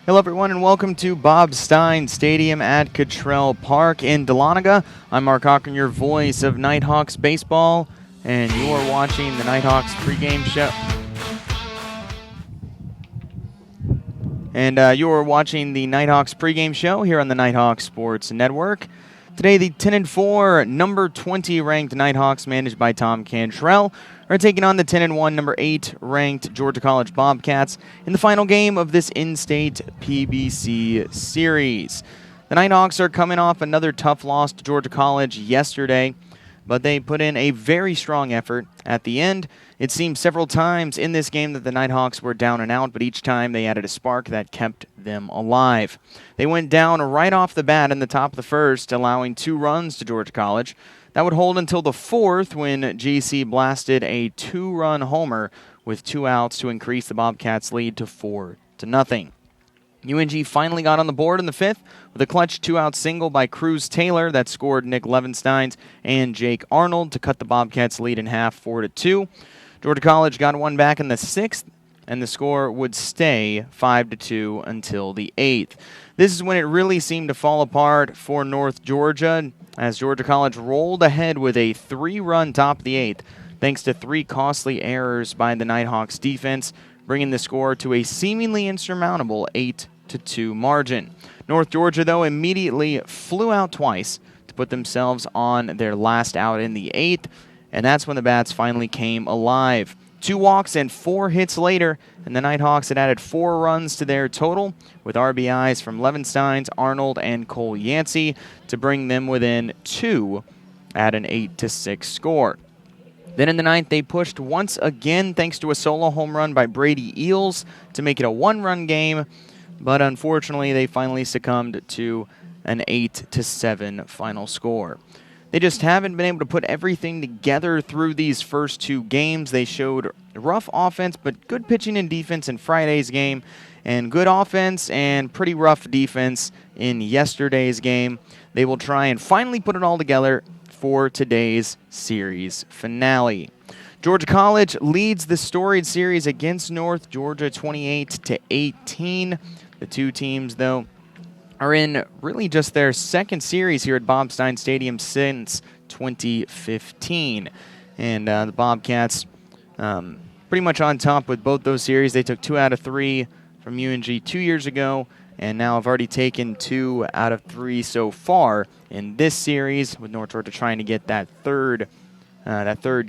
Hello, everyone, and welcome to Bob Stein Stadium at Cottrell Park in Dahlonega. I'm Mark Cochran, your voice of Nighthawks baseball, and you are watching the Nighthawks pregame show. You are watching the Nighthawks pregame show here on the Nighthawks Sports Network. Today, the 10-4, number 20 ranked Nighthawks, managed by Tom Cantrell, are taking on the 10-1, number 8 ranked Georgia College Bobcats in the final game of this in-state PBC series. The Nighthawks are coming off another tough loss to Georgia College yesterday, but they put in a very strong effort at the end. It seemed several times in this game that the Nighthawks were down and out, but each time they added a spark that kept them alive. They went down right off the bat in the top of the first, allowing 2 runs to Georgia College. That would hold until the fourth when GC blasted a 2-run homer with 2 outs to increase the Bobcats' lead to 4-0. UNG finally got on the board in the fifth with a clutch 2-out single by Cruz Taylor that scored Nick Levensteins and Jake Arnold to cut the Bobcats' lead in half 4-2. Georgia College got one back in the sixth, and the score would stay 5-2 until the eighth. This is when it really seemed to fall apart for North Georgia, as Georgia College rolled ahead with a 3-run top of the eighth, thanks to 3 costly errors by the Nighthawks defense, bringing the score to a seemingly insurmountable 8-2 margin. North Georgia, though, immediately flew out twice to put themselves on their last out in the eighth, and that's when the Bats finally came alive. 2 walks and 4 hits later, and the Nighthawks had added 4 runs to their total, with RBIs from Levensteins, Arnold, and Cole Yancey to bring them within 2 at an 8-6 score. Then in the ninth, they pushed once again thanks to a solo home run by Brady Eels to make it a 1-run game, but unfortunately they finally succumbed to an 8-7 final score. They just haven't been able to put everything together through these first 2 games. They showed rough offense, but good pitching and defense in Friday's game, and good offense and pretty rough defense in yesterday's game. They will try and finally put it all together for today's series finale. Georgia College leads the storied series against North Georgia 28-18. The 2 teams, though, are in really just their second series here at Bob Stein Stadium since 2015. And the Bobcats pretty much on top with both those series. They took 2 out of 3 from UNG 2 years ago, and now have already taken 2 out of 3 so far in this series, with North Georgia trying to get that third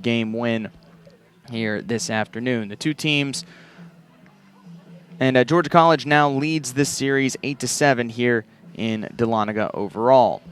game win here this afternoon. The 2 teams, and Georgia College now leads this series 8-7 here in Dahlonega overall.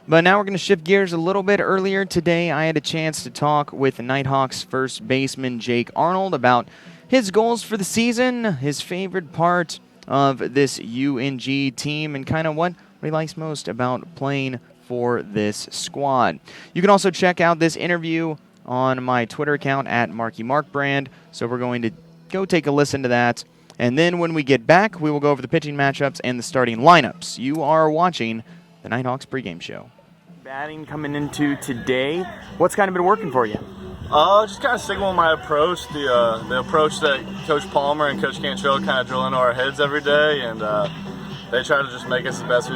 But now we're going to shift gears a little bit. Earlier today, I had a chance to talk with Nighthawks first baseman Jake Arnold about his goals for the season, his favorite part of this UNG team, and kind of what he likes most about playing for this squad. You can also check out this interview on my Twitter account at MarkyMarkBrand, so we're going to go take a listen to that. And then when we get back, we will go over the pitching matchups and the starting lineups. You are watching the Nighthawks pregame show. Batting coming into today, what's kind of been working for you? Just kind of sticking with my approach, the approach that Coach Palmer and Coach Cantrell kind of drill into our heads every day, and they try to just make us the best.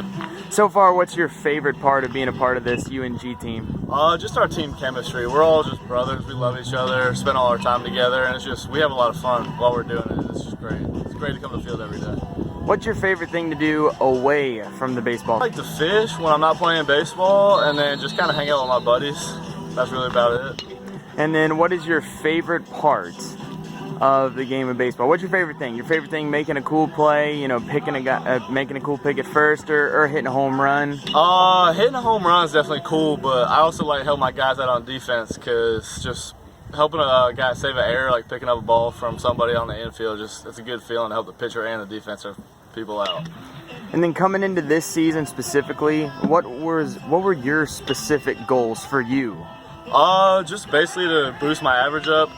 So far, what's your favorite part of being a part of this UNG team? Just our team chemistry. We're all just brothers. We love each other, spend all our time together, and it's just, we have a lot of fun while we're doing it. It's just great. It's great to come to the field every day. What's your favorite thing to do away from the baseball? I like to fish when I'm not playing baseball, and then just kind of hang out with my buddies. That's really about it. And then what is your favorite part of the game of baseball? What's your favorite thing? Your favorite thing making a cool play, picking a guy, making a cool pick at first, or hitting a home run? Hitting a home run is definitely cool, but I also like help my guys out on defense, because just helping a guy save an error, like picking up a ball from somebody on the infield, it's a good feeling to help the pitcher and the defensive people out. And then coming into this season specifically, what were your specific goals for you? Just basically to boost my average up,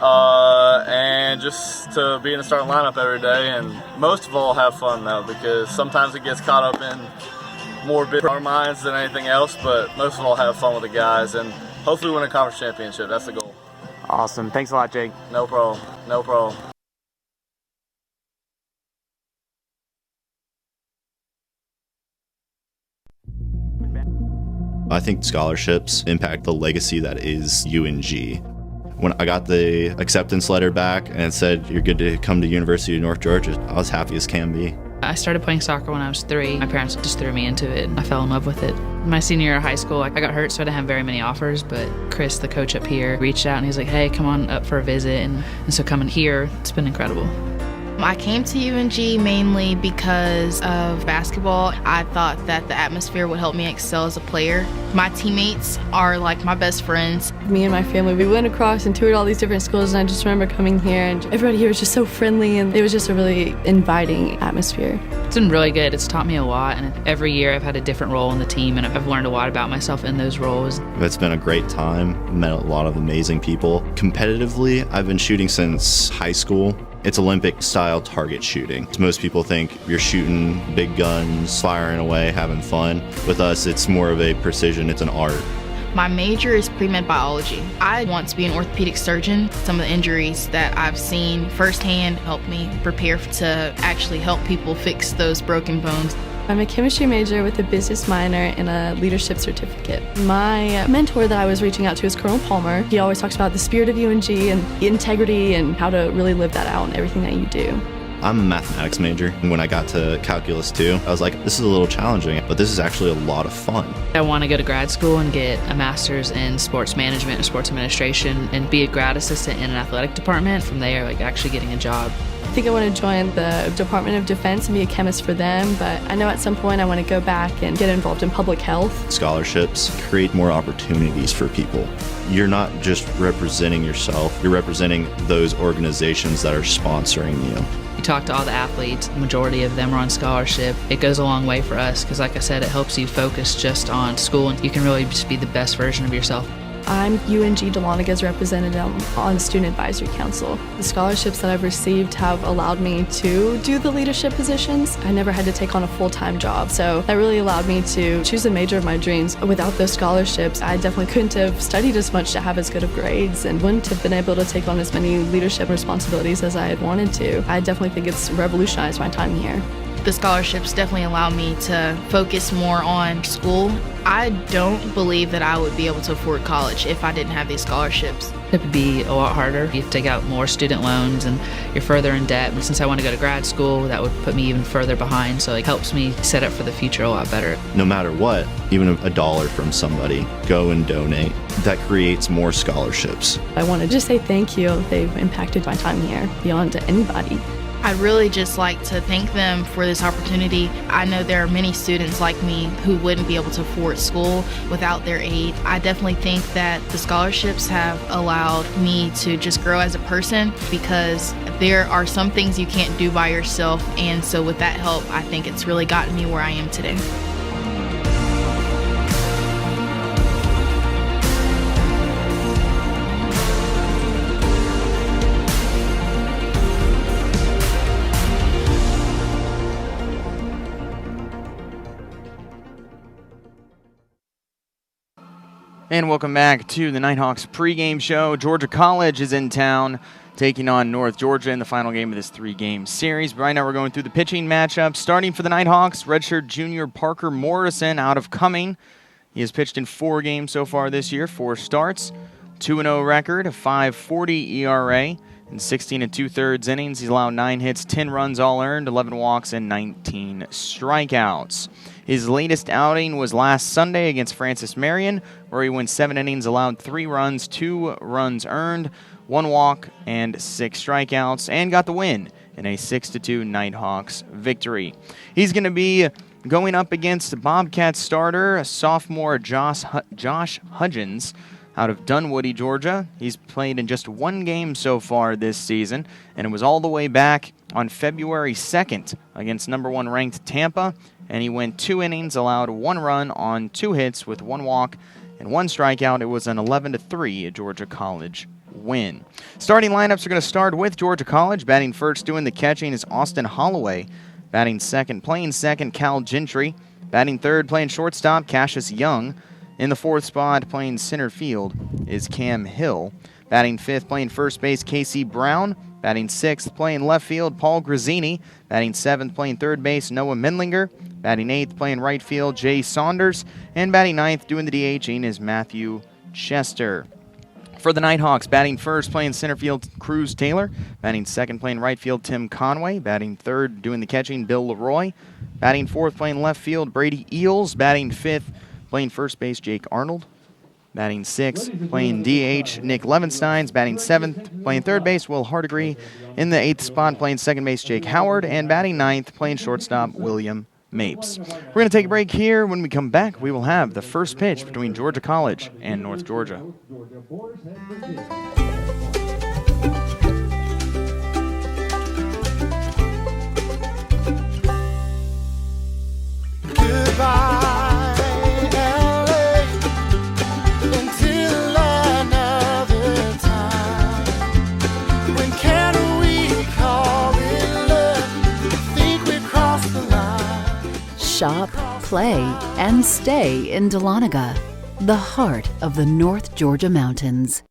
and just to be in the starting lineup every day, and most of all have fun though, because sometimes it gets caught up in more big our minds than anything else, but most of all have fun with the guys and hopefully win a conference championship. That's the goal. Awesome. Thanks a lot, Jake. No problem. I think scholarships impact the legacy that is UNG. When I got the acceptance letter back and it said you're good to come to University of North Georgia, I was happy as can be. I started playing soccer when I was 3. My parents just threw me into it. I fell in love with it. My senior year of high school, I got hurt, so I didn't have very many offers, but Chris, the coach up here, reached out and he was like, hey, come on up for a visit. And so coming here, it's been incredible. I came to UNG mainly because of basketball. I thought that the atmosphere would help me excel as a player. My teammates are like my best friends. Me and my family, we went across and toured all these different schools, and I just remember coming here and everybody here was just so friendly, and it was just a really inviting atmosphere. It's been really good. It's taught me a lot, and every year I've had a different role in the team, and I've learned a lot about myself in those roles. It's been a great time. Met a lot of amazing people. Competitively, I've been shooting since high school. It's Olympic-style target shooting. Most people think you're shooting big guns, firing away, having fun. With us, it's more of a precision. It's an art. My major is pre-med biology. I want to be an orthopedic surgeon. Some of the injuries that I've seen firsthand help me prepare to actually help people fix those broken bones. I'm a chemistry major with a business minor and a leadership certificate. My mentor that I was reaching out to is Colonel Palmer. He always talks about the spirit of UNG and integrity and how to really live that out in everything that you do. I'm a mathematics major, and when I got to Calculus 2, I was like, this is a little challenging, but this is actually a lot of fun. I want to go to grad school and get a master's in sports management or sports administration and be a grad assistant in an athletic department. From there, actually getting a job. I think I want to join the Department of Defense and be a chemist for them, but I know at some point I want to go back and get involved in public health. Scholarships create more opportunities for people. You're not just representing yourself, you're representing those organizations that are sponsoring you. You talk to all the athletes, the majority of them are on scholarship. It goes a long way for us because, like I said, it helps you focus just on school and you can really just be the best version of yourself. I'm UNG Dahloneg's representative on the Student Advisory Council. The scholarships that I've received have allowed me to do the leadership positions. I never had to take on a full-time job, so that really allowed me to choose the major of my dreams. Without those scholarships, I definitely couldn't have studied as much to have as good of grades and wouldn't have been able to take on as many leadership responsibilities as I had wanted to. I definitely think it's revolutionized my time here. The scholarships definitely allow me to focus more on school. I don't believe that I would be able to afford college if I didn't have these scholarships. It would be a lot harder. You have to take out more student loans and you're further in debt. But since I want to go to grad school, that would put me even further behind. So it helps me set up for the future a lot better. No matter what, even $1 from somebody, go and donate. That creates more scholarships. I want to just say thank you. They've impacted my time here beyond anybody. I'd really just like to thank them for this opportunity. I know there are many students like me who wouldn't be able to afford school without their aid. I definitely think that the scholarships have allowed me to just grow as a person because there are some things you can't do by yourself, and so with that help, I think it's really gotten me where I am today. And welcome back to the Nighthawks pregame show. Georgia College is in town taking on North Georgia in the final game of this 3-game series. But right now we're going through the pitching matchup. Starting for the Nighthawks, redshirt junior Parker Morrison out of Cumming. He has pitched in 4 games so far this year, 4 starts, 2-0 record, a 5.40 ERA. In 16 2/3 innings, he's allowed 9 hits, 10 runs all earned, 11 walks, and 19 strikeouts. His latest outing was last Sunday against Francis Marion, where he went 7 innings, allowed 3 runs, 2 runs earned, 1 walk, and 6 strikeouts, and got the win in a 6-2 Nighthawks victory. He's going to be going up against Bobcats starter, sophomore Josh Hudgens, out of Dunwoody, Georgia. He's played in just 1 game so far this season, and it was all the way back on February 2nd against number 1 ranked Tampa, and he went 2 innings, allowed 1 run on 2 hits with 1 walk and 1 strikeout. It was an 11-3 Georgia College win. Starting lineups are going to start with Georgia College. Batting first, doing the catching, is Austin Holloway. Batting second, playing second, Cal Gentry. Batting third, playing shortstop, Cassius Young. In the 4th spot, playing center field, is Cam Hill. Batting 5th, playing first base, Casey Brown. Batting 6th, playing left field, Paul Grazzini. Batting 7th, playing third base, Noah Menlinger. Batting 8th, playing right field, Jay Saunders. And batting 9th, doing the DHing, is Matthew Chester. For the Nighthawks, batting first, playing center field, Cruz Taylor. Batting second, playing right field, Tim Conway. Batting third, doing the catching, Bill Leroy. Batting fourth, playing left field, Brady Eels. Batting fifth, playing first base, Jake Arnold. Batting sixth, playing DH, Nick Levensteins. Batting seventh, playing third base, Will Hardigree. In the 8th spot, playing second base, Jake Howard. And batting 9th, playing shortstop, William Mapes. We're going to take a break here. When we come back, we will have the first pitch between Georgia College and North Georgia. Goodbye, LA, until another time. When can we call it love? Think we've crossed the line. Shop, play, and stay in Dahlonega, the heart of the North Georgia mountains.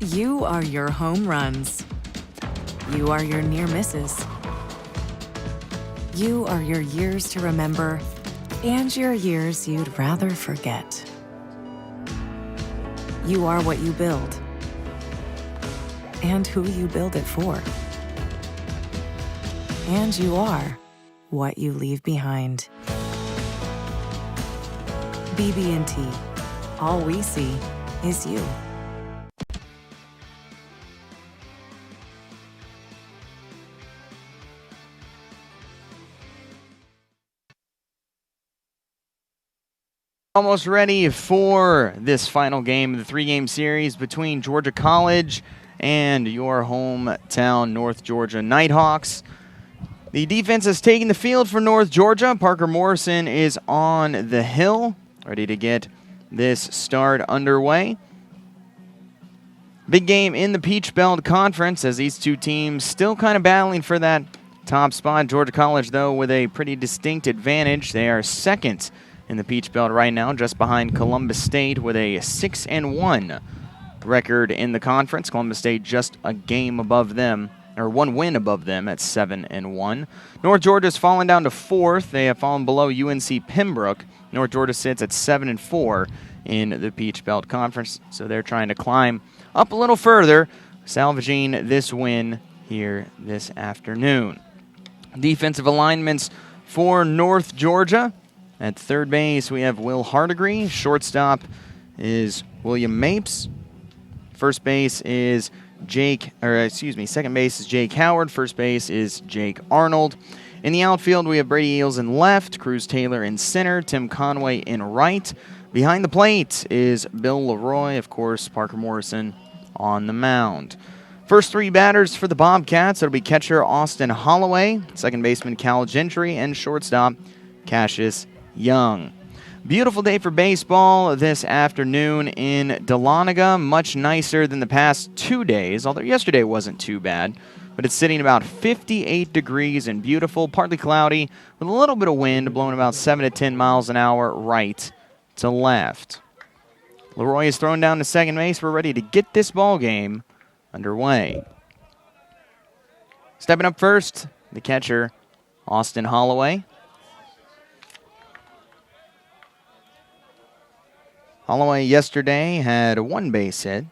You are your home runs. You are your near misses. You are your years to remember and your years you'd rather forget. You are what you build and who you build it for. And you are what you leave behind. BB&T. All we see is you. Almost ready for this final game of the 3-game series between Georgia College and your hometown North Georgia Nighthawks. The defense is taking the field for North Georgia. Parker Morrison is on the hill, ready to get this start underway. Big game in the Peach Belt Conference as these two teams still kind of battling for that top spot. Georgia College, though, with a pretty distinct advantage. They are second in the Peach Belt right now, just behind Columbus State with a 6-1 record in the conference. Columbus State just a game above them, or one win above them at 7-1. North Georgia's fallen down to 4th. They have fallen below UNC Pembroke. North Georgia sits at 7-4 in the Peach Belt Conference, so they're trying to climb up a little further, salvaging this win here this afternoon. Defensive alignments for North Georgia. At third base, we have Will Hardigree. Shortstop is William Mapes. First base is second base is Jake Howard. First base is Jake Arnold. In the outfield, we have Brady Eels in left, Cruz Taylor in center, Tim Conway in right. Behind the plate is Bill Leroy, of course, Parker Morrison on the mound. First three batters for the Bobcats, it'll be catcher Austin Holloway, second baseman Cal Gentry, and shortstop Cassius Young. Beautiful day for baseball this afternoon in Dahlonega. Much nicer than the past 2 days, although yesterday wasn't too bad. But it's sitting about 58 degrees and beautiful, partly cloudy, with a little bit of wind blowing about 7 to 10 miles an hour right to left. Leroy is thrown down to second base. We're ready to get this ball game underway. Stepping up first, the catcher, Austin Holloway. Holloway yesterday had one base hit,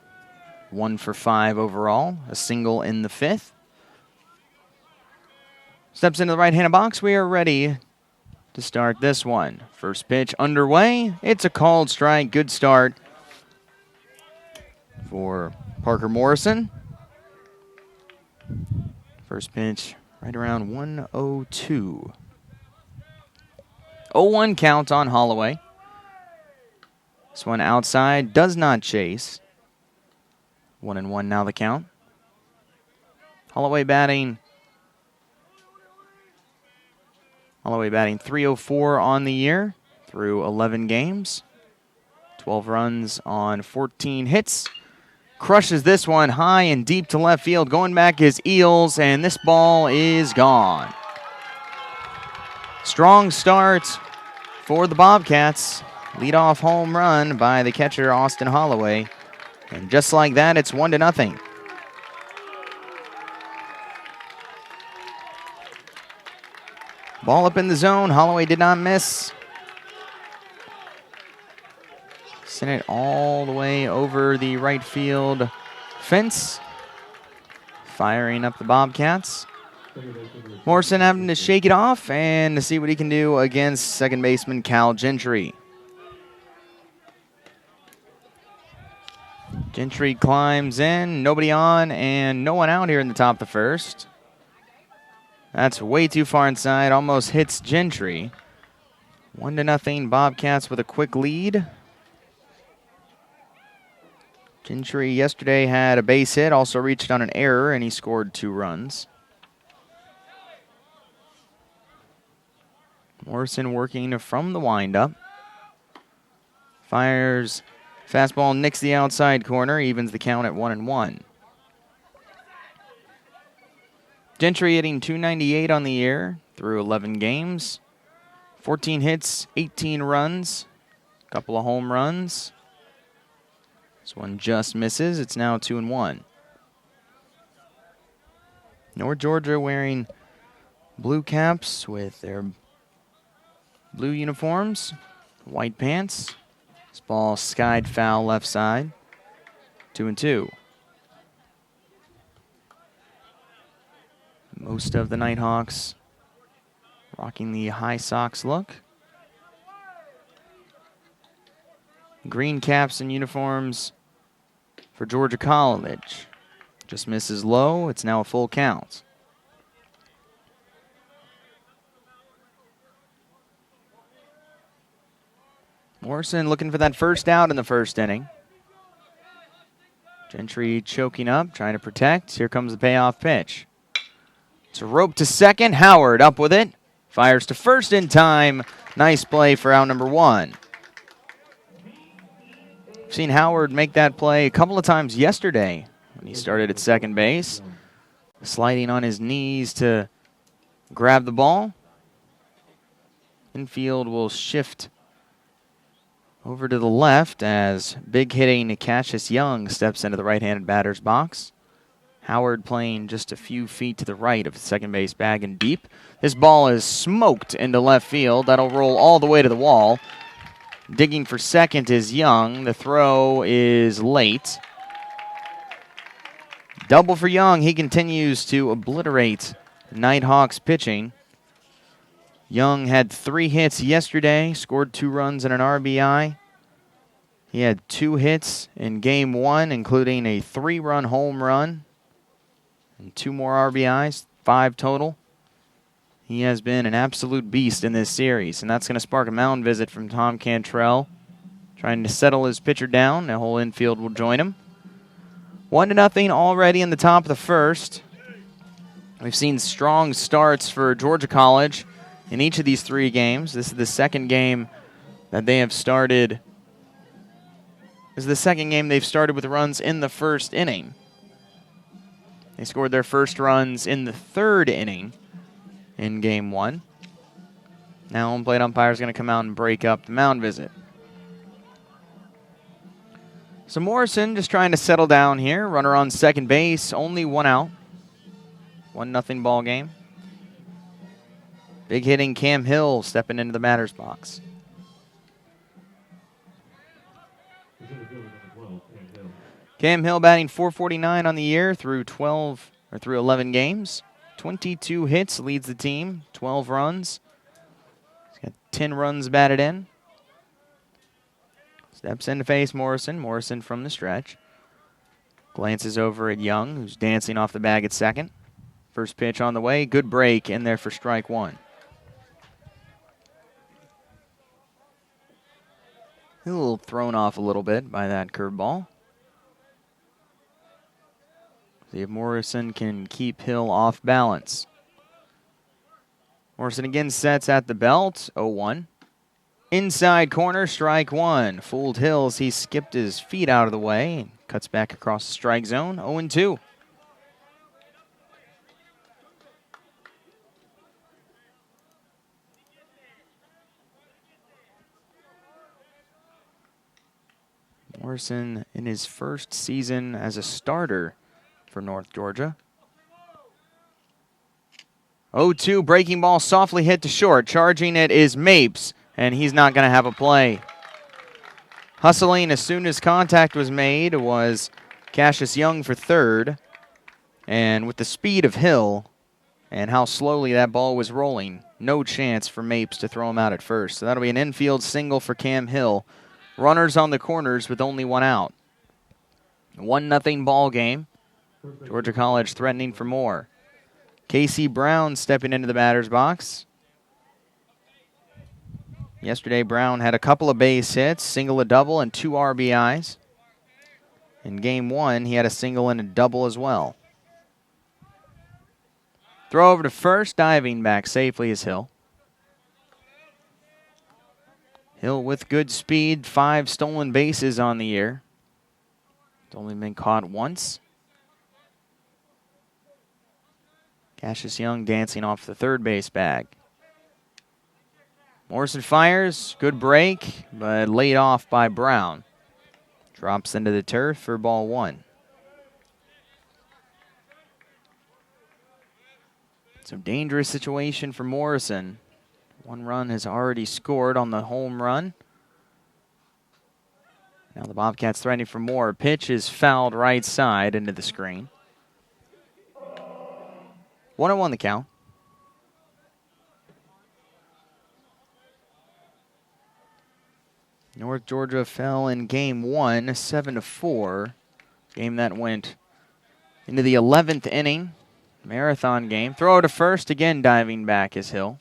1 for 5 overall, a single in the 5th. Steps into the right-handed box. We are ready to start this one. First pitch underway. It's a called strike. Good start for Parker Morrison. First pitch right around 102. 0-1 count on Holloway. This one outside, does not chase. 1-1 now the count. Holloway batting 304 on the year through 11 games. 12 runs on 14 hits. Crushes this one high and deep to left field. Going back is Eels, and this ball is gone. Strong start for the Bobcats. Leadoff home run by the catcher, Austin Holloway. And just like that, it's 1-0. Ball up in the zone. Holloway did not miss. Sent it all the way over the right field fence. Firing up the Bobcats. Morrison having to shake it off and to see what he can do against second baseman Cal Gentry. Gentry climbs in, nobody on, and no one out here in the top of the first. That's way too far inside, almost hits Gentry. 1-0 Bobcats with a quick lead. Gentry yesterday had a base hit, also reached on an error, and he scored 2 runs. Morrison working from the windup. Fires fastball, nicks the outside corner, evens the count at 1-1. Gentry hitting .298 on the year through 11 games. 14 hits, 18 runs, a couple of home runs. This one just misses. It's now 2-1. North Georgia wearing blue caps with their blue uniforms, white pants. This ball skied foul left side. 2-2. Most of the Nighthawks rocking the high socks look. Green caps and uniforms for Georgia College. Just misses low. It's now a full count. Morrison looking for that first out in the first inning. Gentry choking up, trying to protect. Here comes the payoff pitch. It's a rope to second. Howard up with it. Fires to first in time. Nice play for out number 1. I've seen Howard make that play a couple of times yesterday when he started at second base. Sliding on his knees to grab the ball. Infield will shift over to the left as big hitting Cassius Young steps into the right-handed batter's box. Howard playing just a few feet to the right of the second base bag and deep. This ball is smoked into left field. That'll roll all the way to the wall. Digging for second is Young. The throw is late. Double for Young. He continues to obliterate Nighthawks pitching. Young had 3 hits yesterday, scored 2 runs and an RBI. He had 2 hits in game 1, including a 3-run home run and 2 more RBIs, 5 total. He has been an absolute beast in this series, and that's going to spark a mound visit from Tom Cantrell, trying to settle his pitcher down. The whole infield will join him. 1-0 already in the top of the first. We've seen strong starts for Georgia College in each of these 3 games. This is the second game that they have started. This is the second game they've started with runs in the first inning. They scored their first runs in the 3rd inning in game 1. Now home plate umpire is going to come out and break up the mound visit. So Morrison just trying to settle down here. Runner on second base, only 1 out. 1-0 ball game. Big hitting Cam Hill stepping into the batter's box. Cam Hill batting .449 on the year through 11 games. 22 hits, leads the team, 12 runs. He's got 10 runs batted in. Steps in to face Morrison. Morrison from the stretch. Glances over at Young, who's dancing off the bag at second. First pitch on the way. Good break in there for strike 1. A little thrown off a little bit by that curveball. See if Morrison can keep Hill off balance. Morrison again sets at the belt, 0-1. Inside corner, strike one. Fooled Hills, he skipped his feet out of the way and cuts back across the strike zone, 0-2. Morrison in his first season as a starter for North Georgia. 0-2, breaking ball softly hit to short. Charging it is Mapes, and he's not going to have a play. Hustling as soon as contact was made was Cassius Young for third. And with the speed of Hill and how slowly that ball was rolling, no chance for Mapes to throw him out at first. So that'll be an infield single for Cam Hill. Runners on the corners with only one out. 1-0 ball game. Georgia College threatening for more. Casey Brown stepping into the batter's box. Yesterday, Brown had a couple of base hits, single, a double, and 2 RBIs. In game one, he had a single and a double as well. Throw over to first, diving back safely is Hill. Hill with good speed, 5 stolen bases on the year. It's only been caught once. Cassius Young dancing off the third base bag. Morrison fires, good break, but laid off by Brown. Drops into the turf for ball one. So dangerous situation for Morrison. 1 run has already scored on the home run. Now the Bobcats threatening for more. Pitch is fouled right side into the screen. 1-1 the count. North Georgia fell in game one, 7-4. Game that went into the 11th inning. Marathon game. Throw to first, again diving back is Hill.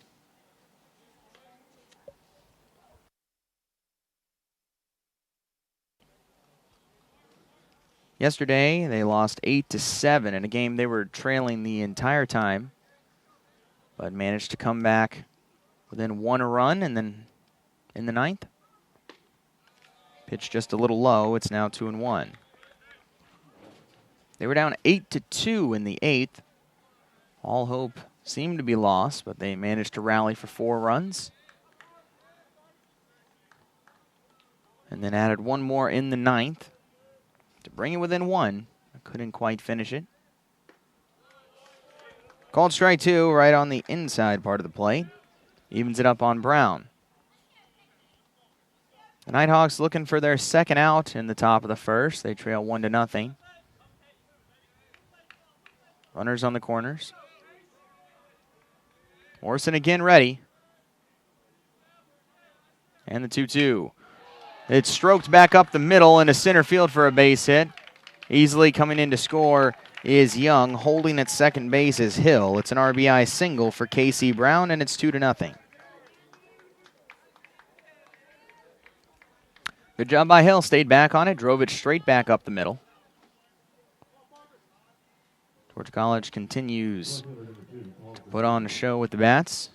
Yesterday, they lost 8-7 in a game they were trailing the entire time, but managed to come back within 1 run, and then in the 9th. Pitch just a little low. It's now 2-1. They were down 8-2 in the 8th. All hope seemed to be lost, but they managed to rally for 4 runs. And then added 1 more in the 9th. To bring it within 1. I couldn't quite finish it. Called strike 2 right on the inside part of the plate. Evens it up on Brown. The Nighthawks looking for their second out in the top of the first. They trail 1-0. Runners on the corners. Morrison again ready. And the 2-2. It's stroked back up the middle into center field for a base hit. Easily coming in to score is Young. Holding at second base is Hill. It's an RBI single for Casey Brown, and it's 2-0. Good job by Hill. Stayed back on it. Drove it straight back up the middle. Georgia College continues to put on a show with the bats.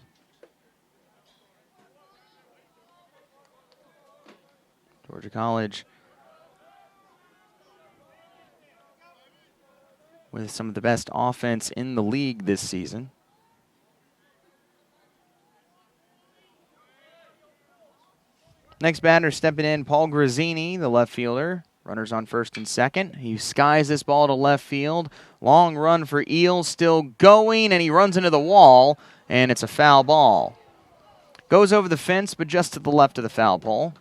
Georgia College with some of the best offense in the league this season. Next batter stepping in, Paul Grazzini, the left fielder. Runners on first and second. He skies this ball to left field. Long run for Eels, still going, and he runs into the wall, and it's a foul ball. Goes over the fence, but just to the left of the foul pole.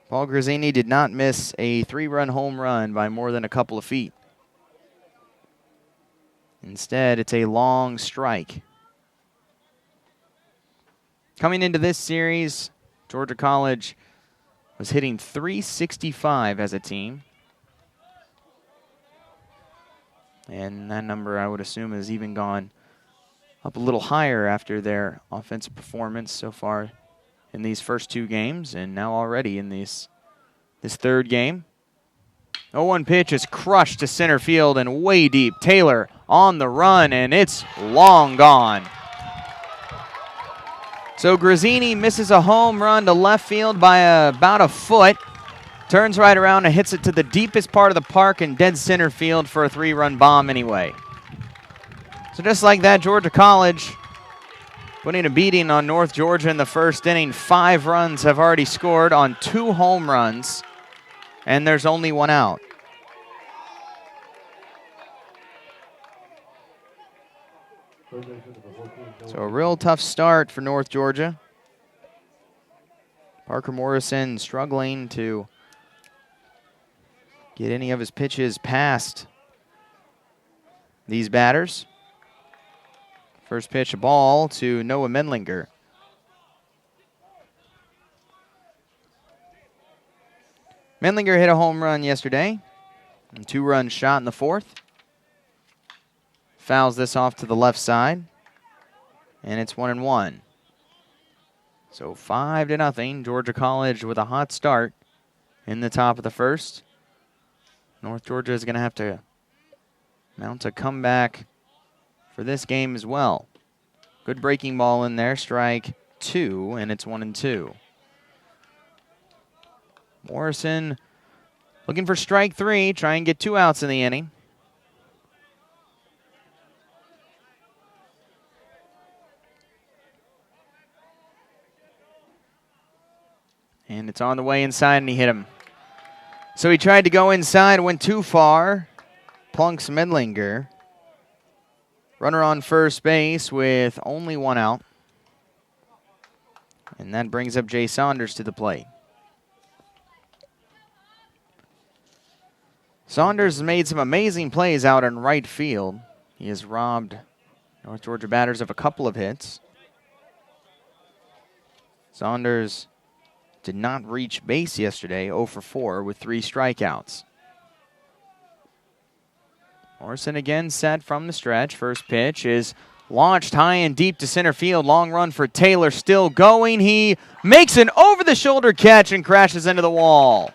Paul Grazzini did not miss a 3-run home run by more than a couple of feet. Instead, it's a long strike. Coming into this series, Georgia College was hitting .365 as a team. And that number, I would assume, has even gone up a little higher after their offensive performance so far in these first 2 games, and now already in this third game. 0-1 pitch is crushed to center field and way deep. Taylor on the run, and it's long gone. So Grazzini misses a home run to left field by about a foot. Turns right around and hits it to the deepest part of the park in dead center field for a 3-run bomb anyway. So just like that, Georgia College putting a beating on North Georgia in the first inning. 5 runs have already scored on 2 home runs, and there's only 1 out. So a real tough start for North Georgia. Parker Morrison struggling to get any of his pitches past these batters. First pitch, a ball to Noah Menlinger. Menlinger hit a home run yesterday. A 2-run shot in the 4th. Fouls this off to the left side. And it's 1-1. So 5-0. Georgia College with a hot start in the top of the first. North Georgia is going to have to mount a comeback for this game as well. Good breaking ball in there. Strike 2, and it's 1-2. Morrison looking for strike 3. Try and get 2 outs in the inning. And it's on the way inside, and he hit him. So he tried to go inside, went too far. Plunks Menlinger. Runner on first base with only 1 out. And that brings up Jay Saunders to the plate. Saunders has made some amazing plays out in right field. He has robbed North Georgia batters of a couple of hits. Saunders did not reach base yesterday, 0 for 4 with 3 strikeouts. Morrison again set from the stretch. First pitch is launched high and deep to center field. Long run for Taylor, still going. He makes an over-the-shoulder catch and crashes into the wall.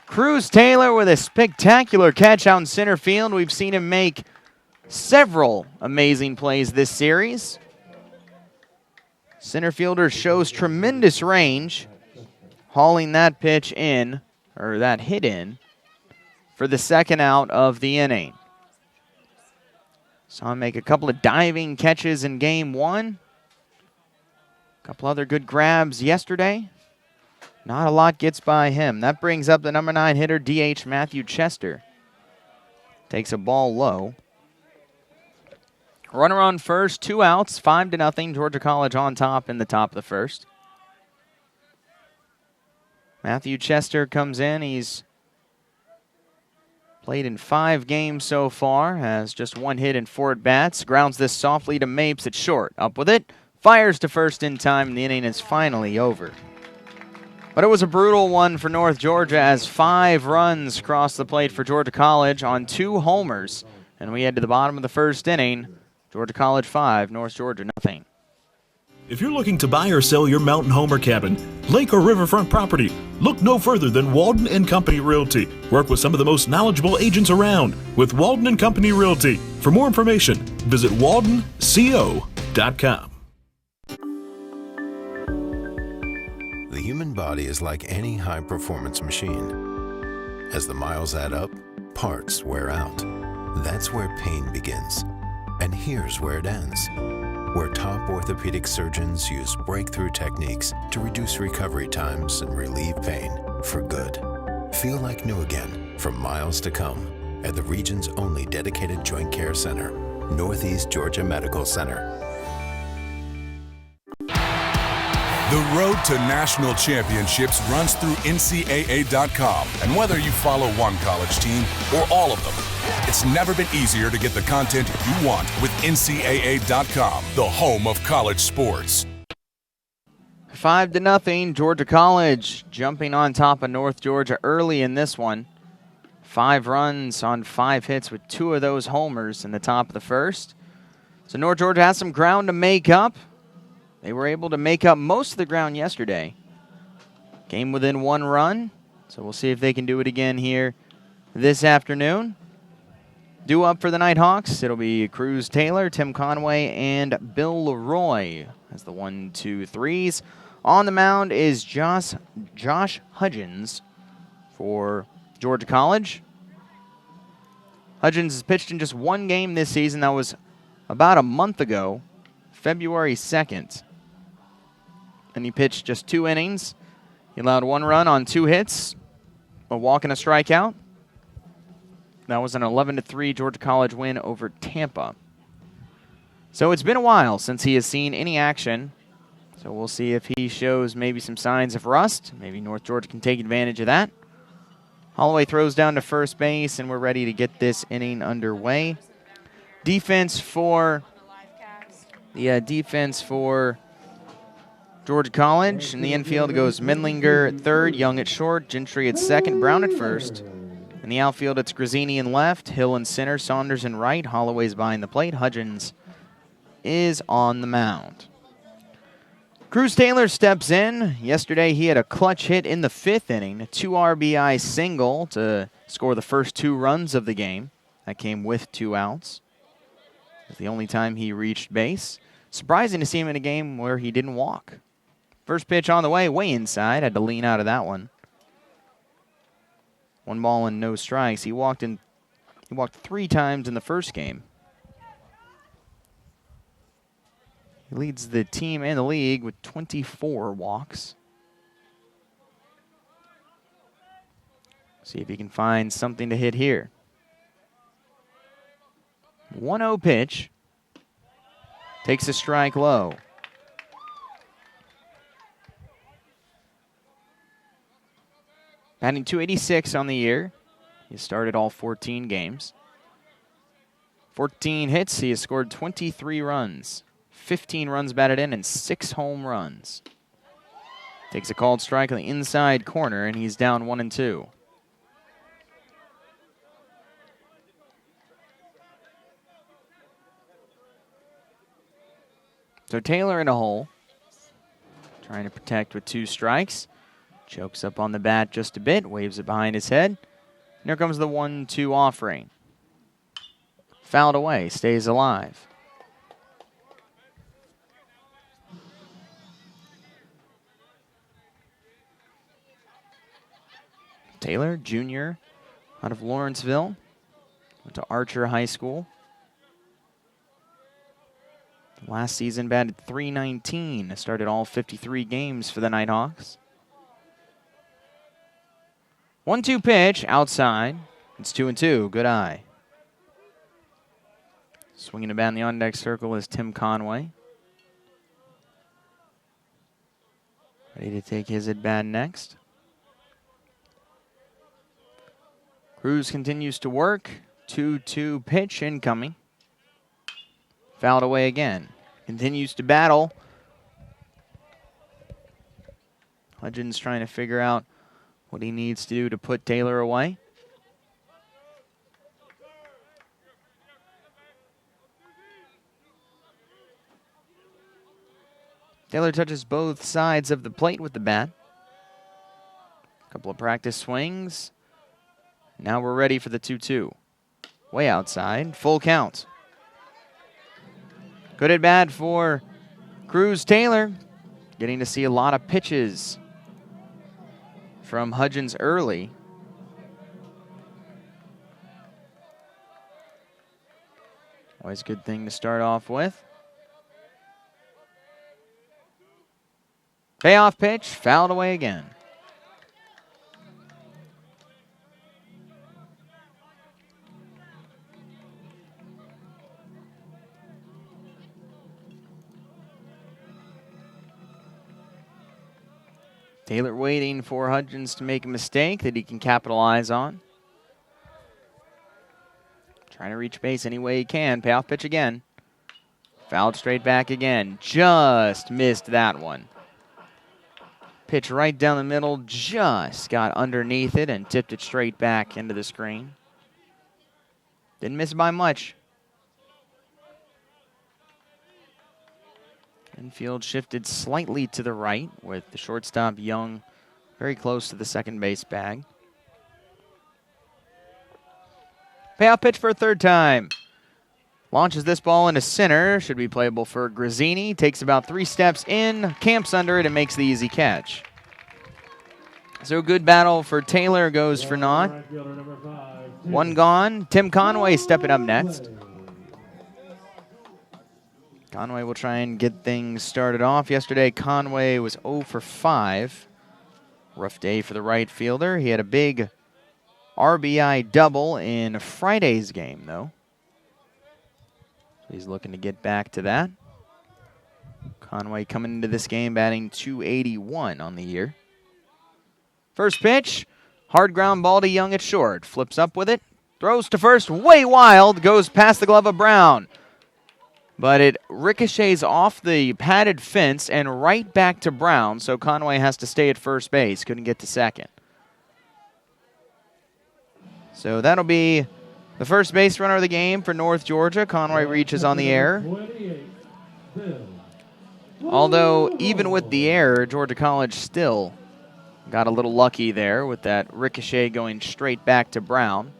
Cruz Taylor with a spectacular catch out in center field. We've seen him make several amazing plays this series. Center fielder shows tremendous range, hauling that pitch in, or that hit in, for the 2nd out of the inning. Saw him make a couple of diving catches in game 1. A couple other good grabs yesterday. Not a lot gets by him. That brings up the number 9 hitter, DH Matthew Chester. Takes a ball low. Runner on first, 2 outs, 5-0. Georgia College on top in the top of the first. Matthew Chester comes in. He's played in 5 games so far, has just 1 hit and 4 at-bats. Grounds this softly to Mapes at short. Up with it, fires to first in time, and the inning is finally over. But it was a brutal one for North Georgia as 5 runs crossed the plate for Georgia College on 2 homers. And we head to the bottom of the first inning. Georgia College 5, North Georgia nothing. If you're looking to buy or sell your mountain home or cabin, lake or riverfront property, look no further than Walden and Company Realty. Work with some of the most knowledgeable agents around with Walden and Company Realty. For more information, visit waldenco.com. The human body is like any high-performance machine. As the miles add up, parts wear out. That's where pain begins. And here's where it ends. Where top orthopedic surgeons use breakthrough techniques to reduce recovery times and relieve pain for good. Feel like new again for miles to come at the region's only dedicated joint care center, Northeast Georgia Medical Center. The road to national championships runs through NCAA.com. And whether you follow one college team or all of them, it's never been easier to get the content you want with NCAA.com, the home of college sports. 5-0, Georgia College jumping on top of North Georgia early in this one. 5 runs on 5 hits with 2 of those homers in the top of the first. So North Georgia has some ground to make up. They were able to make up most of the ground yesterday. Came within 1 run, So we'll see if they can do it again here this afternoon. Due up for the Nighthawks, it'll be Cruz Taylor, Tim Conway, and Bill Leroy as the 1-2-3s. On the mound is Josh Hudgens for Georgia College. Hudgens has pitched in just one game this season. That was about a month ago, February 2nd. And he pitched just 2 innings. He allowed 1 run on 2 hits, a walk and a strikeout. That was an 11-3 Georgia College win over Tampa. So it's been a while since he has seen any action. So we'll see if he shows maybe some signs of rust. Maybe North Georgia can take advantage of that. Holloway throws down to first base, and we're ready to get this inning underway. Defense for Georgia College. In the infield goes Menlinger at third, Young at short, Gentry at second, Brown at first. In the outfield, it's Grazzini in left, Hill in center, Saunders in right, Holloway's behind the plate, Hudgens is on the mound. Cruz Taylor steps in. Yesterday, he had a clutch hit in the 5th inning, a 2 RBI single to score the first 2 runs of the game. That came with 2 outs. It was the only time he reached base. Surprising to see him in a game where he didn't walk. First pitch on the way inside. Had to lean out of that one. 1 ball and no strikes. He walked 3 times in the first game. He leads the team and the league with 24 walks. See if he can find something to hit here. 1-0 pitch. Takes a strike low. Batting .286 on the year. He started all 14 games. 14 hits. He has scored 23 runs. 15 runs batted in and 6 home runs. Takes a called strike on the inside corner, and he's down 1-2. So Taylor in a hole. Trying to protect with 2 strikes. Chokes up on the bat just a bit, waves it behind his head. And here comes the 1-2 offering. Fouled away, stays alive. Taylor, junior, out of Lawrenceville. Went to Archer High School. Last season batted .319. Started all 53 games for the Nighthawks. 1-2 pitch, outside. It's 2-2, good eye. Swinging the bat in the on-deck circle is Tim Conway. Ready to take his at-bat next. Cruz continues to work. 2-2 pitch incoming. Fouled away again. Continues to battle. Hudgens trying to figure out what he needs to do to put Taylor away. Taylor touches both sides of the plate with the bat. Couple of practice swings. Now we're ready for the 2-2. Way outside, full count. Good at bat for Cruz Taylor. Getting to see a lot of pitches from Hudgens early. Always a good thing to start off with. Payoff pitch, fouled away again. Taylor waiting for Hudgens to make a mistake that he can capitalize on. Trying to reach base any way he can. Payoff pitch again. Fouled straight back again. Just missed that one. Pitch right down the middle. Just got underneath it and tipped it straight back into the screen. Didn't miss by much. Infield shifted slightly to the right with the shortstop Young Very close to the second base bag. Payoff pitch for a third time. Launches this ball into center. Should be playable for Grazzini. Takes about 3 steps in, camps under it, and makes the easy catch. So good battle for Taylor, goes for naught. 1 gone. Tim Conway stepping up next. Conway will try and get things started off. Yesterday, Conway was 0 for 5. Rough day for the right fielder. He had a big RBI double in Friday's game, though. So he's looking to get back to that. Conway coming into this game batting .281 on the year. First pitch, hard ground ball to Young at short. Flips up with it, throws to first, way wild, goes past the glove of Brown. But it ricochets off the padded fence and right back to Brown, so Conway has to stay at first base. Couldn't get to second. So that'll be the first base runner of the game for North Georgia. Conway reaches on the error. Although, even with the error, Georgia College still got a little lucky there with that ricochet going straight back to Brown.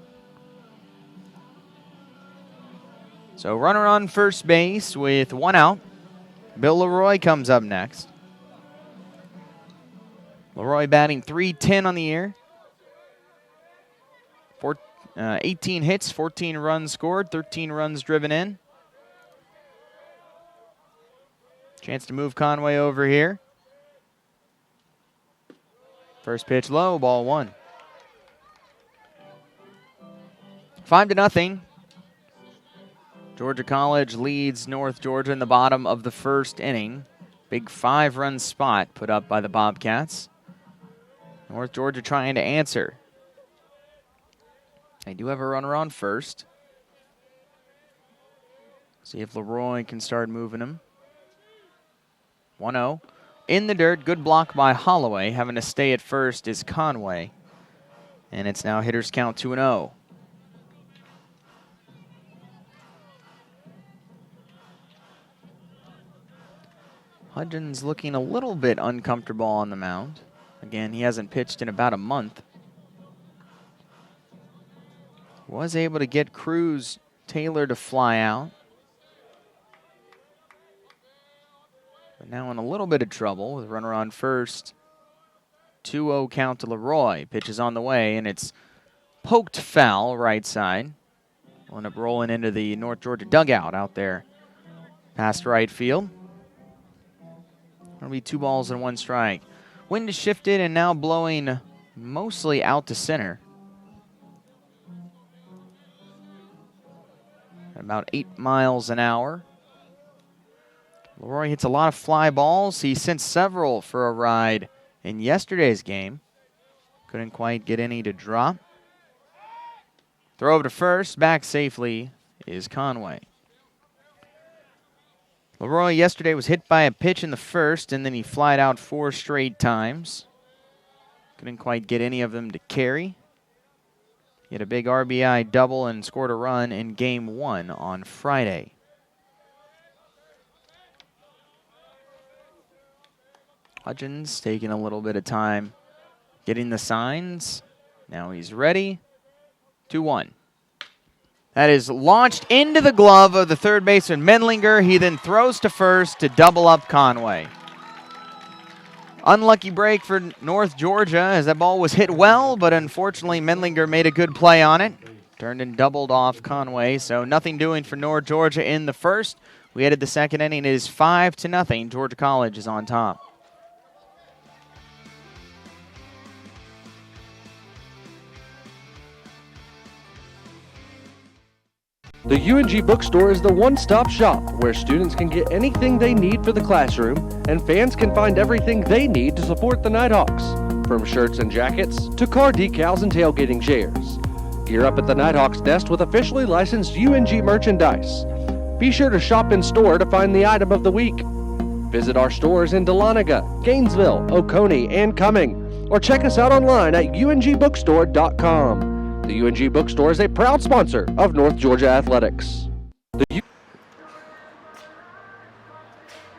So runner on first base with 1 out. Bill Leroy comes up next. Leroy batting .310 on the year. 18 hits, 14 runs scored, 13 runs driven in. Chance to move Conway over here. First pitch low, ball 1. 5-0. Georgia College leads North Georgia in the bottom of the first inning. Big 5-run spot put up by the Bobcats. North Georgia trying to answer. They do have a runner on first. See if Leroy can start moving him. 1-0. In the dirt, good block by Holloway. Having to stay at first is Conway. And it's now hitters count 2-0. Hudgens looking a little bit uncomfortable on the mound. Again, he hasn't pitched in about a month. Was able to get Cruz Taylor to fly out. But now in a little bit of trouble with runner on first. 2-0 count to Leroy. Pitch is on the way, and it's poked foul right side. Will end up rolling into the North Georgia dugout out there past right field. It'll be 2 balls and 1 strike. Wind is shifted and now blowing mostly out to center. At about 8 miles an hour. Leroy hits a lot of fly balls. He sent several for a ride in yesterday's game. Couldn't quite get any to drop. Throw over to first. Back safely is Conway. Leroy yesterday was hit by a pitch in the first, and then he flied out 4 straight times. Couldn't quite get any of them to carry. He had a big RBI double and scored a run in Game 1 on Friday. Hudgens taking a little bit of time getting the signs. Now he's ready. 2-1. That is launched into the glove of the third baseman Menlinger. He then throws to first to double up Conway. Unlucky break for North Georgia as that ball was hit well, but unfortunately Menlinger made a good play on it. Turned and doubled off Conway, so nothing doing for North Georgia in the first. We headed the second inning. It is 5-0. Georgia College is on top. The UNG Bookstore is the one-stop shop where students can get anything they need for the classroom and fans can find everything they need to support the Nighthawks, from shirts and jackets to car decals and tailgating chairs. Gear up at the Nighthawks desk with officially licensed UNG merchandise. Be sure to shop in store to find the item of the week. Visit our stores in Dahlonega, Gainesville, Oconee, and Cumming, or check us out online at ungbookstore.com. The UNG Bookstore is a proud sponsor of North Georgia Athletics.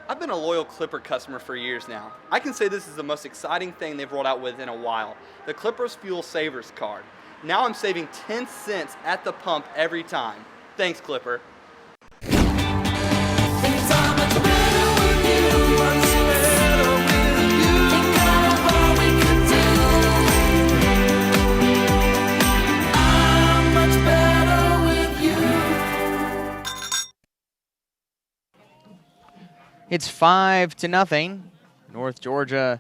I've been a loyal Clipper customer for years now. I can say this is the most exciting thing they've rolled out with in a while. The Clippers Fuel Savers card. Now I'm saving 10 cents at the pump every time. Thanks, Clipper. It's 5-0. North Georgia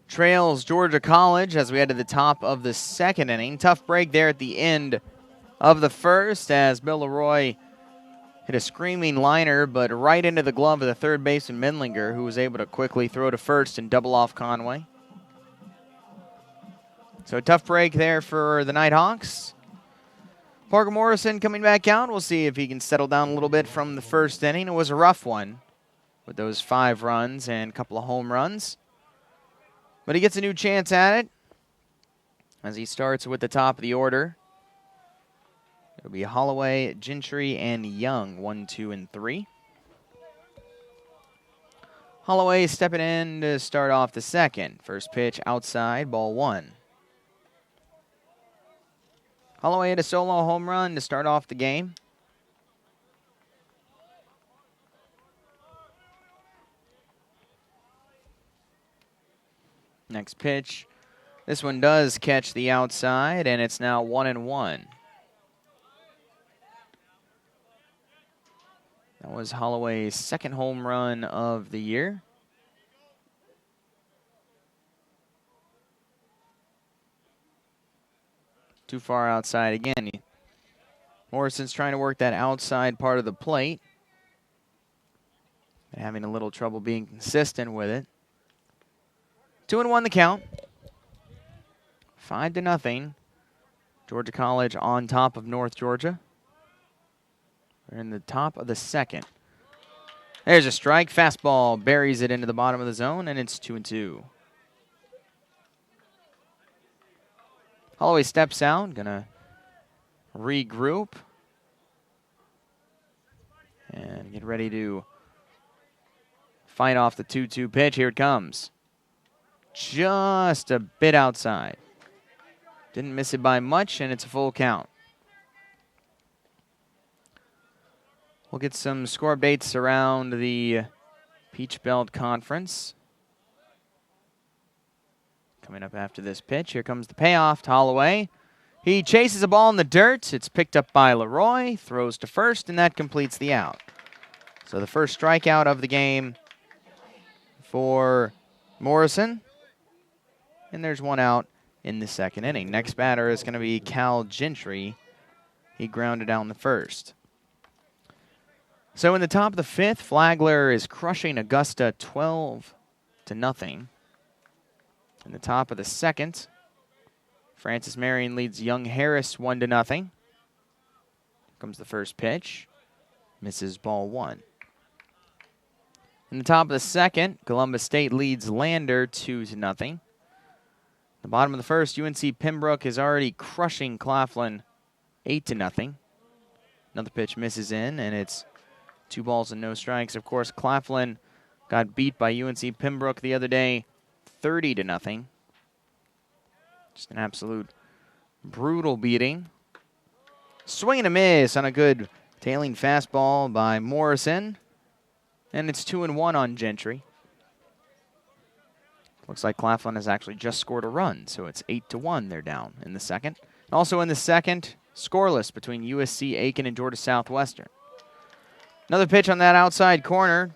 trails Georgia College as we head to the top of the second inning. Tough break there at the end of the first as Bill Leroy hit a screaming liner, but right into the glove of the third baseman Menlinger, who was able to quickly throw to first and double off Conway. So a tough break there for the Nighthawks. Parker Morrison coming back out. We'll see if he can settle down a little bit from the first inning. It was a rough one with those 5 runs and a couple of home runs. But he gets a new chance at it as he starts with the top of the order. It'll be Holloway, Gentry, and Young, 1, 2, and 3. Holloway stepping in to start off the second. First pitch outside, ball 1. Holloway hit a solo home run to start off the game. Next pitch. This one does catch the outside, and it's now 1-1. That was Holloway's second home run of the year. Too far outside again. Morrison's trying to work that outside part of the plate. Having a little trouble being consistent with it. 2-1 the count. 5-0. Georgia College on top of North Georgia. We're in the top of the second. There's a strike. Fastball buries it into the bottom of the zone, and it's 2-2. Holloway steps out, gonna regroup and get ready to fight off the 2-2 pitch. Here it comes. Just a bit outside. Didn't miss it by much, and it's a full count. We'll get some score updates around the Peach Belt Conference. Coming up after this pitch, here comes the payoff to Holloway. He chases a ball in the dirt. It's picked up by Leroy, throws to first, and that completes the out. So the first strikeout of the game for Morrison. And there's one out in the second inning. Next batter is going to be Cal Gentry. He grounded out in the first. So in the top of the fifth, Flagler is crushing Augusta 12-0. In the top of the second, Francis Marion leads Young Harris 1-0. Here comes the first pitch. Misses ball 1. In the top of the second, Columbus State leads Lander 2-0. The bottom of the first, UNC Pembroke is already crushing Claflin 8-0. Another pitch misses in, and it's 2 balls and no strikes. Of course, Claflin got beat by UNC Pembroke the other day 30-0. Just an absolute brutal beating. Swing and a miss on a good tailing fastball by Morrison. And it's 2-1 on Gentry. Looks like Claflin has actually just scored a run, so it's 8-1 they're down in the second. Also in the second, scoreless between USC Aiken and Georgia Southwestern. Another pitch on that outside corner.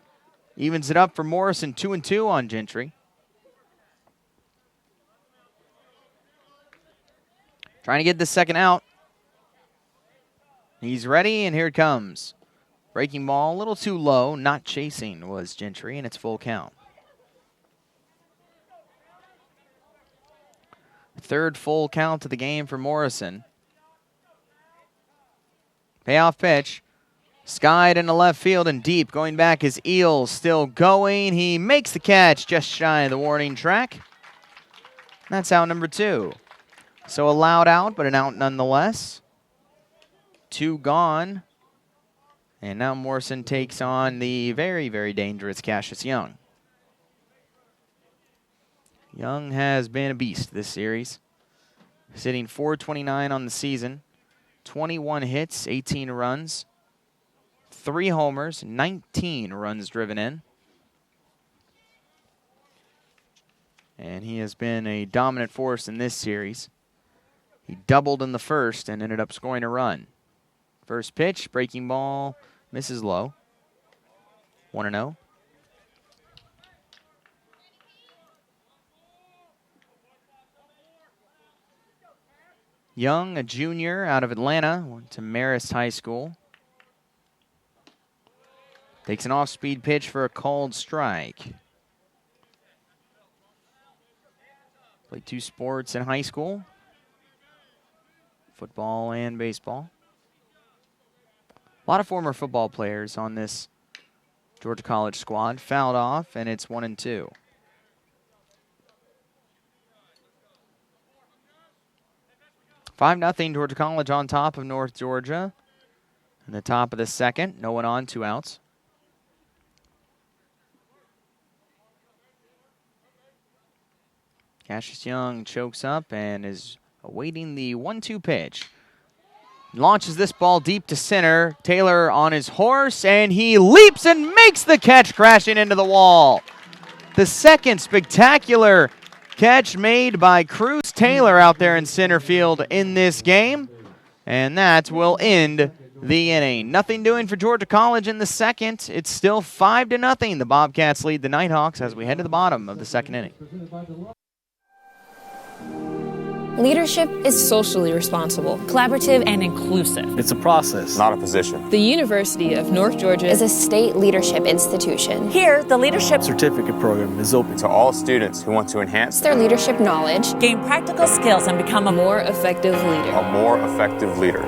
Evens it up for Morrison, 2-2 on Gentry. Trying to get the second out. He's ready, and here it comes. Breaking ball, a little too low. Not chasing was Gentry, and it's full count. Third full count of the game for Morrison. Payoff pitch. Skied into left field and deep. Going back is Eels, still going. He makes the catch just shy of the warning track. That's out number 2. So a loud out, but an out nonetheless. 2 gone And now Morrison takes on the very, very dangerous Cassius Young. Young has been a beast this series, sitting .429 on the season, 21 hits, 18 runs, 3 homers, 19 runs driven in. And he has been a dominant force in this series. He doubled in the first and ended up scoring a run. First pitch, breaking ball, misses low. 1-0. Young, a junior out of Atlanta, went to Marist High School. Takes an off-speed pitch for a called strike. Played 2 sports in high school, football and baseball. A lot of former football players on this Georgia College squad. Fouled off, and it's 1-2. (5-0) Georgia College on top of North Georgia. In the top of the second, no one on, 2 outs. Cassius Young chokes up and is awaiting the 1-2 pitch. Launches this ball deep to center. Taylor on his horse, and he leaps and makes the catch, crashing into the wall. The second spectacular catch made by Cruz Taylor out there in center field in this game. And that will end the inning. Nothing doing for Georgia College in the second. It's still 5-0. The Bobcats lead the Nighthawks as we head to the bottom of the second inning. Leadership is socially responsible, collaborative, and inclusive. It's a process, not a position. The University of North Georgia is a state leadership institution. Here, the Leadership Certificate Program is open to all students who want to enhance their leadership knowledge, gain practical skills, and become a more effective leader. A more effective leader.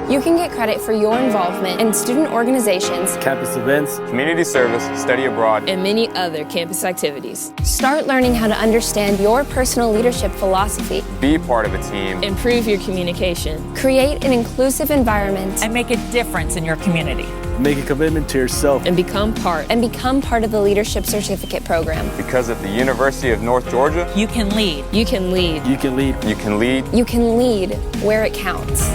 You can get credit for your involvement in student organizations, campus events, community service, study abroad, and many other campus activities. Start learning how to understand your personal leadership philosophy. Be part of a team. Improve your communication. Create an inclusive environment. And make a difference in your community. Make a commitment to yourself. And become part of the Leadership Certificate Program. Because at the University of North Georgia, you can lead. You can lead. You can lead. You can lead. You can lead where it counts.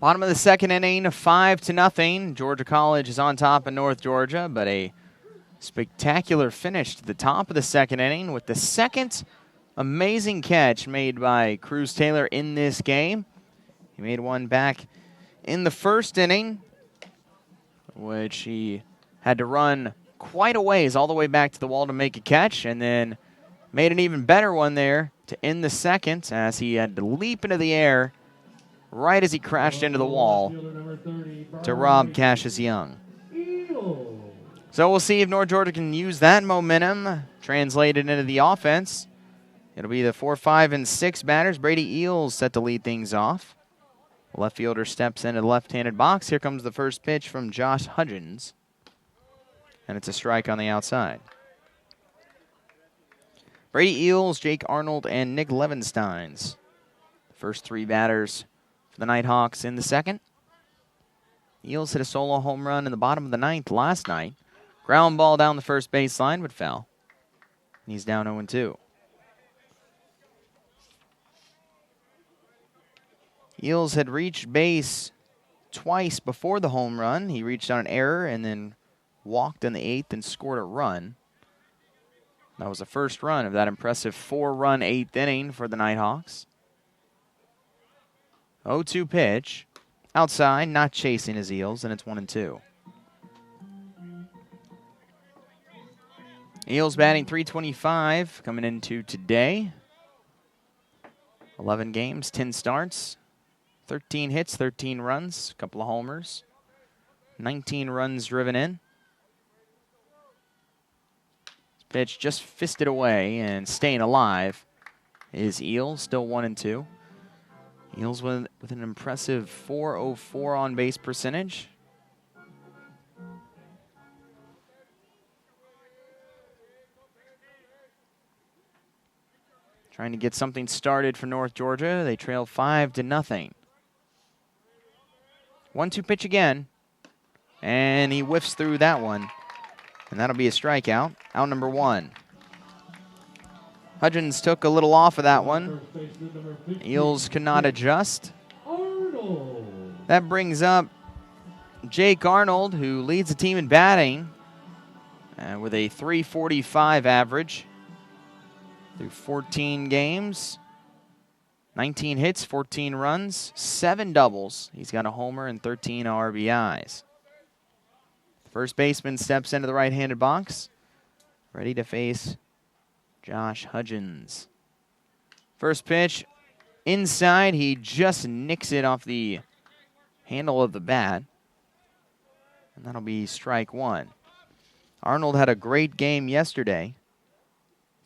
Bottom of the second inning, 5-0. Georgia College is on top of North Georgia, but a spectacular finish to the top of the second inning with the second amazing catch made by Cruz Taylor in this game. He made one back in the first inning, which he had to run quite a ways all the way back to the wall to make a catch, and then made an even better one there to end the second as he had to leap into the air right as he crashed into the wall to rob Cassius Young. So we'll see if North Georgia can use that momentum translated into the offense. It'll be the 4, 5, and 6 batters. Brady Eels set to lead things off. The left fielder steps into the left-handed box. Here comes the first pitch from Josh Hudgens. And it's a strike on the outside. Brady Eels, Jake Arnold, and Nick Levensteins. First 3 batters for the Nighthawks in the second. Eels hit a solo home run in the bottom of the 9th last night. Ground ball down the first baseline, but fell. And he's down 0-2. Eels had reached base twice before the home run. He reached on an error and then walked in the 8th and scored a run. That was the first run of that impressive 4-run 8th inning for the Nighthawks. 0-2 pitch. Outside, not chasing his Eels, and it's 1-2. Eels batting .325 coming into today. 11 games, 10 starts, 13 hits, 13 runs, a couple of homers, 19 runs driven in. This pitch just fisted away and staying alive is Eels, still 1-2. Eels with an impressive .404 on base percentage. trying to get something started for North Georgia. They trail 5-0. 1-2 pitch again. And he whiffs through that one. And that'll be a strikeout. Out number 1. Hudgens took a little off of that one. Eels could not adjust. That brings up Jake Arnold, who leads the team in batting with a .345 average through 14 games. 19 hits, 14 runs, 7 doubles. He's got a homer and 13 RBIs. First baseman steps into the right-handed box, ready to face Josh Hudgens. First pitch, inside. He just nicks it off the handle of the bat. And that'll be strike 1. Arnold had a great game yesterday.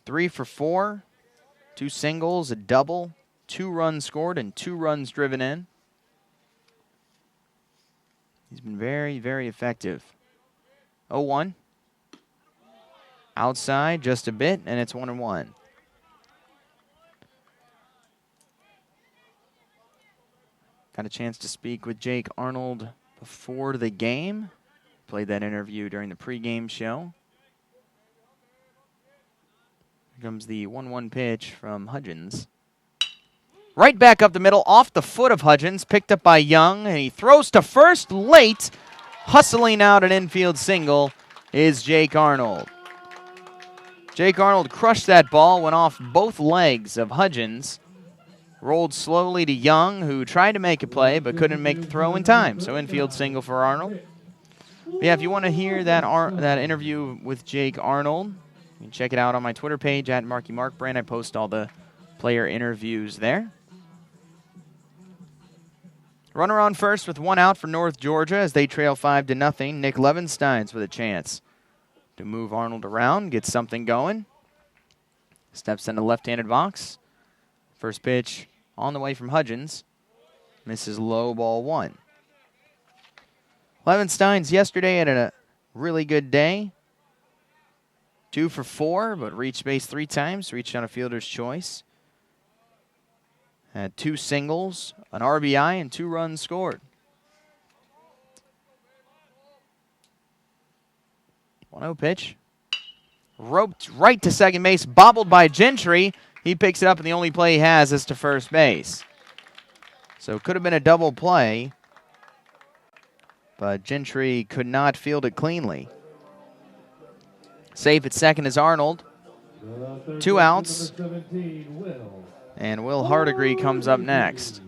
3 for 4, 2 singles, a double, 2 runs scored, and 2 runs driven in. He's been very, very effective. 0-1. Outside just a bit, and it's 1-1. Got a chance to speak with Jake Arnold before the game. Played that interview during the pregame show. Here comes the 1-1 pitch from Hudgens. Right back up the middle, off the foot of Hudgens, picked up by Young, and he throws to first late. Hustling out an infield single is Jake Arnold. Jake Arnold crushed that ball, went off both legs of Hudgens, rolled slowly to Young, who tried to make a play but couldn't make the throw in time. So infield single for Arnold. But yeah, if you want to hear that interview with Jake Arnold, you can check it out on my Twitter page at Marky Mark Brand. I post all the player interviews there. Runner on first with 1 out for North Georgia as they trail 5-0. Nick Levenstein's with a chance to move Arnold around, get something going. Steps in the left-handed box. First pitch on the way from Hudgens. Misses low, ball 1. Levenstein's yesterday had a really good day. 2 for 4, but reached base 3 times. Reached on a fielder's choice. Had 2 singles, an RBI, and 2 runs scored. 1-0 pitch. Roped right to second base, bobbled by Gentry. He picks it up, and the only play he has is to first base. So it could have been a double play, but Gentry could not field it cleanly. Safe at second is Arnold. 2 outs. And Will Hardigree comes up next.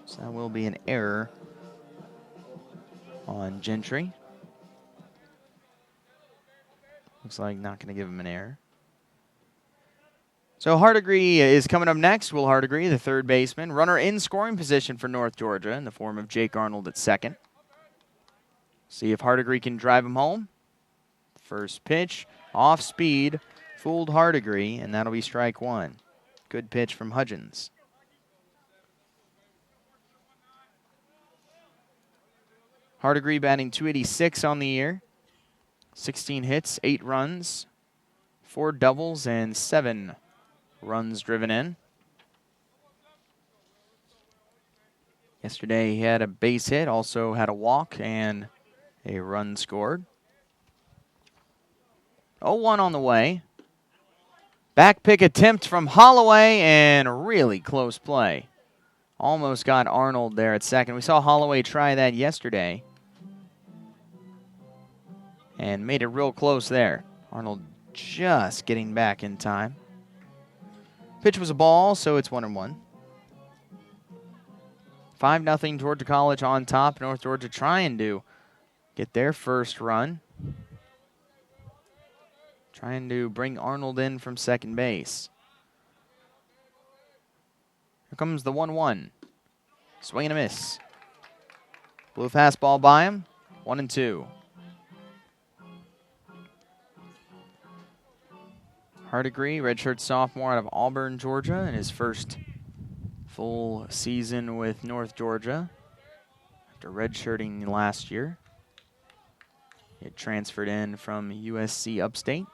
So that will be an error on Gentry. Looks like not going to give him an error. So Hardigree is coming up next. Will Hardigree, the third baseman. Runner in scoring position for North Georgia in the form of Jake Arnold at second. See if Hardigree can drive him home. First pitch, off speed, fooled Hardigree, and that'll be strike 1. Good pitch from Hudgens. Hardigree batting .286 on the year. 16 hits, 8 runs, 4 doubles, and 7 runs driven in. Yesterday he had a base hit, also had a walk, and a run scored. 0-1 on the way. Back pick attempt from Holloway, and really close play. Almost got Arnold there at second. We saw Holloway try that yesterday and made it real close there. Arnold just getting back in time. Pitch was a ball, so it's 1-1. 5-0 Georgia College on top. North Georgia trying to get their first run. Trying to bring Arnold in from second base. Here comes the 1-1. Swing and a miss. Blew a fastball by him. 1-2. Hardigree, redshirt sophomore out of Auburn, Georgia, in his first full season with North Georgia after redshirting last year. It transferred in from USC Upstate.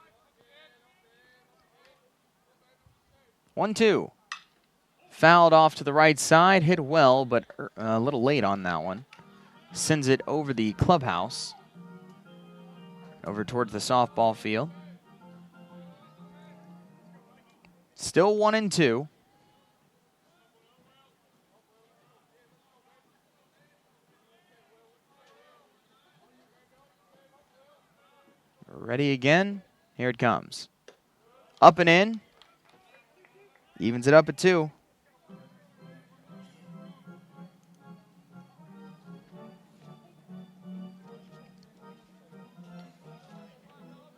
1-2. Fouled off to the right side, hit well, but a little late on that one. Sends it over the clubhouse, over towards the softball field. Still 1-2. Ready again. Here it comes. Up and in. Evens it up at 2.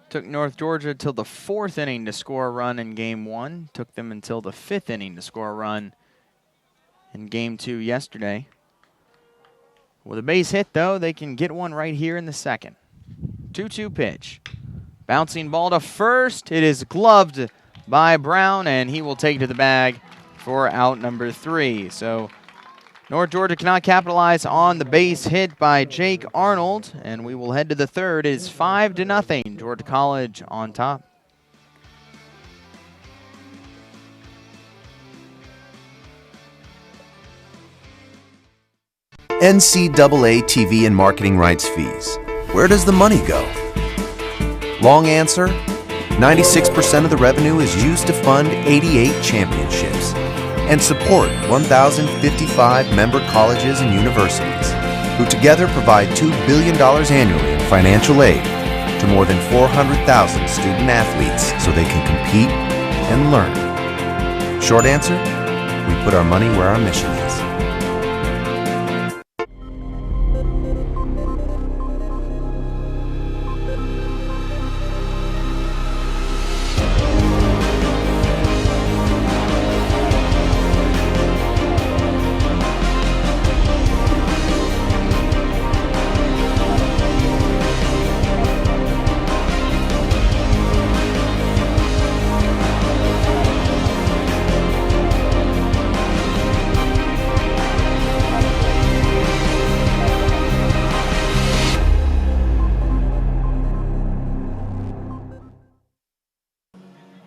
Took North Georgia till the 4th inning to score a run in Game 1. Took them until the 5th inning to score a run in Game 2 yesterday. With a base hit, though, they can get one right here in the 2nd. 2-2 pitch. Bouncing ball to first. It is gloved by Brown, and he will take it to the bag for out number 3. So North Georgia cannot capitalize on the base hit by Jake Arnold, and we will head to the 3rd. It is 5-0. Georgia College on top. NCAA TV and marketing rights fees. Where does the money go? Long answer, 96% of the revenue is used to fund 88 championships and support 1,055 member colleges and universities, who together provide $2 billion annually in financial aid to more than 400,000 student athletes so they can compete and learn. Short answer, we put our money where our mission is.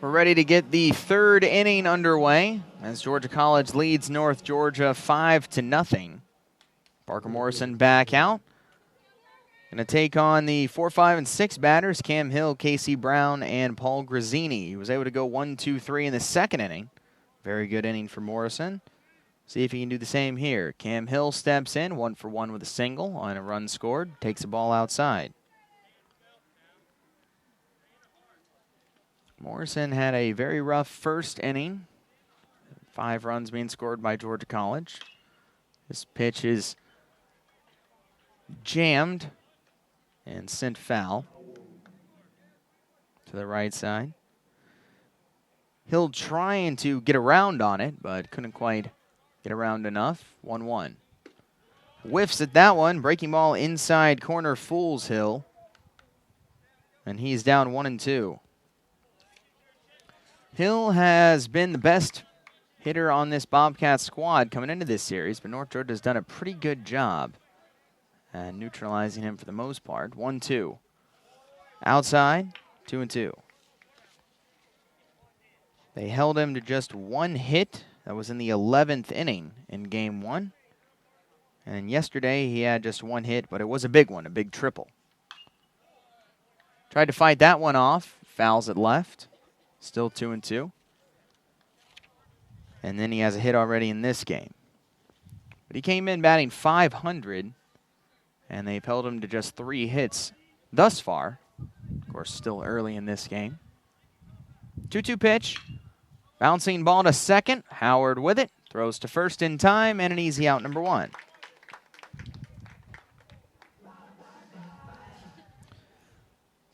We're ready to get the 3rd inning underway as Georgia College leads North Georgia 5-0. Parker Morrison back out. Going to take on the 4, 5, and 6 batters, Cam Hill, Casey Brown, and Paul Grazzini. He was able to go 1, 2, 3 in the 2nd inning. Very good inning for Morrison. See if he can do the same here. Cam Hill steps in, 1 for 1 with a single on a run scored. Takes the ball outside. Morrison had a very rough 1st inning. 5 runs being scored by Georgia College. This pitch is jammed and sent foul to the right side. Hill trying to get around on it, but couldn't quite get around enough. 1-1. Whiffs at that one. Breaking ball inside corner fools Hill. And he's down 1-2. Hill has been the best hitter on this Bobcat squad coming into this series, but North Georgia has done a pretty good job at neutralizing him for the most part. 1-2. Outside, 2-2. They held him to just 1 hit. That was in the 11th inning in Game 1. And yesterday he had just 1 hit, but it was a big one, a big triple. Tried to fight that one off. Fouls it left. Still 2-2. And then he has a hit already in this game. But he came in batting .500, and they've held him to just 3 hits thus far. Of course, still early in this game. 2-2 pitch. Bouncing ball to second. Howard with it. Throws to first in time, and an easy out, number 1.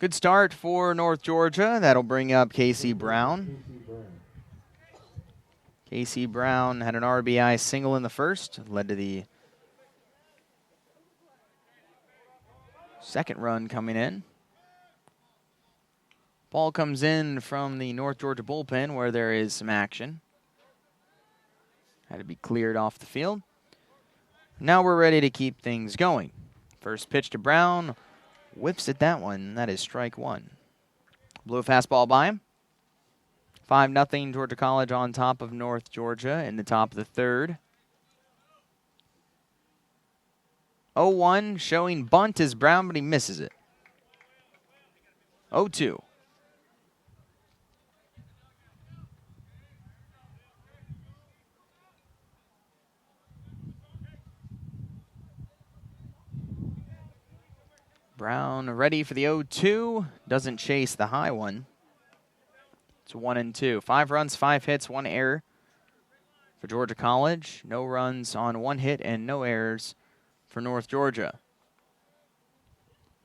Good start for North Georgia. That'll bring up Casey Brown. Casey Brown had an RBI single in the 1st, led to the 2nd run coming in. Ball comes in from the North Georgia bullpen where there is some action. Had to be cleared off the field. Now we're ready to keep things going. First pitch to Brown. whiffs at that one. That is strike one. Blew a fastball by him. 5-0 Georgia College on top of North Georgia in the top of the third. 0-1 showing bunt is Brown, but he misses it. 0-2. Brown ready for the 0-2. Doesn't chase the high one. It's 1-2. 5 runs, 5 hits, 1 error for Georgia College. No runs on 1 hit and no errors for North Georgia.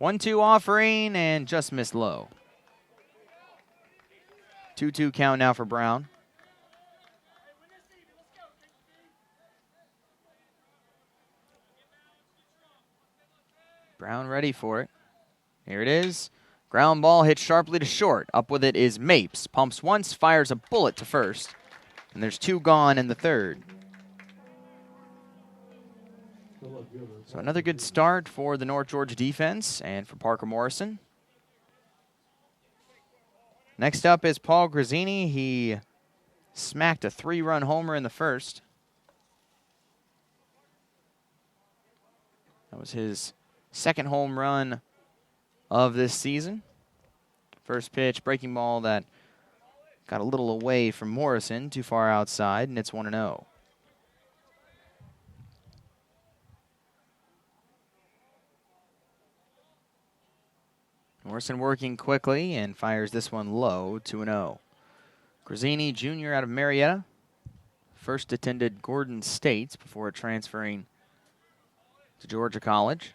1-2 offering and just missed low. 2-2 count now for Brown. Brown ready for it. Here it is. Ground ball hit sharply to short. Up with it is Mapes. Pumps once, fires a bullet to first. And there's 2 gone in the third. So another good start for the North Georgia defense and for Parker Morrison. Next up is Paul Grazzini. He smacked a 3-run homer in the first. That was his second home run of this season. First pitch, breaking ball that got a little away from Morrison, too far outside, and it's 1-0. Morrison working quickly and fires this one low, 2-0. Grazzini Jr. out of Marietta. First attended Gordon State before transferring to Georgia College.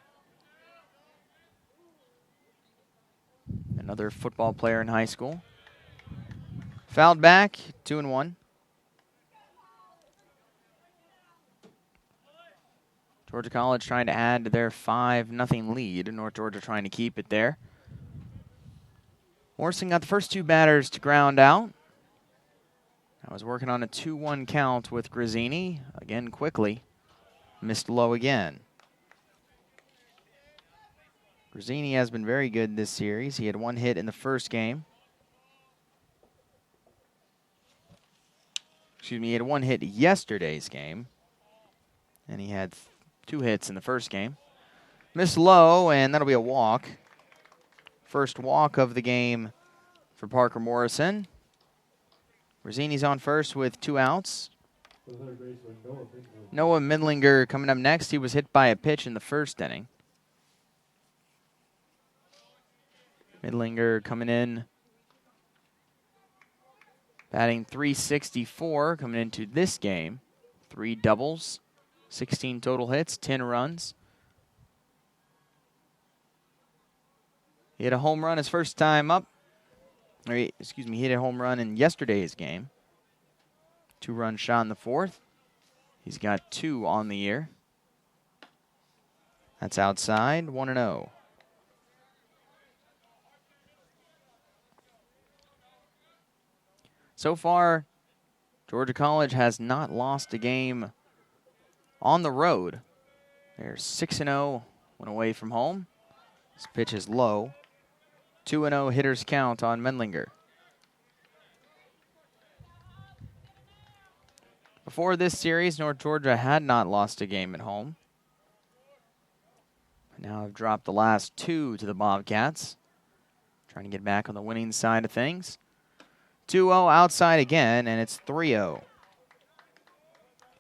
Another football player in high school. Fouled back, 2-1. Georgia College trying to add to their 5-0 lead. North Georgia trying to keep it there. Morrison got the first 2 batters to ground out. I was working on a 2-1 count with Grazzini. Again, quickly. Missed low again. Grazzini has been very good this series. He had 1 hit in the first game. Excuse me, he had 1 hit yesterday's game. And he had 2 hits in the first game. Missed low, and that'll be a walk. First walk of the game for Parker Morrison. Grazzini's on first with 2 outs. Noah Midlinger coming up next. He was hit by a pitch in the first inning. Midlinger coming in, batting .364 coming into this game. 3 doubles, 16 total hits, 10 runs. He hit a home run his first time up. He hit a home run in yesterday's game. 2-run shot in the fourth. He's got 2 on the year. That's outside, 1-0. So far, Georgia College has not lost a game on the road. They're 6-0 when away from home. This pitch is low. 2-0 hitters count on Mendlinger. Before this series, North Georgia had not lost a game at home. Now have dropped the last 2 to the Bobcats. Trying to get back on the winning side of things. 2-0 outside again, and it's 3-0.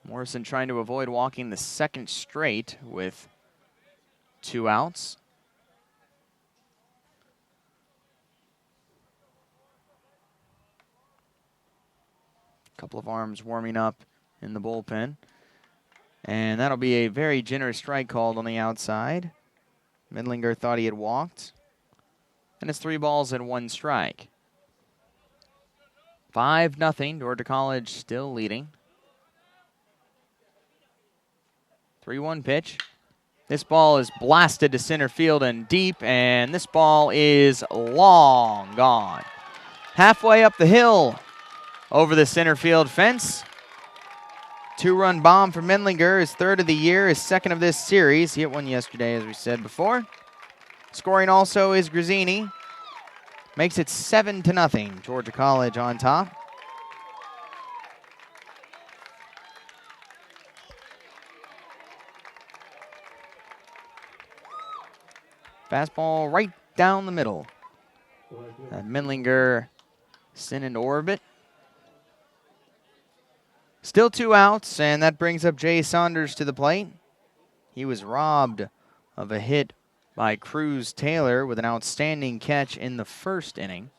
Morrison trying to avoid walking the second straight with 2 outs. A couple of arms warming up in the bullpen. And that'll be a very generous strike called on the outside. Midlinger thought he had walked. And it's 3 balls and 1 strike. 5-0, Georgia College still leading. 3-1 pitch. This ball is blasted to center field and deep, and this ball is long gone. Halfway up the hill over the center field fence. 2-run bomb for Mendlinger, his 3rd of the year, his 2nd of this series. He hit one yesterday, as we said before. Scoring also is Grazzini. Makes it 7-0. Georgia College on top. Fastball right down the middle. Mindlinger sent into orbit. Still 2 outs, and that brings up Jay Saunders to the plate. He was robbed of a hit by Cruz Taylor with an outstanding catch in the first inning.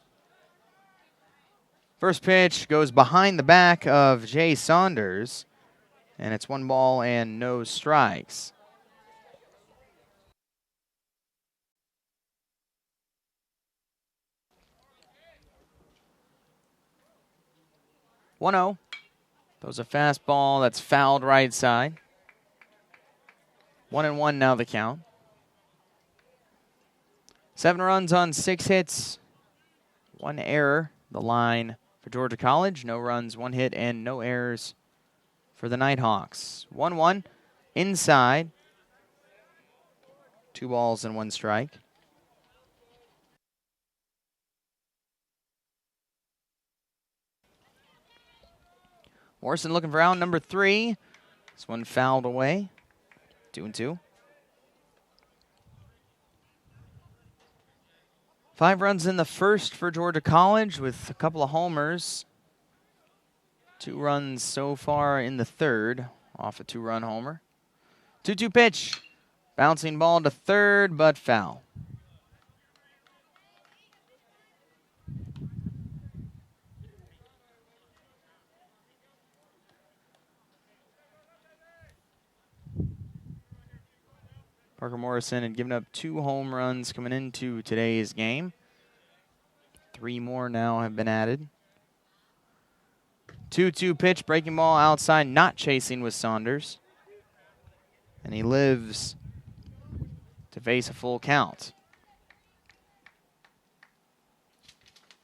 First pitch goes behind the back of Jay Saunders, and it's 1 ball and no strikes. One-0. Throws a fastball that's fouled right side. 1-1 now the count. 7 runs on 6 hits. 1 error. The line for Georgia College. No runs, 1 hit, and no errors for the Nighthawks. 1-1 inside. 2 balls and 1 strike. Morrison looking for out number 3. This one fouled away. 2-2. 5 runs in the first for Georgia College with a couple of homers. 2 runs so far in the third off a 2-run homer. 2-2 pitch. Bouncing ball to third, but foul. Parker Morrison had given up 2 home runs coming into today's game. 3 more now have been added. 2-2 pitch, breaking ball outside, not chasing with Saunders. And he lives to face a full count.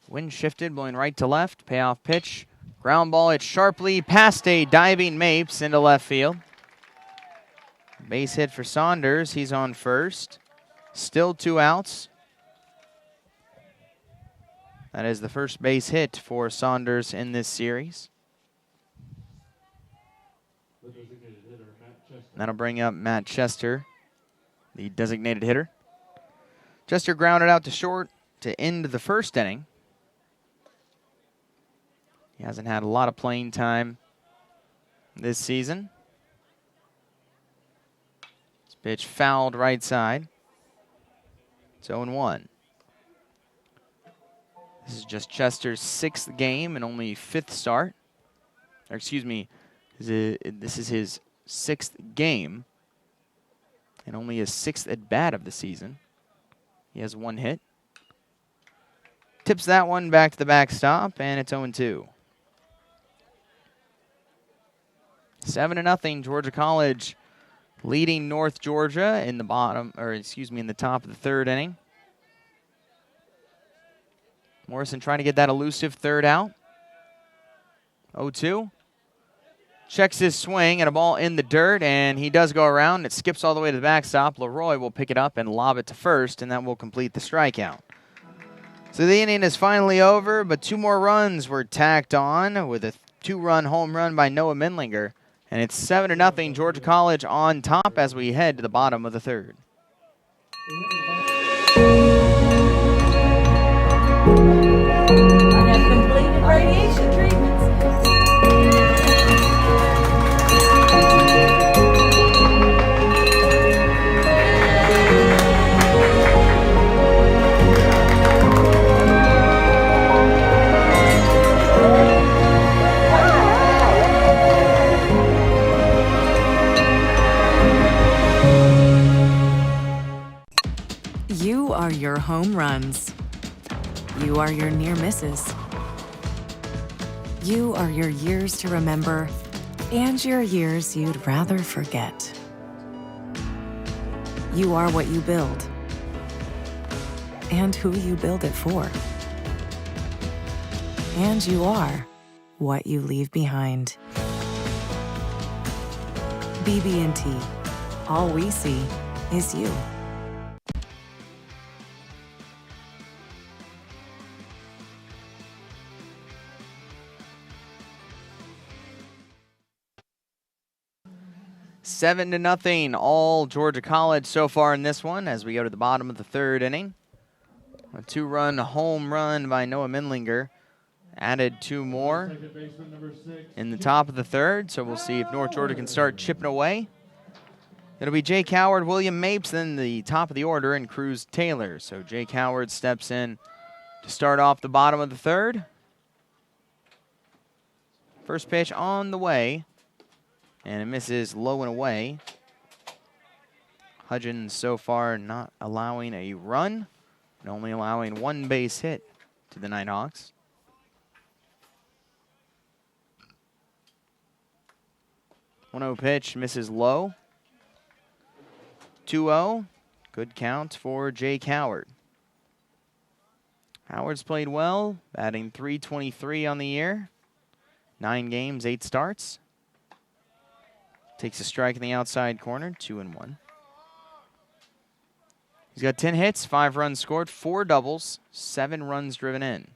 Wind shifted, blowing right to left. Payoff pitch. Ground ball hit sharply past a diving Mapes into left field. Base hit for Saunders. He's on first. Still 2 outs. That is the first base hit for Saunders in this series. That'll bring up Matt Chester, the designated hitter. Chester grounded out to short to end the first inning. He hasn't had a lot of playing time this season. This pitch fouled right side. It's 0-1. This is just Chester's 6th game and only 5th start. Or excuse me, this is his 6th game and only his 6th at bat of the season. He has 1 hit. Tips that one back to the backstop, and it's 0-2. 7-0, Georgia College leading North Georgia in the in the top of the 3rd inning. Morrison trying to get that elusive 3rd out. 0-2. Checks his swing and a ball in the dirt, and he does go around. It skips all the way to the backstop. Leroy will pick it up and lob it to first, and that will complete the strikeout. So the inning is finally over, but 2 more runs were tacked on with a 2-run home run by Noah Mindlinger. And it's 7-0 Georgia College on top as we head to the bottom of the 3rd. I have completed radiation treatments. You are your home runs. You are your near misses. You are your years to remember and your years you'd rather forget. You are what you build and who you build it for. And you are what you leave behind. BB&T. All we see is you. 7-0, all Georgia College so far in this one as we go to the bottom of the third inning. A 2-run home run by Noah Mindlinger added 2 more in the top of the third, so we'll see if North Georgia can start chipping away. It'll be Jake Howard, William Mapes, then the top of the order, and Cruz Taylor. So Jake Howard steps in to start off the bottom of the third. First pitch on the way, and it misses low and away. Hudgens so far not allowing a run, and only allowing 1 base hit to the Nighthawks. 1-0 pitch, misses low. 2-0, good count for Jake Howard. Howard's played well, batting .323 on the year. 9 games, 8 starts. Takes a strike in the outside corner, 2-1. He's got 10 hits, 5 runs scored, 4 doubles, 7 runs driven in.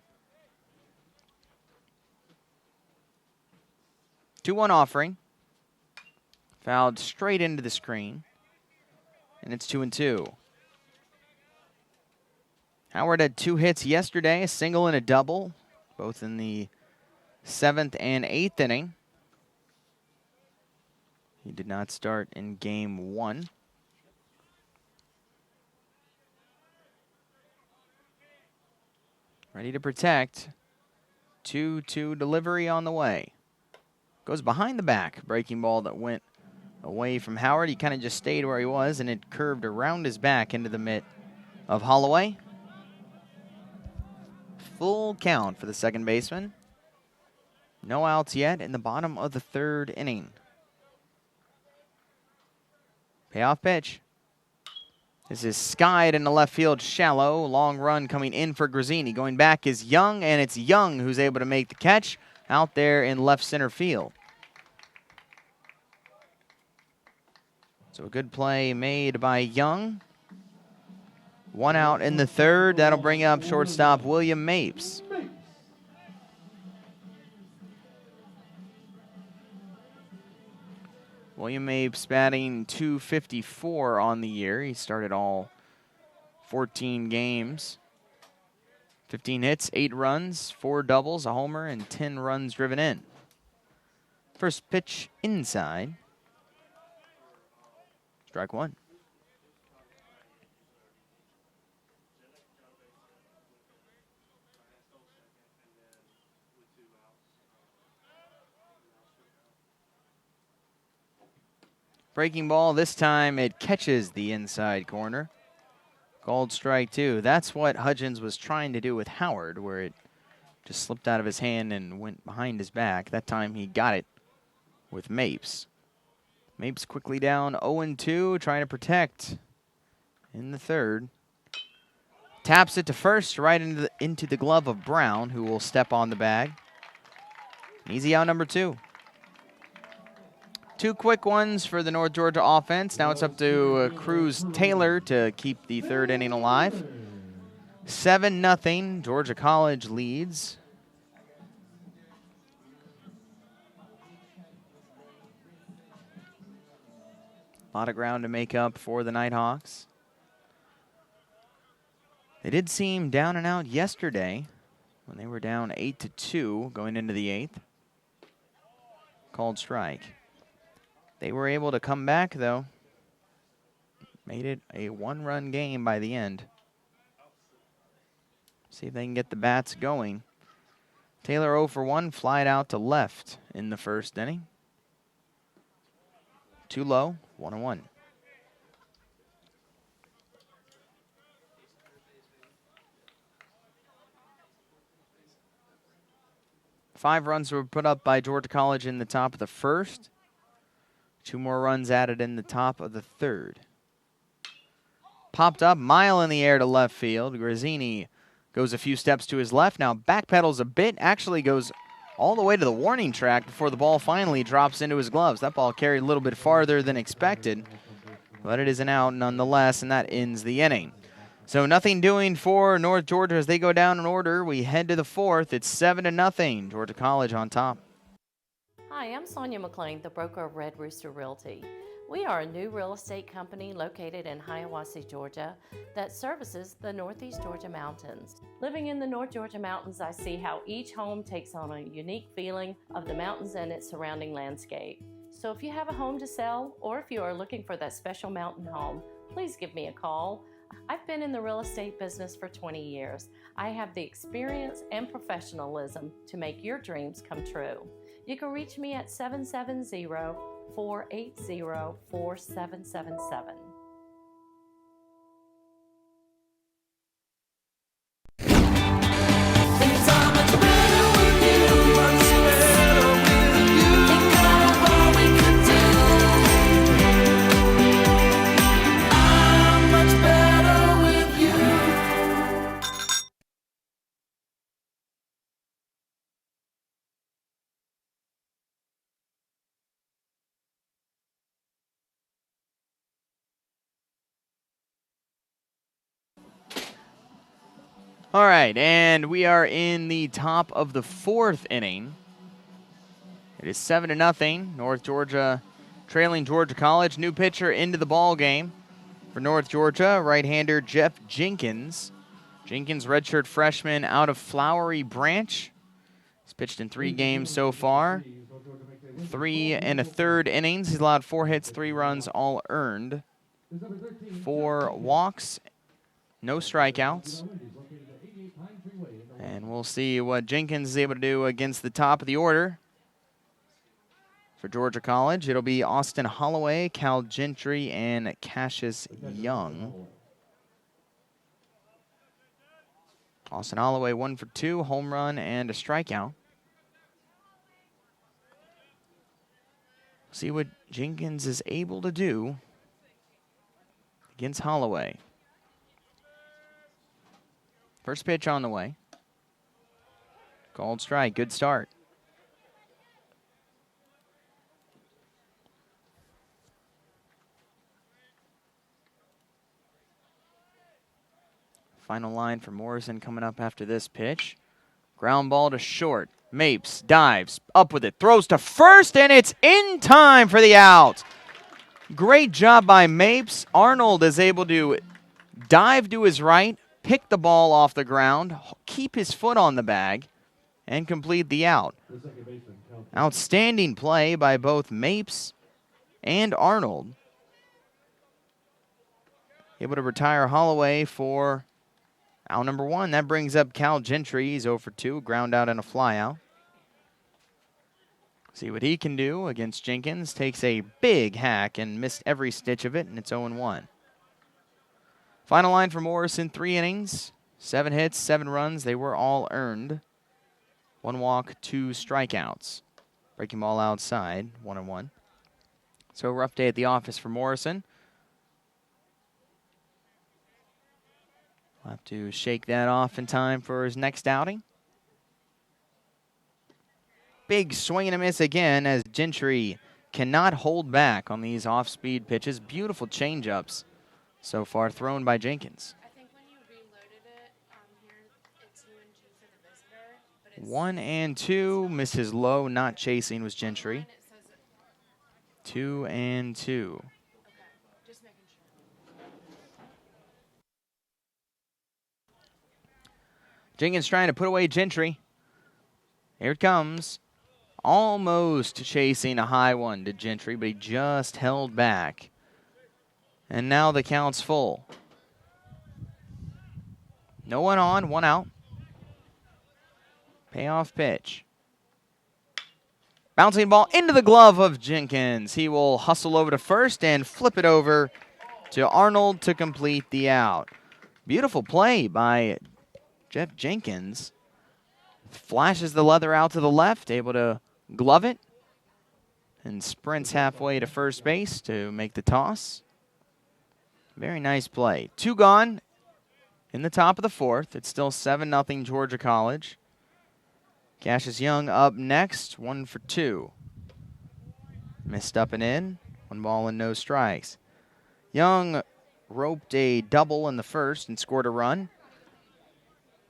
2-1 offering. Fouled straight into the screen. And it's 2-2. Howard had 2 hits yesterday, a single and a double, both in the 7th and 8th inning. He did not start in game 1. Ready to protect. 2-2 delivery on the way. Goes behind the back. Breaking ball that went away from Howard. He kind of just stayed where he was, and it curved around his back into the mitt of Holloway. Full count for the second baseman. No outs yet in the bottom of the third inning. Payoff pitch. This is skied in the left field shallow. Long run coming in for Grazzini. Going back is Young, and it's Young who's able to make the catch out there in left center field. So a good play made by Young. 1 out in the third. That'll bring up shortstop William Mapes. William Mapes batting .254 on the year. He started all 14 games. 15 hits, 8 runs, 4 doubles, a homer, and 10 runs driven in. First pitch inside. Strike 1. Breaking ball, this time it catches the inside corner. Called strike 2. That's what Hudgens was trying to do with Howard, where it just slipped out of his hand and went behind his back. That time he got it with Mapes. Mapes quickly down 0-2, trying to protect in the third. Taps it to first, right into the glove of Brown, who will step on the bag. Easy out number 2. 2 quick ones for the North Georgia offense. Now it's up to Cruz Taylor to keep the third inning alive. 7-0, Georgia College leads. A lot of ground to make up for the Nighthawks. They did seem down and out yesterday when they were down 8-2 going into the 8th. Called strike. They were able to come back, though. Made it a 1-run game by the end. See if they can get the bats going. Taylor 0 for 1, flied out to left in the first inning. Too low, 1-1. Five runs were put up by Georgia College in the top of the first. 2 more runs added in the top of the third. Popped up, mile in the air to left field. Grazzini goes a few steps to his left. Now backpedals a bit, actually goes all the way to the warning track before the ball finally drops into his gloves. That ball carried a little bit farther than expected, but it is an out nonetheless, and that ends the inning. So nothing doing for North Georgia as they go down in order. We head to the 4th. It's 7-0, Georgia College on top. Hi, I'm Sonia McLean, the broker of Red Rooster Realty. We are a new real estate company located in Hiawassee, Georgia, that services the Northeast Georgia mountains. Living in the North Georgia mountains, I see how each home takes on a unique feeling of the mountains and its surrounding landscape. So if you have a home to sell, or if you are looking for that special mountain home, please give me a call. I've been in the real estate business for 20 years. I have the experience and professionalism to make your dreams come true. You can reach me at 770-480-4777. All right, and we are in the top of the 4th inning. It is 7-0. North Georgia trailing Georgia College. New pitcher into the ball game for North Georgia, right-hander Jeff Jenkins. Jenkins, redshirt freshman out of Flowery Branch. He's pitched in 3 games so far. 3 1/3 innings. He's allowed 4 hits, 3 runs, all earned. 4 walks, no strikeouts. And we'll see what Jenkins is able to do against the top of the order. For Georgia College, it'll be Austin Holloway, Cal Gentry, and Cassius Young. Austin Holloway 1 for 2, home run and a strikeout. See what Jenkins is able to do against Holloway. First pitch on the way. Called strike. Good start. Final line for Morrison coming up after this pitch. Ground ball to short. Mapes dives up with it. Throws to first, and it's in time for the out. Great job by Mapes. Arnold is able to dive to his right, pick the ball off the ground, keep his foot on the bag, and complete the out. Outstanding play by both Mapes and Arnold. Able to retire Holloway for out number 1. That brings up Cal Gentry. He's 0 for 2, ground out and a fly out. See what he can do against Jenkins. Takes a big hack and missed every stitch of it, and it's 0-1. Final line for Morrison, 3 innings, 7 hits, 7 runs. They were all earned. 1 walk, 2 strikeouts. Breaking ball outside, 1-1. So a rough day at the office for Morrison. We'll have to shake that off in time for his next outing. Big swing and a miss again as Gentry cannot hold back on these off-speed pitches. Beautiful changeups so far thrown by Jenkins. 1-2, misses low, not chasing was Gentry. 2-2. Jenkins trying to put away Gentry. Here it comes. Almost chasing a high one to Gentry, but he just held back. And now the count's full. No one on, 1 out. Payoff pitch. Bouncing ball into the glove of Jenkins. He will hustle over to first and flip it over to Arnold to complete the out. Beautiful play by Jeff Jenkins. Flashes the leather out to the left, able to glove it, and sprints halfway to first base to make the toss. Very nice play. 2 gone in the top of the 4th. It's still 7-0 Georgia College. Cassius Young up next, 1 for 2. Missed up and in, 1 ball and no strikes. Young roped a double in the first and scored a run.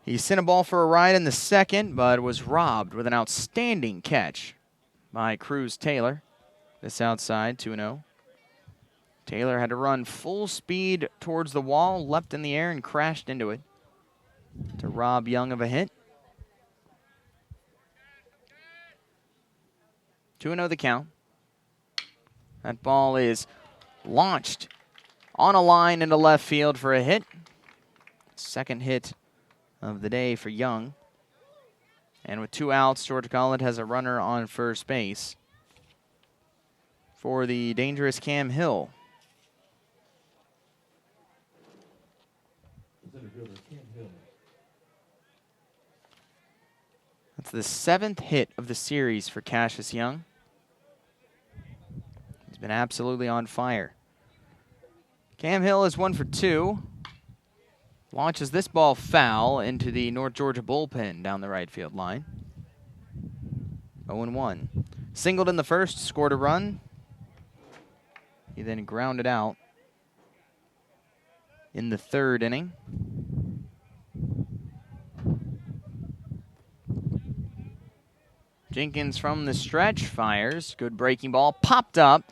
He sent a ball for a ride in the second, but was robbed with an outstanding catch by Cruz Taylor. This outside, 2-0. Taylor had to run full speed towards the wall, leapt in the air, and crashed into it to rob Young of a hit. 2-0 the count. That ball is launched on a line into left field for a hit. Second hit of the day for Young. And with 2 outs, Georgia College has a runner on first base for the dangerous Cam Hill. That's the 7th hit of the series for Cassius Young. He's been absolutely on fire. Cam Hill is 1 for 2. Launches this ball foul into the North Georgia bullpen down the right field line. 0-1. Singled in the first, scored a run. He then grounded out in the 3rd inning. Jenkins from the stretch fires. Good breaking ball. Popped up.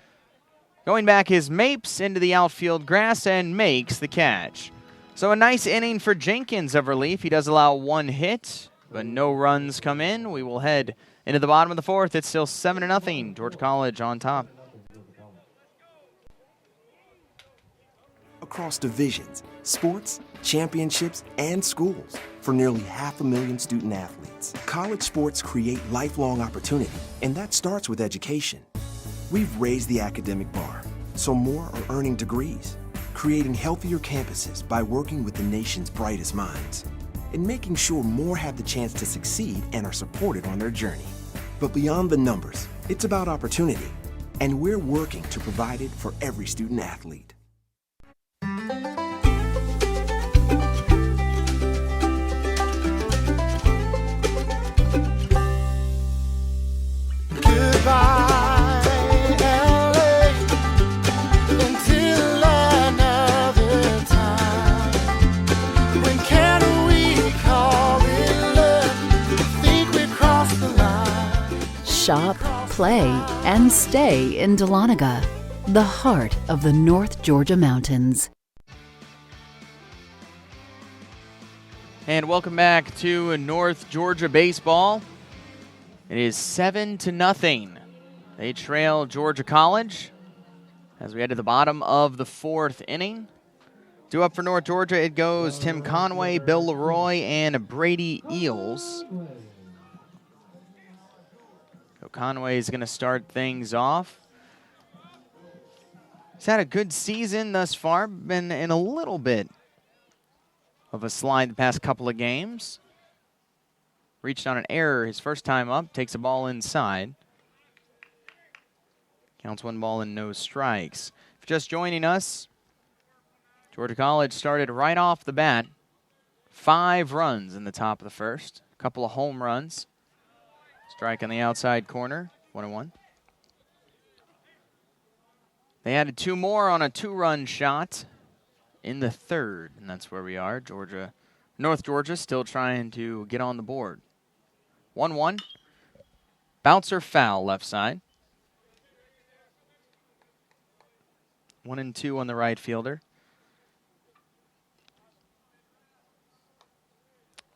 Going back is Mapes into the outfield grass and makes the catch. So a nice inning for Jenkins of relief. He does allow 1 hit, but no runs come in. We will head into the bottom of the 4th. It's still 7-0. Georgia College on top. Across divisions, sports, championships, and schools for nearly 500,000 student athletes. College sports create lifelong opportunity, and that starts with education. We've raised the academic bar, so more are earning degrees, creating healthier campuses by working with the nation's brightest minds, and making sure more have the chance to succeed and are supported on their journey. But beyond the numbers, it's about opportunity, and we're working to provide it for every student athlete. Shop, play, and stay in Dahlonega, the heart of the North Georgia mountains. And welcome back to North Georgia baseball. It is 7-0. They trail Georgia College as we head to the bottom of the 4th inning. 2 up for North Georgia. It goes Tim Conway, Bill Leroy, and Brady Eels. So Conway is going to start things off. He's had a good season thus far. Been in a little bit of a slide the past couple of games. Reached on an error his first time up. Takes a ball inside. Counts 1 ball and no strikes. If you're just joining us, Georgia College started right off the bat. 5 runs in the top of the first. A couple of home runs. Strike on the outside corner. 1-1. They added 2 more on a 2-run shot in the 3rd, and that's where we are. North Georgia still trying to get on the board. 1-1. Bouncer foul left side. 1-2 on the right fielder.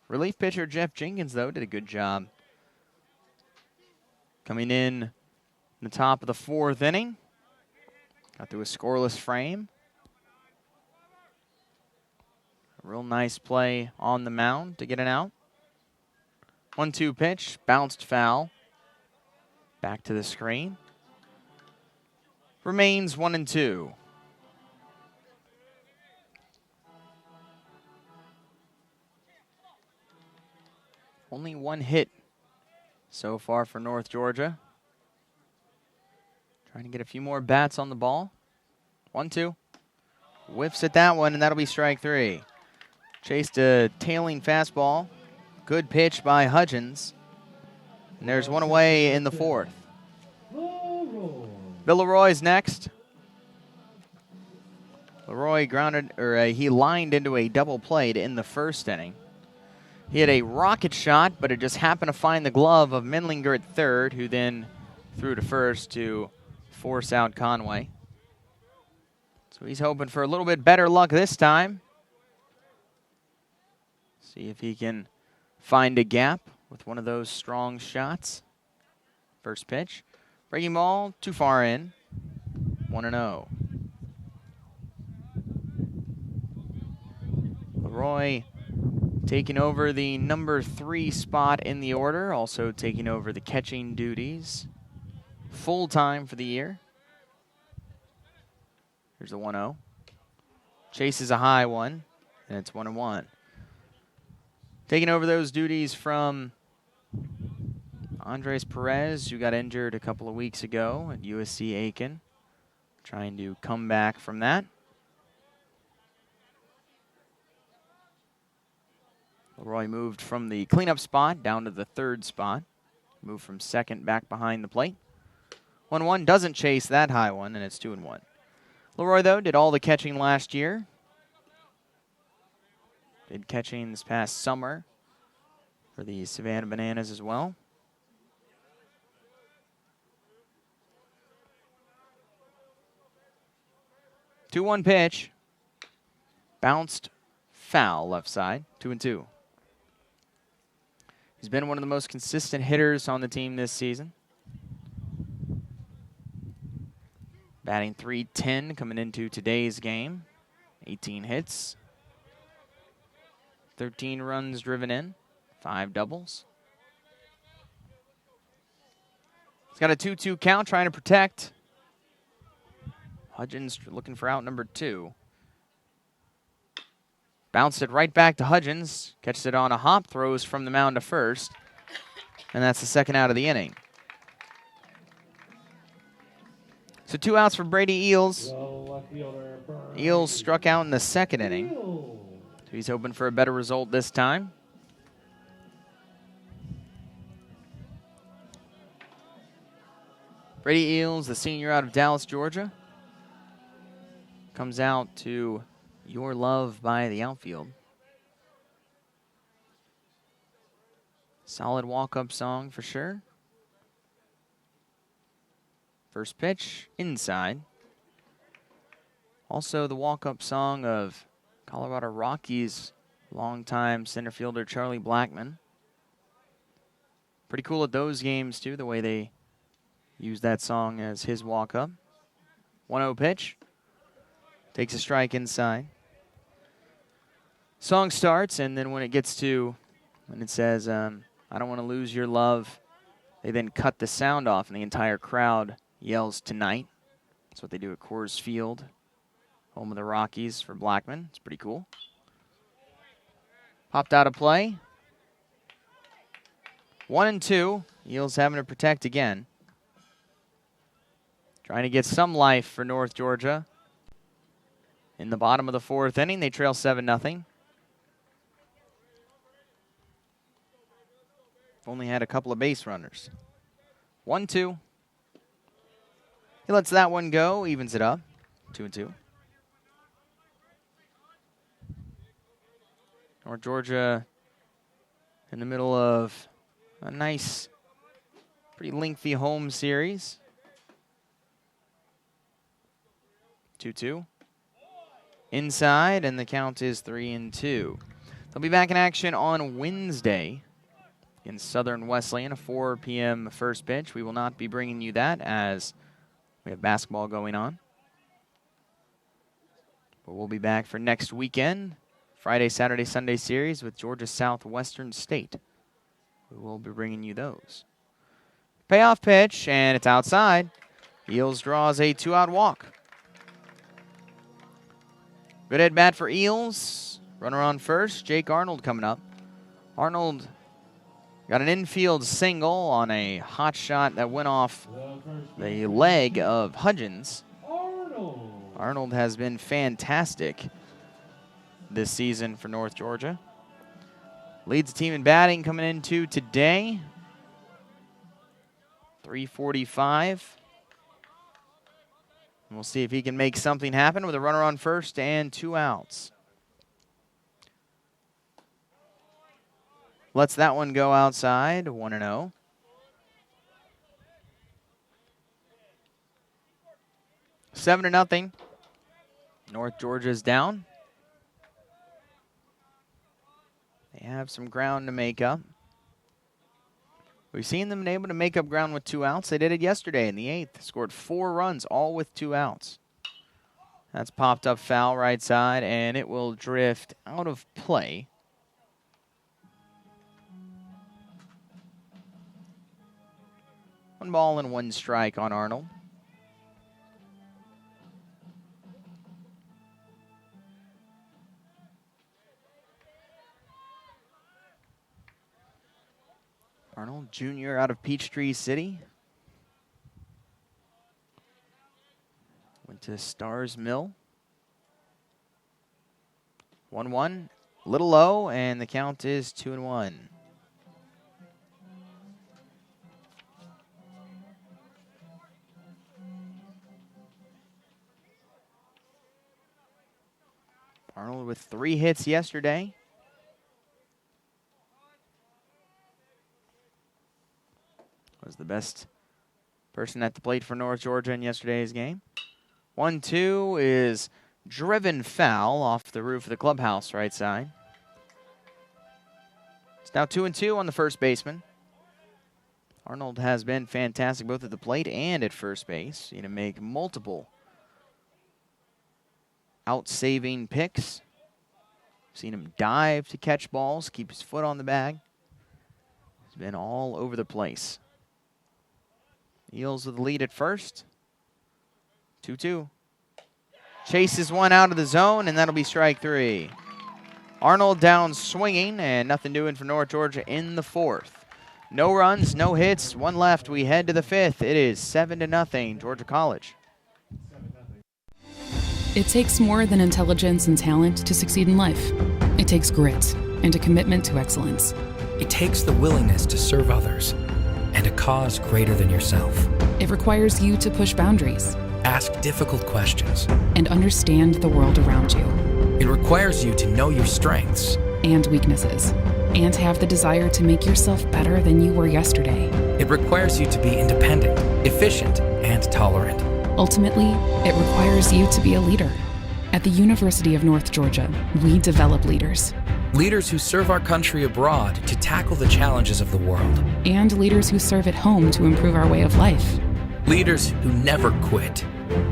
Relief pitcher Jeff Jenkins, though, did a good job. Coming in the top of the 4th inning. Got through a scoreless frame. A real nice play on the mound to get an out. 1-2 pitch, bounced foul. Back to the screen. Remains 1-2. Only 1 hit so far for North Georgia. Trying to get a few more bats on the ball. 1-2. Whiffs at that one, and that'll be strike 3. Chased a tailing fastball. Good pitch by Hudgens. And there's 1 away in the 4th. Bill Leroy's next. Leroy he lined into a double play to end the 1st inning. He had a rocket shot, but it just happened to find the glove of Menlinger at 3rd, who then threw to 1st to force out Conway. So he's hoping for a little bit better luck this time. See if he can find a gap with one of those strong shots. First pitch. Breaking ball, too far in. 1-0. Leroy taking over the number 3 spot in the order, also taking over the catching duties. Full time for the year. Here's the 1-0. Chases a high one, and it's 1-1. Taking over those duties from Andres Perez, who got injured a couple of weeks ago at USC Aiken. Trying to come back from that. Leroy moved from the cleanup spot down to the 3rd spot. Moved from 2nd back behind the plate. 1-1 doesn't chase that high one, and it's 2-1. Leroy, though, did all the catching last year. Did catching this past summer for the Savannah Bananas as well. Two 2-1 pitch. Bounced foul left side. 2-2. He's been one of the most consistent hitters on the team this season. Batting .310 coming into today's game. 18 hits. 13 runs driven in. 5 doubles. He's got a 2-2 count, trying to protect. Hudgens looking for out number 2. Bounced it right back to Hudgens. Catches it on a hop, throws from the mound to first. And that's the 2nd out of the inning. So 2 outs for Brady Eels. Eels struck out in the 2nd inning. So he's hoping for a better result this time. Brady Eels, the senior out of Dallas, Georgia, comes out to Your Love by the outfield. Solid walk-up song for sure. First pitch, inside. Also the walk-up song of Colorado Rockies longtime center fielder Charlie Blackmon. Pretty cool at those games, too, the way they use that song as his walk-up. 1-0 pitch. Takes a strike inside. Song starts, and then when it says, I don't want to lose your love, they then cut the sound off, and the entire crowd yells tonight. That's what they do at Coors Field, home of the Rockies for Blackmon. It's pretty cool. Popped out of play. 1-2. Eels having to protect again. Trying to get some life for North Georgia. In the bottom of the 4th inning, they trail 7-0. Only had a couple of base runners. 1-2. He lets that one go, evens it up. 2-2. North Georgia in the middle of a nice, pretty lengthy home series. 2-2. Inside, and the count is 3-2. They'll be back in action on Wednesday in Southern Wesleyan, a 4 p.m. first pitch. We will not be bringing you that as we have basketball going on. But we'll be back for next weekend, Friday, Saturday, Sunday series with Georgia Southwestern State. We will be bringing you those. Payoff pitch, and it's outside. Eels draws a 2-out walk. Good at bat for Eels. Runner on first. Jake Arnold coming up. Arnold got an infield single on a hot shot that went off the leg of Hudgens. Arnold has been fantastic this season for North Georgia. Leads the team in batting coming into today. 345. And we'll see if he can make something happen with a runner on first and 2 outs. Lets that one go outside, 1-0. Seven to nothing. North Georgia's down. They have some ground to make up. We've seen them able to make up ground with 2 outs. They did it yesterday in the 8th. Scored 4 runs, all with 2 outs. That's popped up foul right side, and it will drift out of play. One ball and 1 strike on Arnold. Arnold Jr. out of Peachtree City. Went to Stars Mill. 1-1, a little low, and the count is 2-1. Arnold with 3 hits yesterday. Was the best person at the plate for North Georgia in yesterday's game. 1-2 is driven foul off the roof of the clubhouse right side. It's now 2-2 on the first baseman. Arnold has been fantastic both at the plate and at first base. To make multiple out-saving picks. Seen him dive to catch balls, keep his foot on the bag. He's been all over the place. Eels with the lead at first. 2-2. Chases one out of the zone, and that'll be strike 3. Arnold down swinging, and nothing doing for North Georgia in the 4th. No runs, no hits, 1 left. We head to the 5th. It is 7-0, Georgia College. It takes more than intelligence and talent to succeed in life. It takes grit and a commitment to excellence. It takes the willingness to serve others and a cause greater than yourself. It requires you to push boundaries, ask difficult questions, and understand the world around you. It requires you to know your strengths and weaknesses, and have the desire to make yourself better than you were yesterday. It requires you to be independent, efficient, and tolerant. Ultimately, it requires you to be a leader. At the University of North Georgia, we develop leaders. Leaders who serve our country abroad to tackle the challenges of the world. And leaders who serve at home to improve our way of life. Leaders who never quit.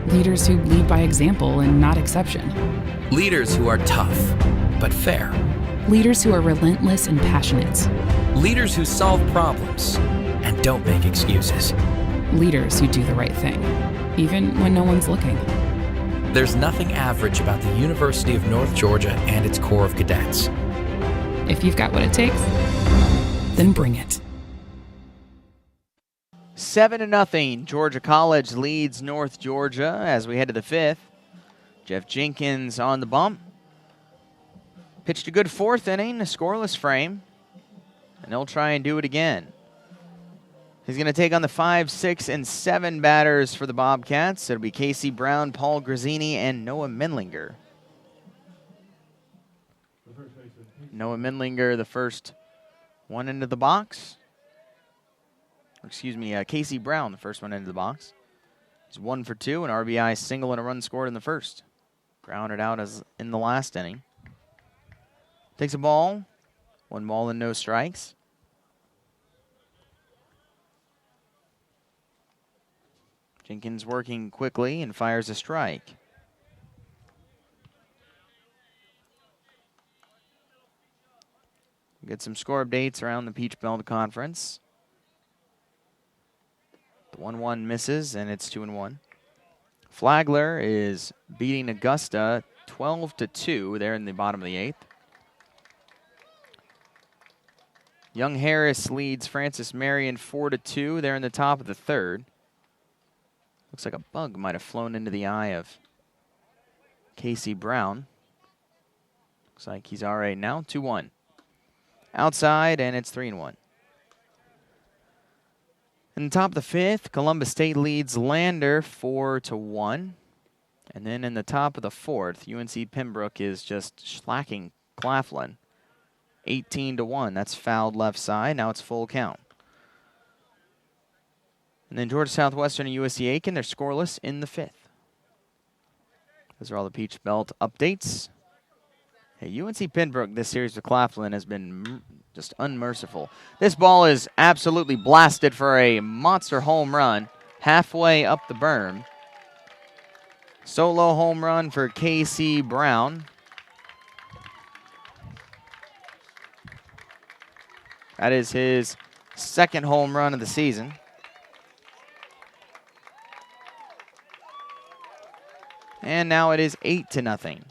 Leaders who lead by example and not exception. Leaders who are tough, but fair. Leaders who are relentless and passionate. Leaders who solve problems and don't make excuses. Leaders who do the right thing, even when no one's looking. There's nothing average about the University of North Georgia and its Corps of Cadets. If you've got what it takes, then bring it. 7-0, Georgia College leads North Georgia as we head to the 5th. Jeff Jenkins on the bump. Pitched a good 4th inning, a scoreless frame, and he'll try and do it again. He's going to take on the 5, 6, and 7 batters for the Bobcats. It'll be Casey Brown, Paul Grazzini, and Noah Menlinger. Noah Menlinger, the first one into the box. Excuse me, Casey Brown, the first one into the box. He's 1 for 2, an RBI single and a run scored in the first. Grounded out as in the last inning. Takes a ball. 1 ball and no strikes. Jenkins working quickly and fires a strike. Get some score updates around the Peach Belt Conference. The 1-1 misses, and it's 2-1. Flagler is beating Augusta 12-2 there in the bottom of the 8th. Young Harris leads Francis Marion 4-2 there in the top of the 3rd. Looks like a bug might have flown into the eye of Casey Brown. Looks like he's all right now. 2-1. Outside, and it's 3-1. In the top of the 5th, Columbus State leads Lander 4-1. And then in the top of the 4th, UNC Pembroke is just slacking Claflin 18-1. That's fouled left side. Now it's full count. And then Georgia Southwestern and USC Aiken, they're scoreless in the 5th. Those are all the Peach Belt updates. Hey, UNC Pembroke this series with Claflin has been just unmerciful. This ball is absolutely blasted for a monster home run halfway up the berm. Solo home run for Casey Brown. That is his second home run of the season. And now it is 8-0.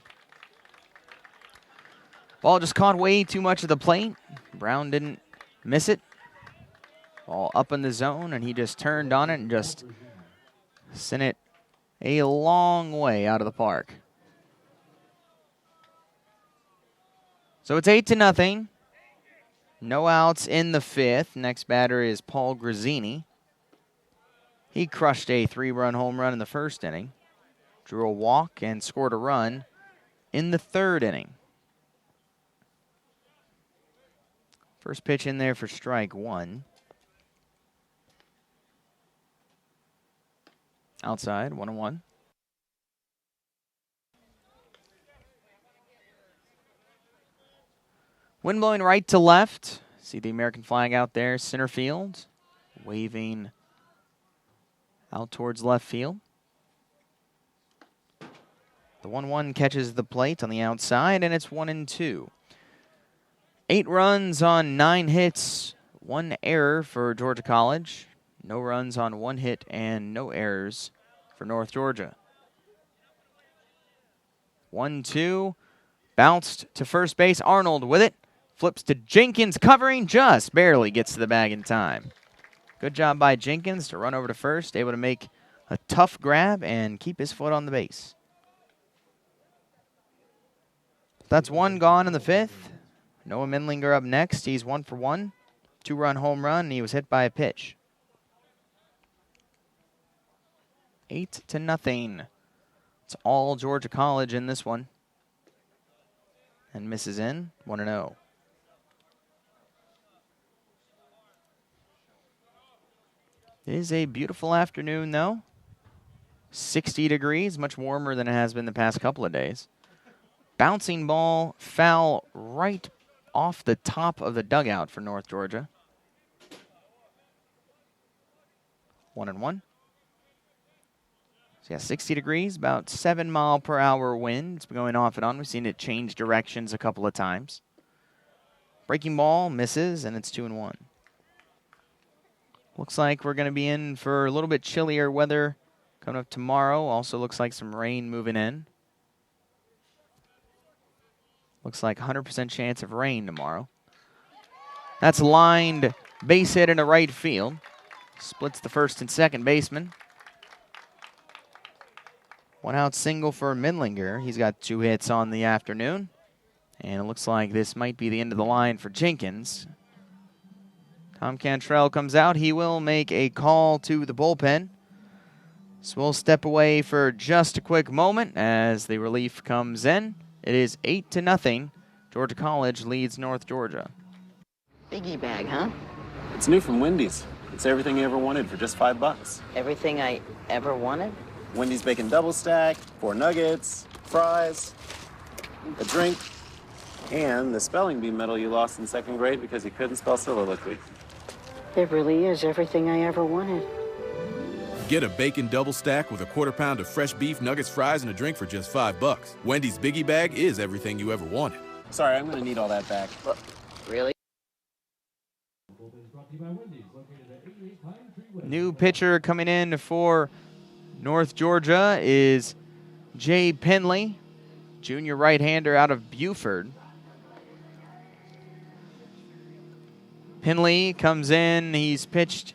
Ball just caught way too much of the plate. Brown didn't miss it. Ball up in the zone, and he just turned on it and just sent it a long way out of the park. So it's 8-0. No outs in the fifth. Next batter is Paul Grazzini. He crushed a 3-run home run in the first inning. Drew a walk and scored a run in the third inning. First pitch in there for strike one. Outside, 1-1. Wind blowing right to left. See the American flag out there, center field, waving out towards left field. The 1-1 catches the plate on the outside, and it's 1-2. 8 runs on 9 hits, 1 error for Georgia College. No runs on 1 hit and no errors for North Georgia. 1-2, bounced to first base. Arnold with it. Flips to Jenkins, covering, just barely gets to the bag in time. Good job by Jenkins to run over to first, able to make a tough grab and keep his foot on the base. That's 1 gone in the fifth. Noah Mindlinger up next. He's 1 for 1. 2-run home run, and he was hit by a pitch. 8-0. It's all Georgia College in this one. And misses in, 1-0. It is a beautiful afternoon, though. 60 degrees, much warmer than it has been the past couple of days. Bouncing ball, foul right off the top of the dugout for North Georgia. 1-1. So yeah, 60 degrees, about 7-mile-per-hour wind. It's been going off and on. We've seen it change directions a couple of times. Breaking ball misses, and it's 2-1. Looks like we're going to be in for a little bit chillier weather coming up tomorrow. Also looks like some rain moving in. Looks like 100% chance of rain tomorrow. That's lined base hit into right field. Splits the first and second baseman. 1-out single for Mindlinger. He's got 2 hits on the afternoon. And it looks like this might be the end of the line for Jenkins. Tom Cantrell comes out. He will make a call to the bullpen. So we'll step away for just a quick moment as the relief comes in. It is 8-0. Georgia College leads North Georgia. Biggie bag, huh? It's new from Wendy's. It's everything you ever wanted for just $5. Everything I ever wanted? Wendy's bacon double stack, 4 nuggets, fries, a drink, and the spelling bee medal you lost in 2nd grade because you couldn't spell soliloquy. It really is everything I ever wanted. Get a bacon double stack with a 1/4 pound of fresh beef, nuggets, fries, and a drink for just $5. Wendy's Biggie Bag is everything you ever wanted. Sorry, I'm going to need all that back. Really? New pitcher coming in for North Georgia is Jay Penley, junior right-hander out of Buford. Penley comes in. He's pitched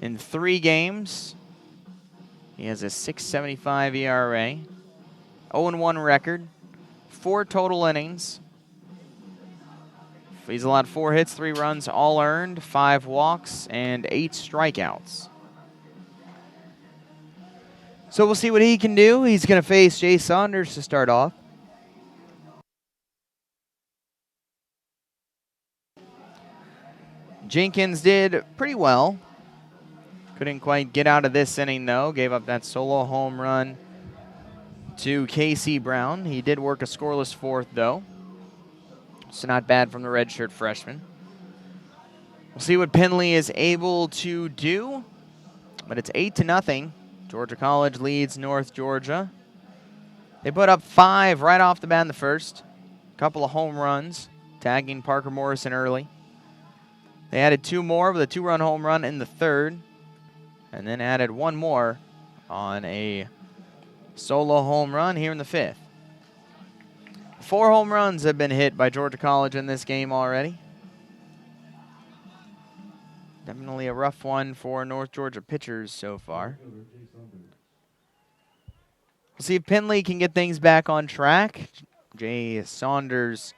in 3 games. He has a 6.75 ERA, 0-1 record, 4 total innings. He's allowed 4 hits, 3 runs, all earned, 5 walks, and 8 strikeouts. So we'll see what he can do. He's going to face Jay Saunders to start off. Jenkins did pretty well. Couldn't quite get out of this inning, though. Gave up that solo home run to Casey Brown. He did work a scoreless fourth, though. So not bad from the redshirt freshman. We'll see what Penley is able to do. But it's 8-0. Georgia College leads North Georgia. They put up 5 right off the bat in the first. A couple of home runs, tagging Parker Morrison early. They added 2 more with a 2-run home run in the third. And then added 1 more on a solo home run here in the fifth. 4 home runs have been hit by Georgia College in this game already. Definitely a rough one for North Georgia pitchers so far. We'll see if Penley can get things back on track. Jay Saunders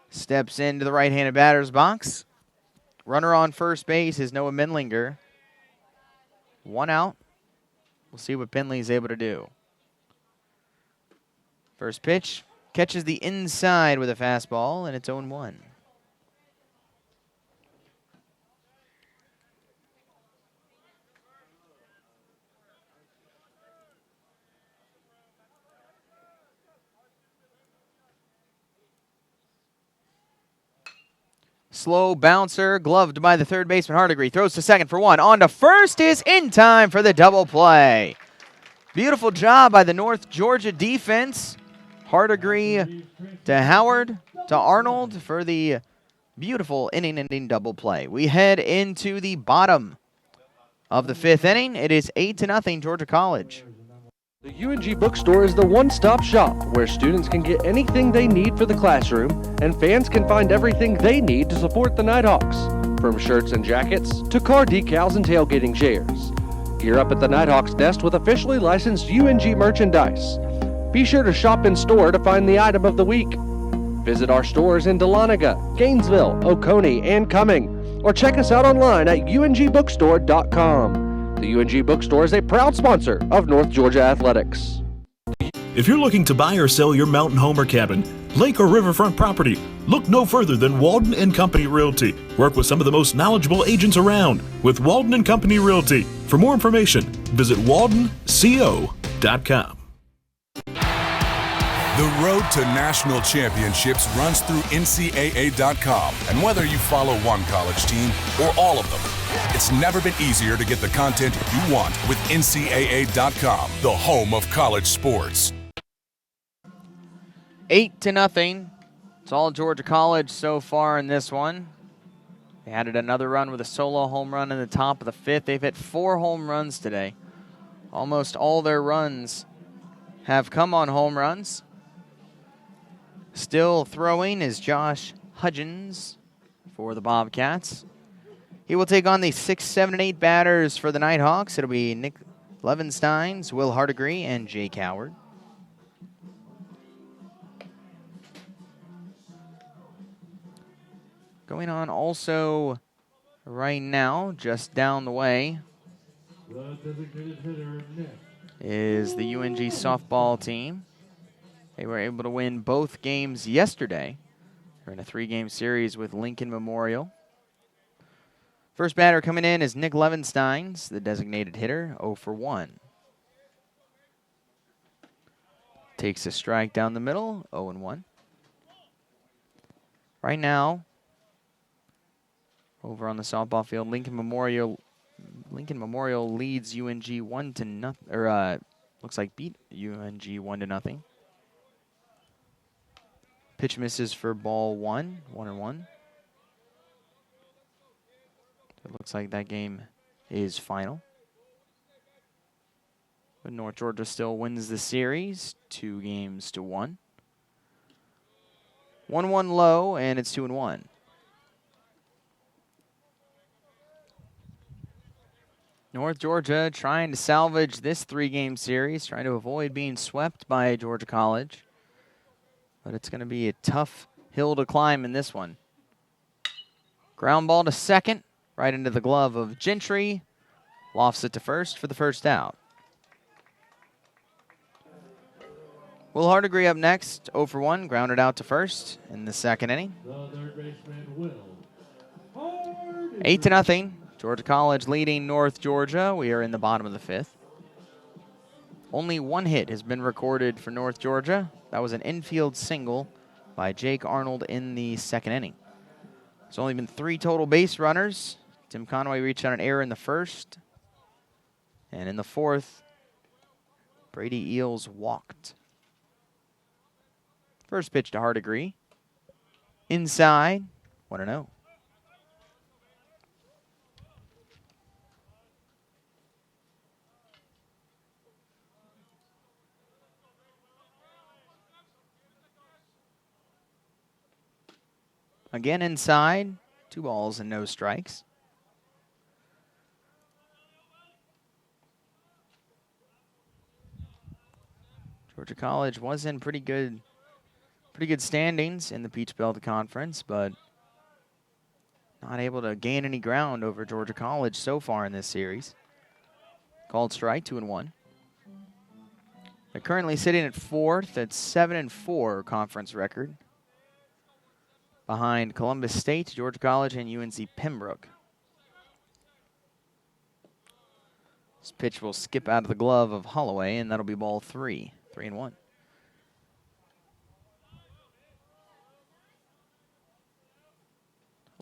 steps into the right-handed batter's box. Runner on first base is Noah Menlinger. 1 out. We'll see what Penley is able to do. First pitch catches the inside with a fastball, and it's 0-1. Slow bouncer, gloved by the third baseman Hardigree. Throws to second for 1. On to first is in time for the double play. Beautiful job by the North Georgia defense. Hardigree to Howard to Arnold for the beautiful inning-ending double play. We head into the bottom of the 5th inning. It is 8-0 Georgia College. The UNG Bookstore is the one-stop shop where students can get anything they need for the classroom and fans can find everything they need to support the Nighthawks, from shirts and jackets to car decals and tailgating chairs. Gear up at the Nighthawks nest with officially licensed UNG merchandise. Be sure to shop in store to find the item of the week. Visit our stores in Dahlonega, Gainesville, Oconee, and Cumming, or check us out online at ungbookstore.com. The UNG Bookstore is a proud sponsor of North Georgia Athletics. If you're looking to buy or sell your mountain home or cabin, lake or riverfront property, look no further than Walden and Company Realty. Work with some of the most knowledgeable agents around with Walden and Company Realty. For more information, visit waldenco.com. The road to national championships runs through NCAA.com. And whether you follow one college team or all of them, it's never been easier to get the content you want with NCAA.com, the home of college sports. 8-0. It's all Georgia College so far in this one. They added another run with a solo home run in the top of the 5th. They've hit 4 home runs today. Almost all their runs have come on home runs. Still throwing is Josh Hudgens for the Bobcats. He will take on the 6, 7, and 8 batters for the Nighthawks. It'll be Nick Levensteins, Will Hardigree, and Jake Howard. Going on also right now, just down the way, is the UNG softball team. They were able to win both games yesterday. They're in a 3-game series with Lincoln Memorial. First batter coming in is Nick Levensteins, the designated hitter, 0 for 1. Takes a strike down the middle, 0-1. Right now, over on the softball field, Lincoln Memorial leads UNG 1-0, or looks like beat UNG 1-0. Pitch misses for ball 1, 1-1. It looks like that game is final. But North Georgia still wins the series, 2-1. 1-1 low, and it's 2-1. North Georgia trying to salvage this 3-game series, trying to avoid being swept by Georgia College. But it's going to be a tough hill to climb in this one. Ground ball to second, right into the glove of Gentry. Lofts it to first for the first out. Will Hardigree up next, 0 for 1, grounded out to first in the 2nd inning. 8-0. Georgia College leading North Georgia. We are in the bottom of the 5th. Only one hit has been recorded for North Georgia. That was an infield single by Jake Arnold in the second inning. There's only been 3 total base runners. Tim Conway reached out an error in the first. And in the fourth, Brady Eels walked. First pitch to Hardigree. Inside, 1-0. Again inside, 2 balls and no strikes. Georgia College was in pretty good standings in the Peach Belt Conference, but not able to gain any ground over Georgia College so far in this series. Called strike, 2-1. They're currently sitting at 4th at 7-4 conference record, behind Columbus State, Georgia College, and UNC Pembroke. This pitch will skip out of the glove of Holloway, and that'll be ball 3, 3-1.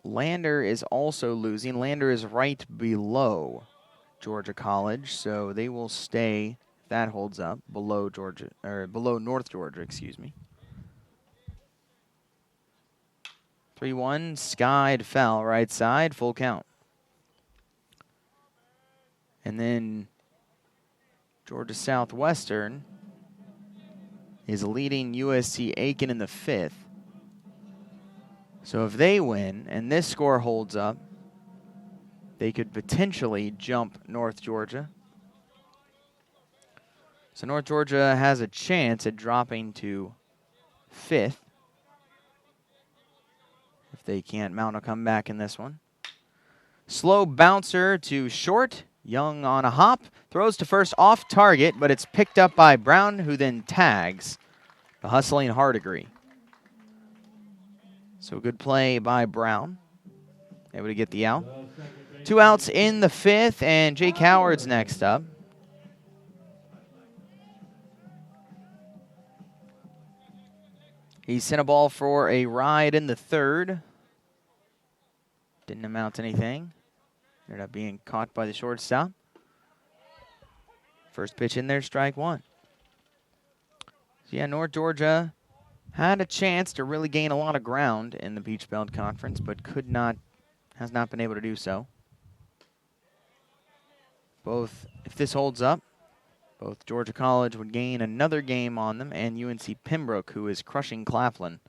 Lander is also losing. Lander is right below Georgia College, so they will stay, if that holds up, below North Georgia, excuse me. 3-1, skied foul, right side, full count. And then Georgia Southwestern is leading USC Aiken in the 5th. So if they win and this score holds up, they could potentially jump North Georgia. So North Georgia has a chance at dropping to 5th if they can't mount a comeback in this one. Slow bouncer to short. Young on a hop. Throws to first off target, but it's picked up by Brown, who then tags the hustling Hardigree. So good play by Brown. Able to get the out. 2 outs in the 5th, and Jake Howard's next up. He sent a ball for a ride in the 3rd. Didn't amount to anything. Ended up being caught by the shortstop. First pitch in there, strike 1. So yeah, North Georgia had a chance to really gain a lot of ground in the Peach Belt Conference, but has not been able to do so. If this holds up, both Georgia College would gain another game on them, and UNC Pembroke, who is crushing Claflin,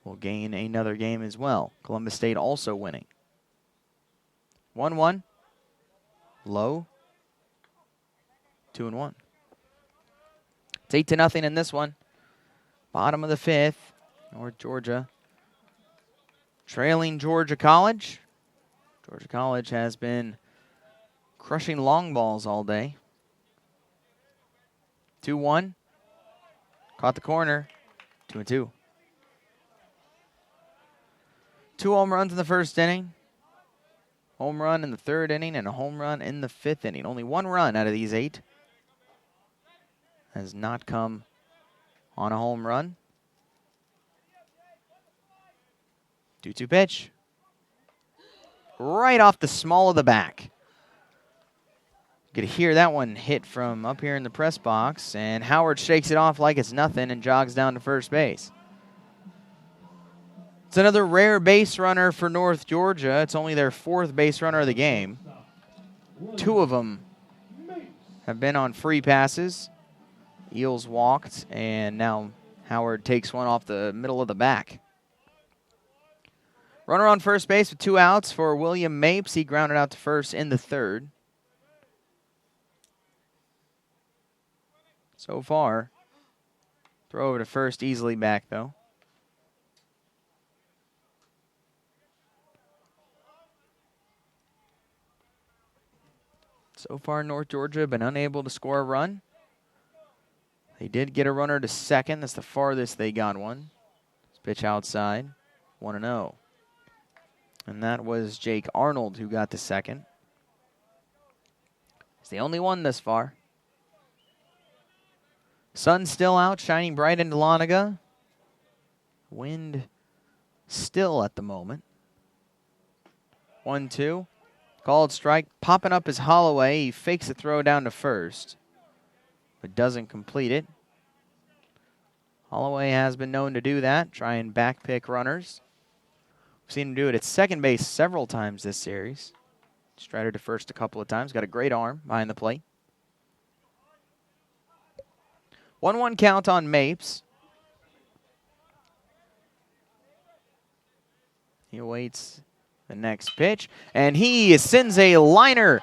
will gain another game as well. Columbus State also winning. 1-1. Low. 2-1. It's 8-0 in this one. Bottom of the 5th. North Georgia trailing Georgia College. Georgia College has been crushing long balls all day. 2-1. Caught the corner. 2-2. 2 home runs in the first inning. Home run in the 3rd inning and a home run in the 5th inning. Only 1 run out of these 8 has not come on a home run. 2-2 pitch. Right off the small of the back. You could hear that one hit from up here in the press box, and Howard shakes it off like it's nothing and jogs down to first base. It's another rare base runner for North Georgia. It's only their 4th base runner of the game. 2 of them have been on free passes. Eels walked, and now Howard takes one off the middle of the back. Runner on first base with 2 outs for William Mapes. He grounded out to first in the 3rd. So far, throw over to first easily back, though. So far, North Georgia been unable to score a run. They did get a runner to second. That's the farthest they got one. Pitch outside, 1-0. And that was Jake Arnold who got the second. He's the only one thus far. Sun still out, shining bright in Dahlonega. Wind still at the moment. 1-2. Called strike. Popping up is Holloway. He fakes a throw down to first, but doesn't complete it. Holloway has been known to do that, try and backpick runners. We've seen him do it at second base several times this series. Strider to first a couple of times. Got a great arm behind the plate. 1-1 count on Mapes. He awaits the next pitch, and he sends a liner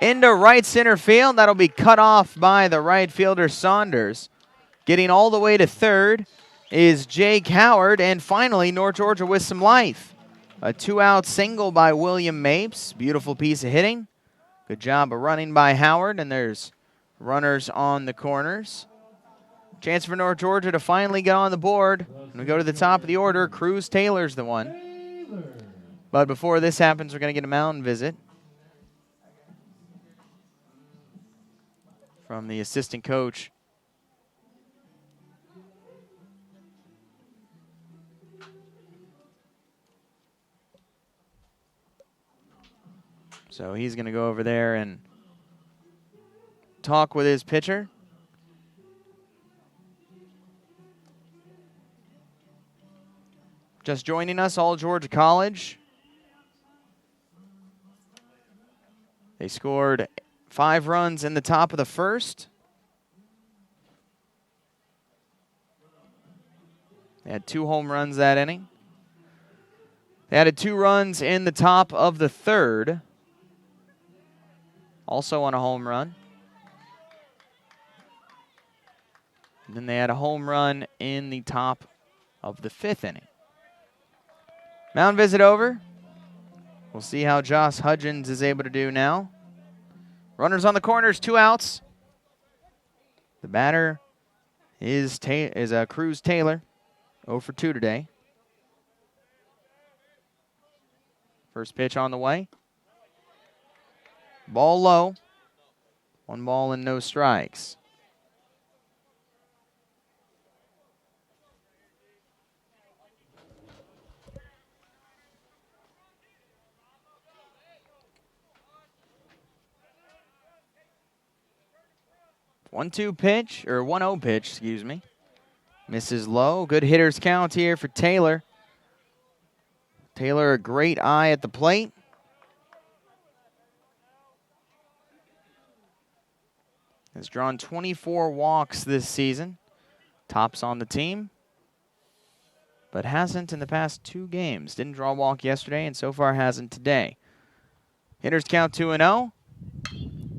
into right center field. That'll be cut off by the right fielder Saunders. Getting all the way to third is Jake Howard, and finally North Georgia with some life. A 2-out single by William Mapes. Beautiful piece of hitting. Good job of running by Howard, and there's runners on the corners. Chance for North Georgia to finally get on the board. And we go to the top of the order. Cruz Taylor's the one. But before this happens, we're going to get a mound visit from the assistant coach. So he's going to go over there and talk with his pitcher. Just joining us, All Georgia College. They scored 5 runs in the top of the first. They had 2 home runs that inning. They added 2 runs in the top of the third. Also on a home run. And then they had a home run in the top of the 5th inning. Mound visit over. We'll see how Josh Hudgens is able to do now. Runners on the corners, 2 outs. The batter is Cruz Taylor, 0 for 2 today. First pitch on the way. Ball low. 1 ball and no strikes. One 1-0 pitch, excuse me. Misses low. Good hitter's count here for Taylor. Taylor, a great eye at the plate. Has drawn 24 walks this season. Tops on the team. But hasn't in the past 2 games. Didn't draw a walk yesterday and so far hasn't today. Hitter's count 2-0.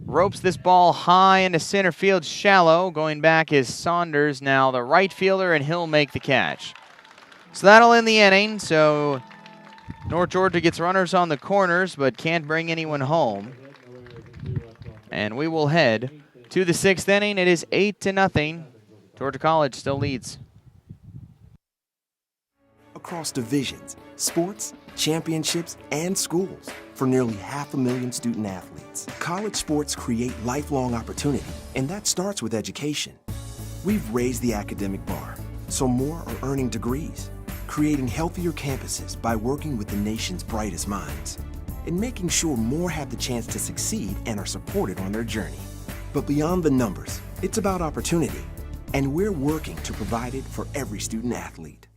Ropes this ball high into center field shallow. Going back is Saunders, now the right fielder, and he'll make the catch. So that'll end the inning. So North Georgia gets runners on the corners but can't bring anyone home. And we will head to the 6th inning. It is 8-0. Georgia College still leads. Across divisions, sports, championships, and schools for nearly 500,000 student athletes. College sports create lifelong opportunity, and that starts with education. We've raised the academic bar, so more are earning degrees, creating healthier campuses by working with the nation's brightest minds, and making sure more have the chance to succeed and are supported on their journey. But beyond the numbers, it's about opportunity, and we're working to provide it for every student athlete.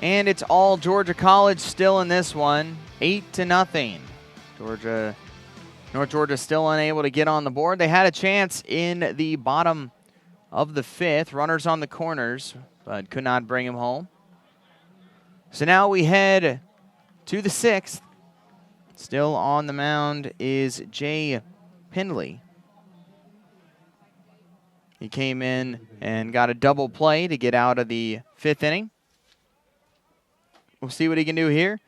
And it's all Georgia College still in this one, 8-0. North Georgia still unable to get on the board. They had a chance in the bottom of the 5th. Runners on the corners, but could not bring him home. So now we head to the 6th. Still on the mound is Jay Pendley. He came in and got a double play to get out of the 5th inning. We'll see what he can do here.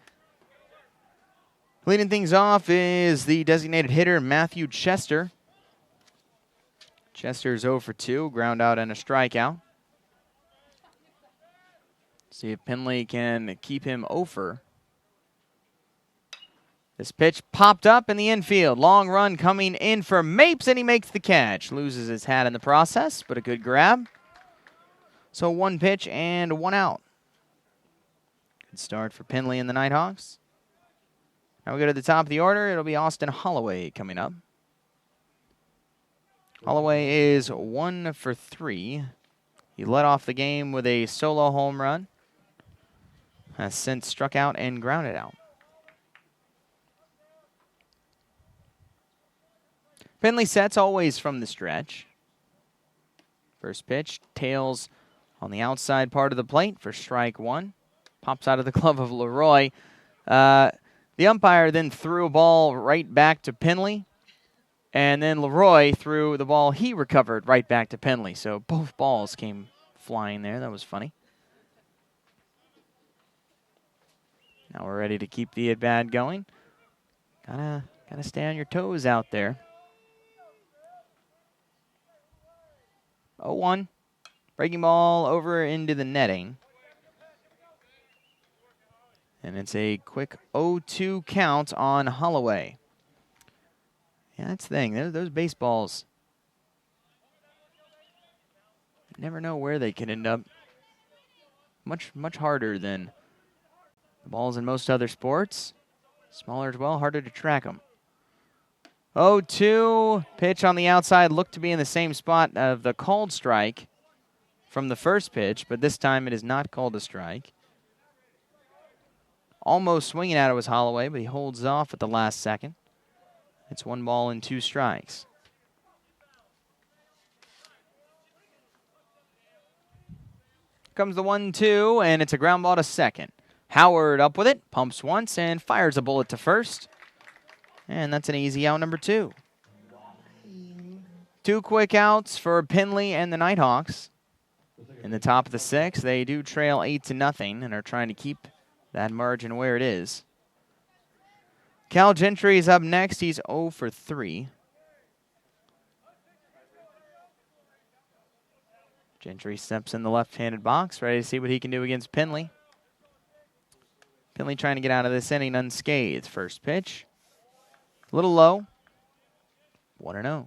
Leading things off is the designated hitter, Matthew Chester. Chester's 0 for 2, ground out and a strikeout. See if Pendley can keep him over. This pitch popped up in the infield. Long run coming in for Mapes, and he makes the catch. Loses his hat in the process, but a good grab. So 1 pitch and 1 out. Good start for Pendley and the Nighthawks. Now we go to the top of the order. It'll be Austin Holloway coming up. Holloway is 1 for 3. He led off the game with a solo home run. Has since struck out and grounded out. Pendley sets always from the stretch. First pitch, tails on the outside part of the plate for strike 1. Pops out of the glove of Leroy. The umpire then threw a ball right back to Pendley. And then Leroy threw the ball he recovered right back to Pendley. So both balls came flying there. That was funny. Now we're ready to keep the at-bat going. Gotta stay on your toes out there. 0-1. Breaking ball over into the netting. And it's a quick 0-2 count on Holloway. Yeah, that's the thing. Those baseballs, you never know where they can end up. Much harder than the balls in most other sports. Smaller as well, harder to track them. 0-2, pitch on the outside, looked to be in the same spot of the called strike from the first pitch, but this time it is not called a strike. Almost swinging at it was Holloway, but he holds off at the last second. It's 1 ball and 2 strikes. Comes the 1-2, and it's a ground ball to second. Howard up with it, pumps once, and fires a bullet to first. And that's an easy out, number 2. 2 quick outs for Pendley and the Nighthawks. In the top of the 6th, they do trail 8-0 and are trying to keep that margin where it is. Cal Gentry is up next. He's 0 for 3. Gentry steps in the left-handed box, ready to see what he can do against Pendley. Pendley trying to get out of this inning unscathed. First pitch. A little low. 1-0.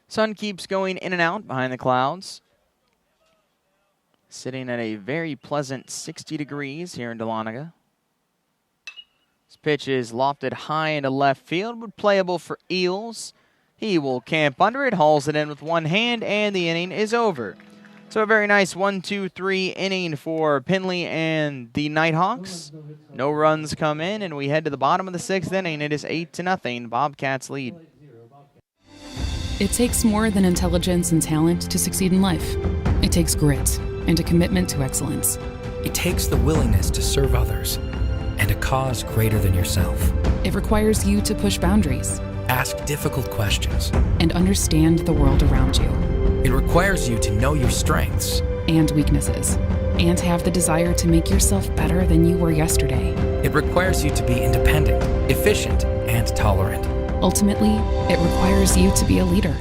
Sun keeps going in and out behind the clouds. Sitting at a very pleasant 60 degrees here in Dahlonega. This pitch is lofted high into left field, but playable for Eels. He will camp under it, hauls it in with one hand, and the inning is over. So a very nice 1-2-3 inning for Pendley and the Nighthawks. No runs come in, and we head to the bottom of the 6th inning. It is 8-0. Bobcats lead. It takes more than intelligence and talent to succeed in life. It takes grit and a commitment to excellence. It takes the willingness to serve others and a cause greater than yourself. It requires you to push boundaries, ask difficult questions, and understand the world around you. It requires you to know your strengths and weaknesses, and have the desire to make yourself better than you were yesterday. It requires you to be independent, efficient, and tolerant. Ultimately, it requires you to be a leader.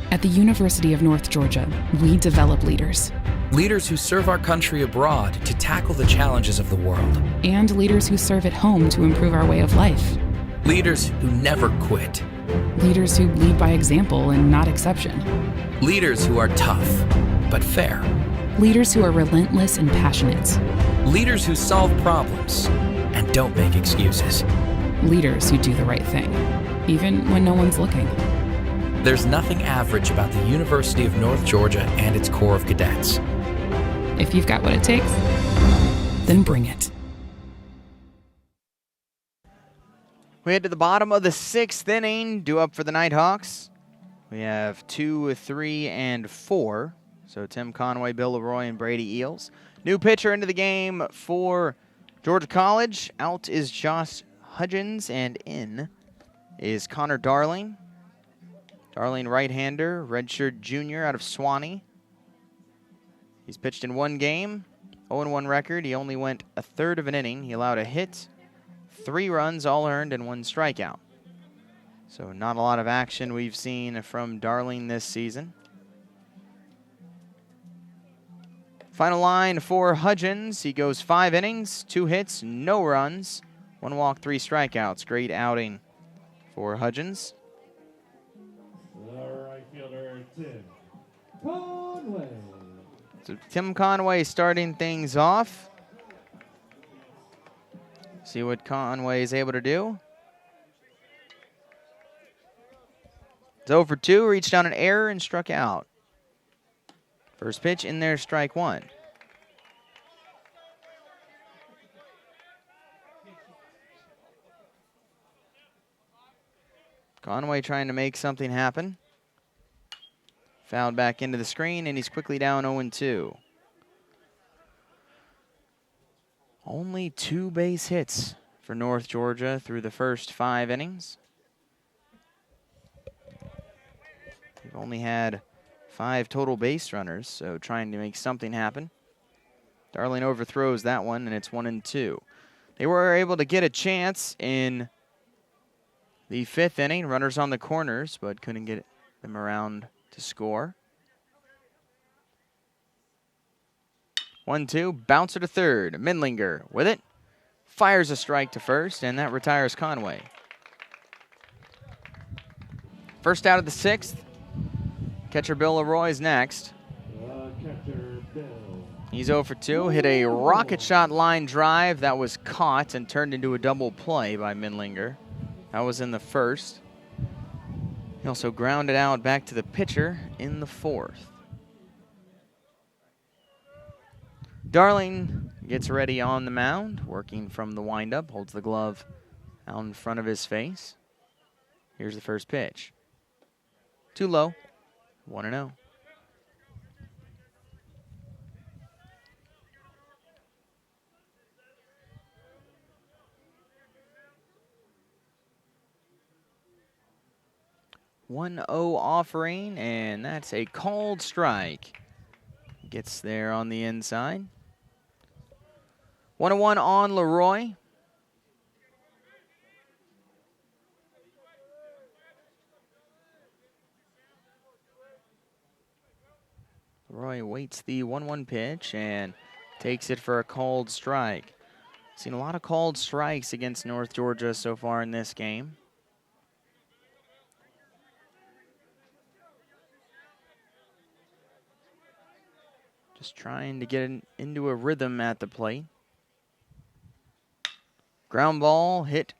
At the University of North Georgia, we develop leaders. Leaders who serve our country abroad to tackle the challenges of the world. And leaders who serve at home to improve our way of life. Leaders who never quit. Leaders who lead by example and not exception. Leaders who are tough, but fair. Leaders who are relentless and passionate. Leaders who solve problems and don't make excuses. Leaders who do the right thing, even when no one's looking. There's nothing average about the University of North Georgia and its Corps of Cadets. If you've got what it takes, then bring it. We head to the bottom of the 6th inning, due up for the Nighthawks. We have 2, 3, and 4. So Tim Conway, Bill Leroy, and Brady Eels. New pitcher into the game for Georgia College. Out is Josh Hudgens, and in is Connor Darling. Darling, right-hander, redshirt junior out of Swanee. He's pitched in 1 game, 0-1 record. He only went a third of an inning. He allowed a hit, 3 runs, all earned, and 1 strikeout. So not a lot of action we've seen from Darling this season. Final line for Hudgens. He goes 5 innings, 2 hits, no runs, 1 walk, 3 strikeouts. Great outing for Hudgens. Right fielder, Tim Conway. So Tim Conway starting things off. See what Conway is able to do. It's 0 for 2, reached down an error and struck out. First pitch in there, strike 1. Conway trying to make something happen. Fouled back into the screen, and he's quickly down 0-2. Only 2 base hits for North Georgia through the first 5 innings. We've only had 5 total base runners, so trying to make something happen. Darling overthrows that one, and it's 1-2. They were able to get a chance in the 5th inning. Runners on the corners, but couldn't get them around to score. 1-2, bouncer to third. Mindlinger with it. Fires a strike to first, and that retires Conway. First out of the 6th. Catcher Bill Leroy is next. Catcher Bill. He's 0 for 2. Hit a rocket shot line drive that was caught and turned into a double play by Mindlinger. That was in the 1st. He also grounded out back to the pitcher in the 4th. Darling gets ready on the mound, working from the windup, holds the glove out in front of his face. Here's the first pitch. Too low. 1-0. Offering, and that's a called strike. Gets there on the inside. 1-1 on Leroy. Leroy waits the 1-1 pitch and takes it for a called strike. Seen a lot of called strikes against North Georgia so far in this game. Just trying to get into a rhythm at the plate. Ground ball hit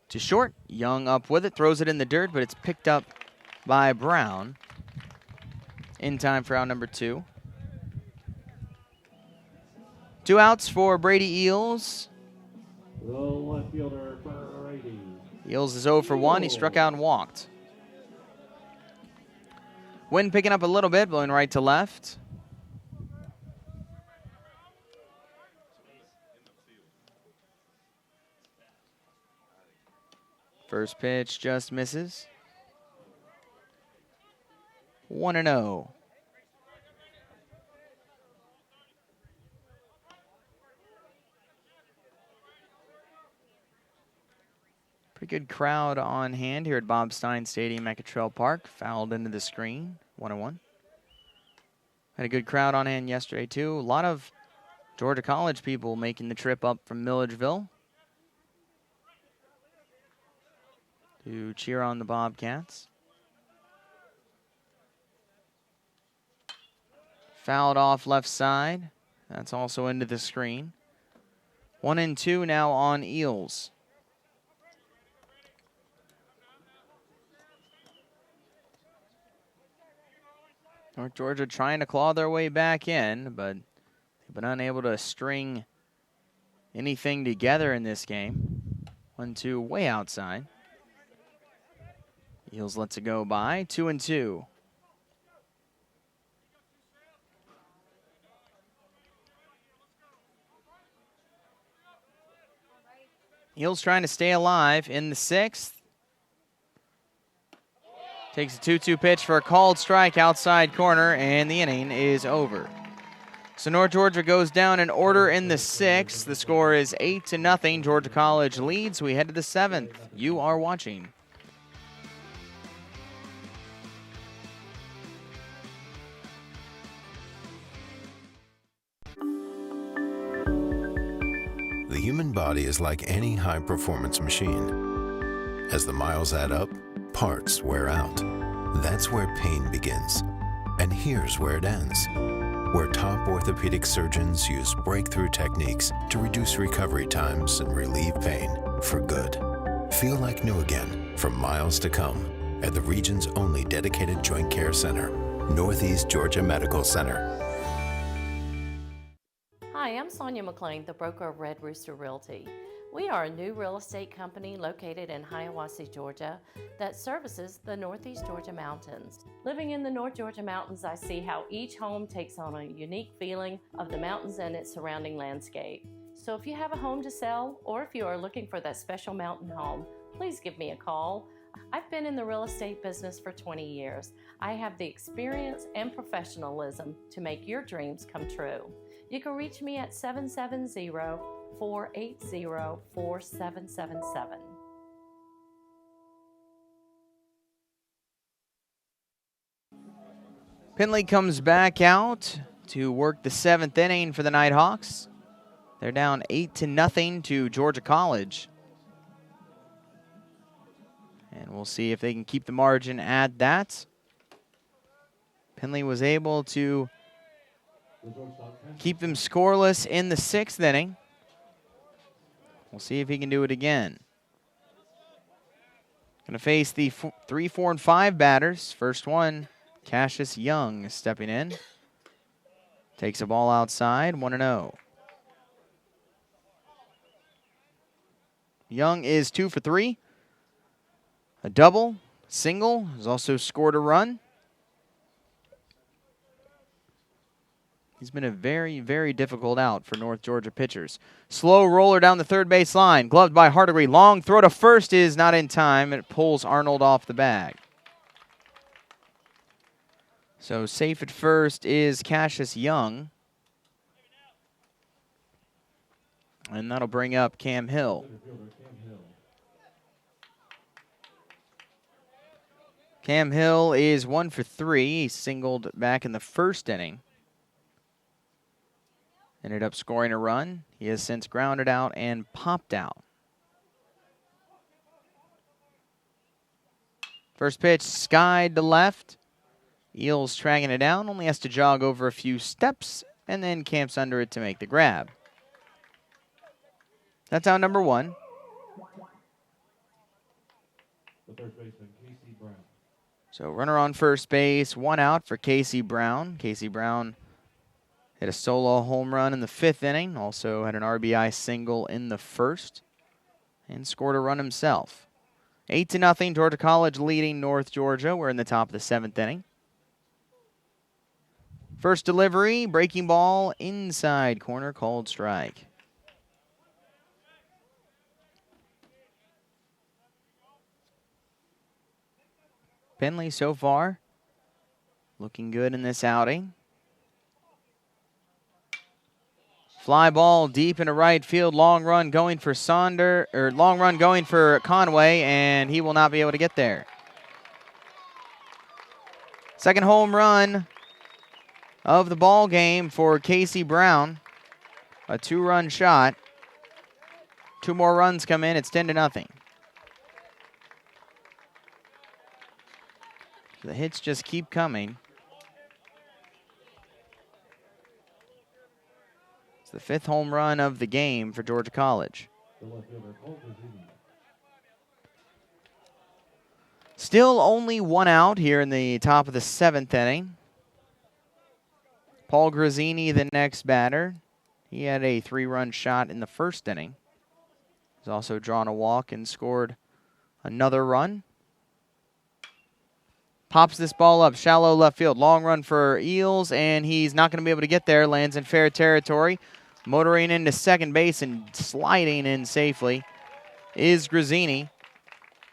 to short. Young up with it, throws it in the dirt, but it's picked up by Brown. In time for out number 2. 2 outs for Brady Eels. The left fielder, Brady. Eels is 0 for 1. He struck out and walked. Wind picking up a little bit, blowing right to left. First pitch just misses. 1-0. Pretty good crowd on hand here at Bob Stein Stadium at Cottrell Park. Fouled into the screen. 1-1. Had a good crowd on hand yesterday, too. A lot of Georgia College people making the trip up from Milledgeville to cheer on the Bobcats. Fouled off left side. That's also into the screen. 1-2 now on Eels. North Georgia trying to claw their way back in, but they've been unable to string anything together in this game. 1-2 way outside. Eels lets it go by 2-2. Eels trying to stay alive in the 6th. Takes a 2-2 pitch for a called strike outside corner, and the inning is over. So North Georgia goes down in order in the 6th. The score is 8-0. Georgia College leads. We head to the 7th. You are watching The human body is like any high-performance machine. As the miles add up, parts wear out. That's where pain begins. And here's where it ends. Where top orthopedic surgeons use breakthrough techniques to reduce recovery times and relieve pain for good. Feel like new again for miles to come at the region's only dedicated joint care center, Northeast Georgia Medical Center. Hi, I'm Sonia McLean, the broker of Red Rooster Realty. We are a new real estate company located in Hiawassee, Georgia, that services the Northeast Georgia mountains. Living in the North Georgia mountains, I see how each home takes on a unique feeling of the mountains and its surrounding landscape. So if you have a home to sell, or if you are looking for that special mountain home, please give me a call. I've been in the real estate business for 20 years. I have the experience and professionalism to make your dreams come true. You can reach me at 770-480-4777. Penley comes back out to work the 7th inning for the Nighthawks. They're down 8-0 to Georgia College. And we'll see if they can keep the margin at that. Penley was able to keep them scoreless in the 6th inning. We'll see if he can do it again. Going to face the 3, 4, and 5 batters. First one, Cassius Young stepping in. Takes a ball outside, 1-0. Young is 2 for 3. A double, single, has also scored a run. He's been a very, very difficult out for North Georgia pitchers. Slow roller down the third base line. Gloved by Hardigree. Long throw to first is not in time. It pulls Arnold off the bag. So safe at first is Cassius Young. And that'll bring up Cam Hill. Cam Hill is 1 for 3. He singled back in the 1st inning. Ended up scoring a run. He has since grounded out and popped out. First pitch skied to left. Eels tracking it down. Only has to jog over a few steps and then camps under it to make the grab. That's out number 1. The first baseman, Casey Brown. So runner on first base, 1 out for Casey Brown. Casey Brown hit a solo home run in the 5th inning. Also had an RBI single in the 1st. And scored a run himself. 8-0, Georgia College leading North Georgia. We're in the top of the 7th inning. First delivery, breaking ball, inside corner, called strike. Penley so far looking good in this outing. Fly ball deep into right field. Long run going for Conway, and he will not be able to get there. Second home run of the ball game for Casey Brown. A 2-run shot. 2 more runs come in. It's 10-0. The hits just keep coming. It's the 5th home run of the game for Georgia College. Still only 1 out here in the top of the 7th inning. Paul Grazzini, the next batter. He had a 3-run shot in the 1st inning. He's also drawn a walk and scored another run. Pops this ball up, shallow left field. Long run for Eels, and he's not going to be able to get there. Lands in fair territory. Motoring into second base and sliding in safely is Grazzini,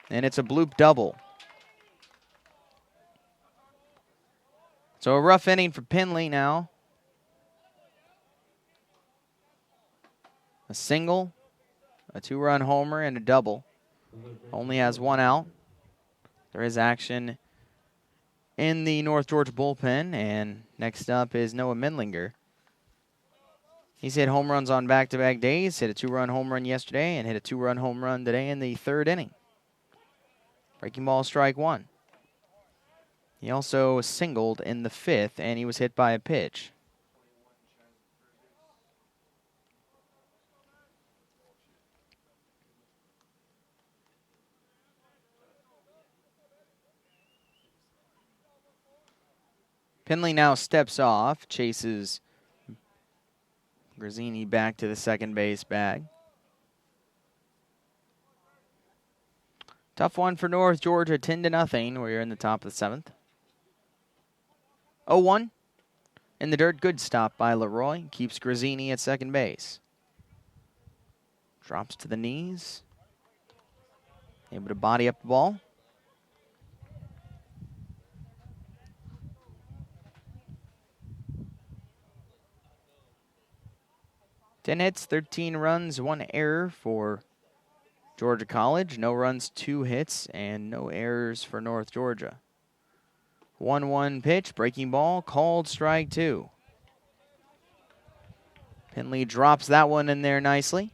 and it's a bloop double. So a rough inning for Penley now. A single, a 2-run homer, and a double. Only has 1 out. There is action in the North Georgia bullpen, and next up is Noah Mindlinger. He's hit home runs on back-to-back days, hit a 2-run home run yesterday, and hit a 2-run home run today in the 3rd inning. Breaking ball, strike 1. He also singled in the 5th, and he was hit by a pitch. Penley now steps off, chases Grazzini back to the second base bag. Tough one for North Georgia, 10-0. We're in the top of the 7th. 0-1 in the dirt. Good stop by Leroy. Keeps Grazzini at second base. Drops to the knees. Able to body up the ball. Ten hits, 13 runs, 1 error for Georgia College. No runs, 2 hits, and no errors for North Georgia. 1-1 pitch, breaking ball, called strike 2. Penley drops that one in there nicely.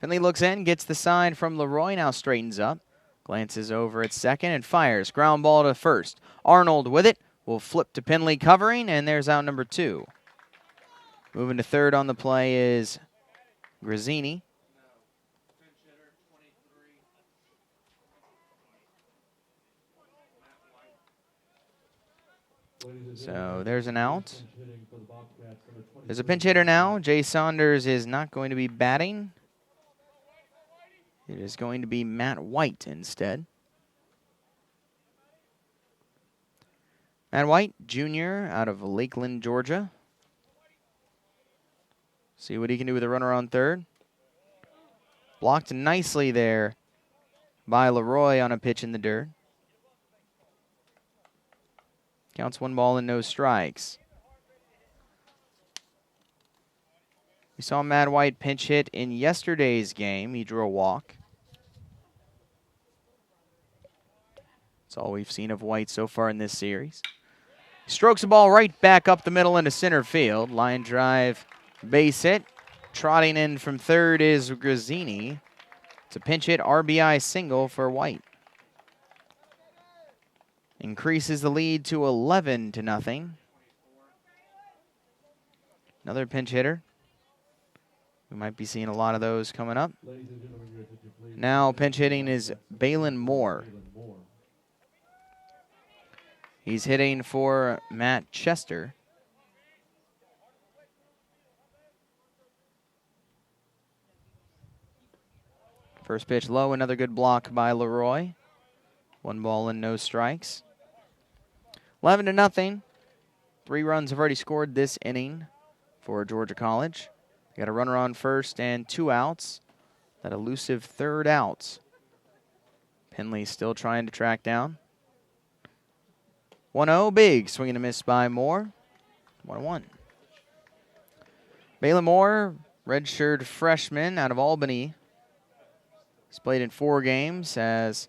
Penley looks in, gets the sign from Leroy, now straightens up. Glances over at second and fires. Ground ball to first. Arnold with it. Will flip to Penley covering, and there's out number 2. Moving to third on the play is Grazzini. So there's an out. There's a pinch hitter now. Jay Saunders is not going to be batting. It is going to be Matt White instead. Matt White, Jr., out of Lakeland, Georgia. See what he can do with a runner on third. Blocked nicely there by Leroy on a pitch in the dirt. Counts 1 ball and no strikes. We saw Matt White pinch hit in yesterday's game. He drew a walk. That's all we've seen of White so far in this series. Strokes the ball right back up the middle into center field. Line drive, base hit. Trotting in from third is Grazzini. It's a pinch hit RBI single for White. Increases the lead to 11-0. Another pinch hitter. We might be seeing a lot of those coming up. Now pinch hitting is Balin Moore. He's hitting for Matt Chester. First pitch low, another good block by Leroy. 1 ball and no strikes. 11-0. 3 runs have already scored this inning for Georgia College. They got a runner on first and 2 outs. That elusive third out. Penley still trying to track down. 1-0, big swing and a miss by Moore. 1-1. Balin Moore, redshirt freshman out of Albany. He's played in 4 games, has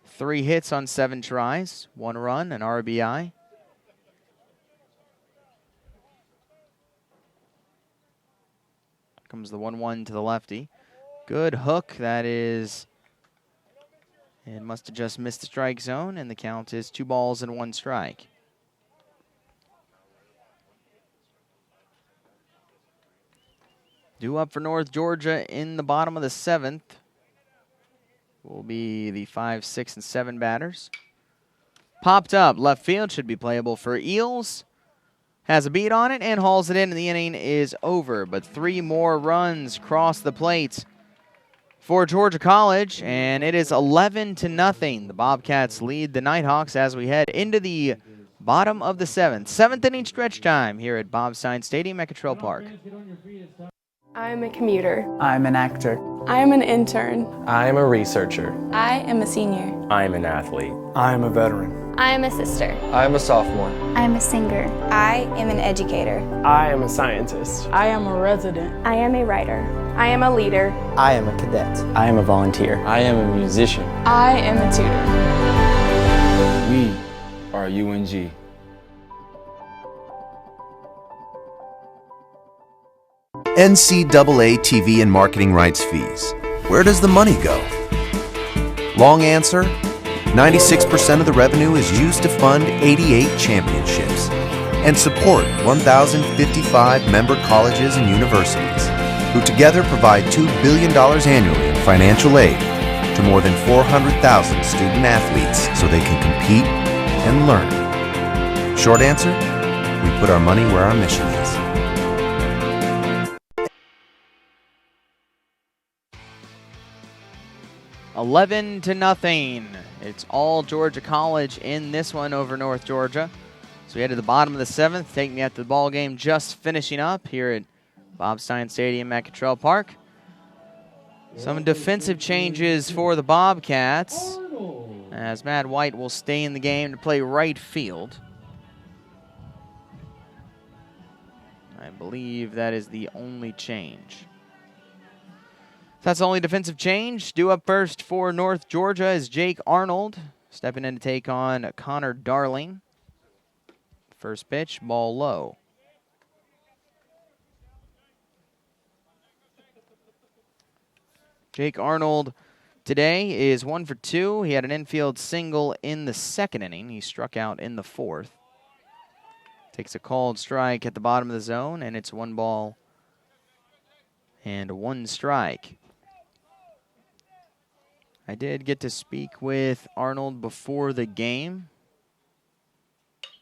3 hits on 7 tries, 1 run, an RBI. Comes the 1-1 to the lefty. Good hook, that is. It must have just missed the strike zone, and the count is 2 balls and 1 strike. Due up for North Georgia in the bottom of the 7th will be the 5, 6, and 7 batters. Popped up, left field, should be playable for Eels. has a beat on it and hauls it in, and the inning is over. But 3 more runs cross the plate for Georgia College, and it is 11-0. The Bobcats lead the Nighthawks as we head into the bottom of the 7th. 7th inning stretch time here at Bob Stein Stadium at Cottrell Park. I'm a commuter. I'm an actor. I'm an intern. I'm a researcher. I am a senior. I'm an athlete. I'm a veteran. I am a sister. I'm a sophomore. I'm a singer. I am an educator. I am a scientist. I am a resident. I am a writer. I am a leader. I am a cadet. I am a volunteer. I am a musician. I am a tutor. We are UNG. NCAA TV and marketing rights fees. Where does the money go? Long answer, 96% of the revenue is used to fund 88 championships and support 1,055 member colleges and universities, who together provide $2 billion annually in financial aid to more than 400,000 student athletes so they can compete and learn. Short answer, we put our money where our mission is. $11-0. It's all Georgia College in this one over North Georgia. So we head to the bottom of the 7th, taking me out to the ball game just finishing up here at Bob Stein Stadium at Cottrell Park. Some defensive changes for the Bobcats, as Matt White will stay in the game to play right field. I believe that is the only change. That's the only defensive change. Due up first for North Georgia is Jake Arnold, stepping in to take on Connor Darling. First pitch, ball low. Jake Arnold today is 1 for 2. He had an infield single in the 2nd inning. He struck out in the 4th. Takes a called strike at the bottom of the zone, and it's 1 ball and 1 strike. I did get to speak with Arnold before the game.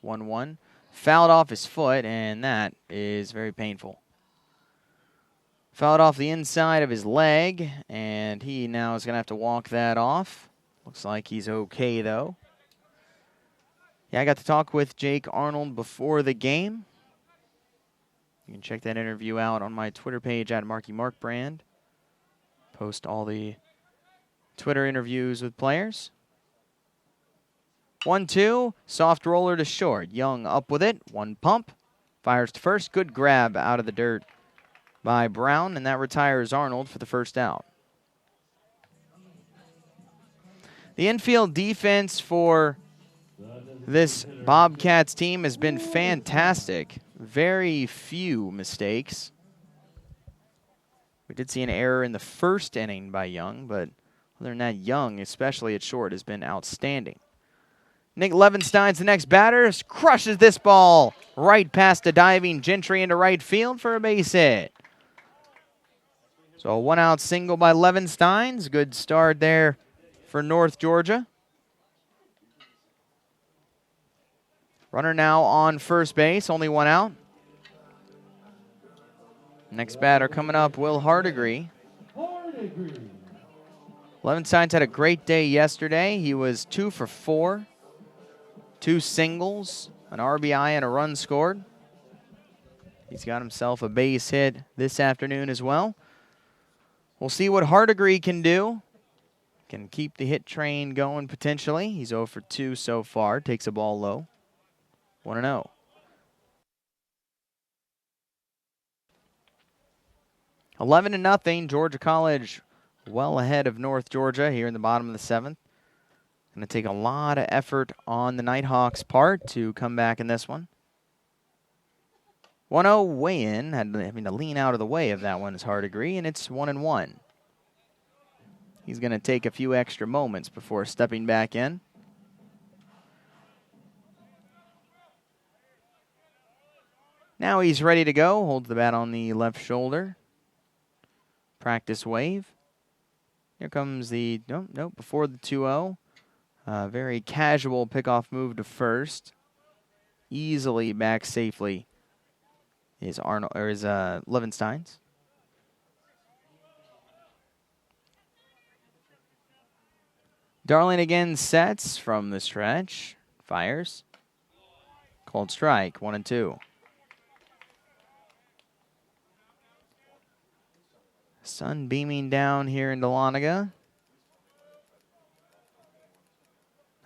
1-1. Fouled off his foot, and that is very painful. Fouled off the inside of his leg, and he now is going to have to walk that off. Looks like he's okay, though. Yeah, I got to talk with Jake Arnold before the game. You can check that interview out on my Twitter page at MarkyMarkBrand. Post all the Twitter interviews with players. 1-2, soft roller to short. Young up with it, 1 pump. Fires to first, good grab out of the dirt by Brown, and that retires Arnold for the first out. The infield defense for this Bobcats team has been fantastic. Very few mistakes. We did see an error in the 1st inning by Young, but other than that, Young, especially at short, has been outstanding. Nick Levenstein's the next batter. Crushes this ball right past a diving Gentry into right field for a base hit. So a 1-out single by Levenstein's. Good start there for North Georgia. Runner now on first base, only 1 out. Next batter coming up, Will Hardigree. Levenstein's had a great day yesterday. He was 2 for 4. 2 singles, an RBI, and a run scored. He's got himself a base hit this afternoon as well. We'll see what Hardigree can do. Can keep the hit train going potentially. He's 0 for 2 so far. Takes a ball low. 1-0. $11-0. Georgia College well ahead of North Georgia here in the bottom of the 7th. Going to take a lot of effort on the Nighthawks' part to come back in this one. 1-0 weigh-in. Having to lean out of the way of that one is Hardigree, and it's 1-1. He's going to take a few extra moments before stepping back in. Now he's ready to go. Holds the bat on the left shoulder. Practice wave. Here comes the, nope, before the 2-0. Very casual pickoff move to first. Easily back safely is Levenstein's. Darling again sets from the stretch. Fires. Called strike, 1-2. Sun beaming down here in Dahlonega.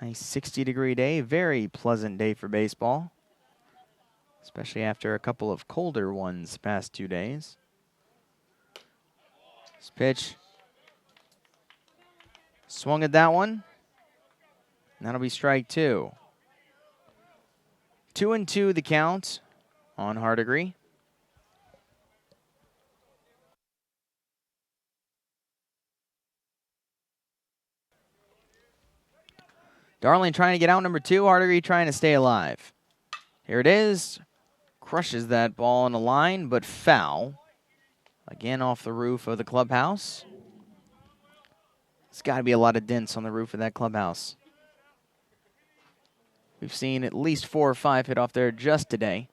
Nice 60-degree day. Very pleasant day for baseball, especially after a couple of colder ones the past 2 days. This pitch. Swung at that one. And that'll be strike 2. 2-2 the count on Hardigree. Darling trying to get out number 2. Hardigree trying to stay alive. Here it is. Crushes that ball on the line, but foul. Again off the roof of the clubhouse. There's got to be a lot of dents on the roof of that clubhouse. We've seen at least 4 or 5 hit off there just today.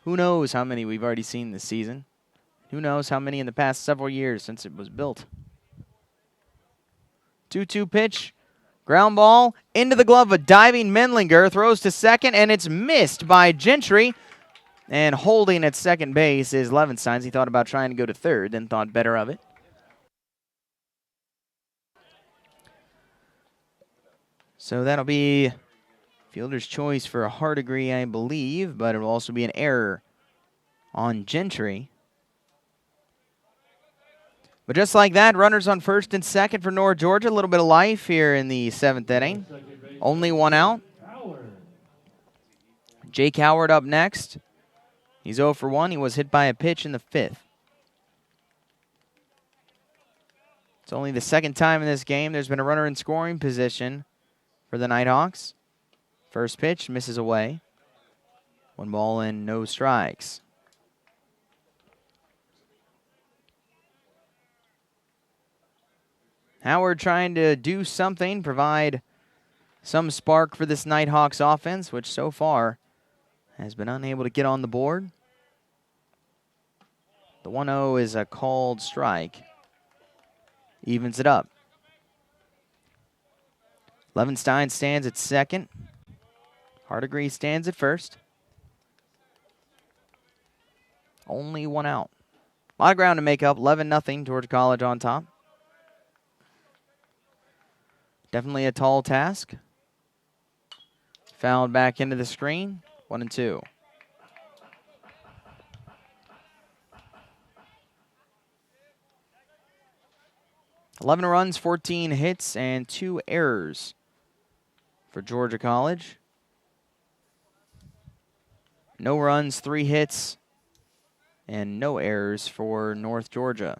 Who knows how many we've already seen this season? Who knows how many in the past several years since it was built? 2-2 pitch. Ground ball into the glove of a diving Menlinger. Throws to second, and it's missed by Gentry. And holding at second base is Levenstein. He thought about trying to go to third, then thought better of it. So that'll be fielder's choice for a Hardigree, I believe, but it will also be an error on Gentry. But just like that, runners on first and second for North Georgia. A little bit of life here in the 7th inning. Only 1 out. Jake Howard up next. He's 0 for 1. He was hit by a pitch in the 5th. It's only the 2nd time in this game there's been a runner in scoring position for the Nighthawks. First pitch misses away. 1 ball and no strikes. Howard trying to do something, provide some spark for this Nighthawks offense, which so far has been unable to get on the board. The 1-0 is a called strike. Evens it up. Levenstein stands at second. Hardigree stands at first. Only 1 out. A lot of ground to make up. 11-0 Georgia College on top. Definitely a tall task. Fouled back into the screen. 1-2. $11 runs, 14 hits, and 2 errors for Georgia College. No runs, 3 hits, and no errors for North Georgia.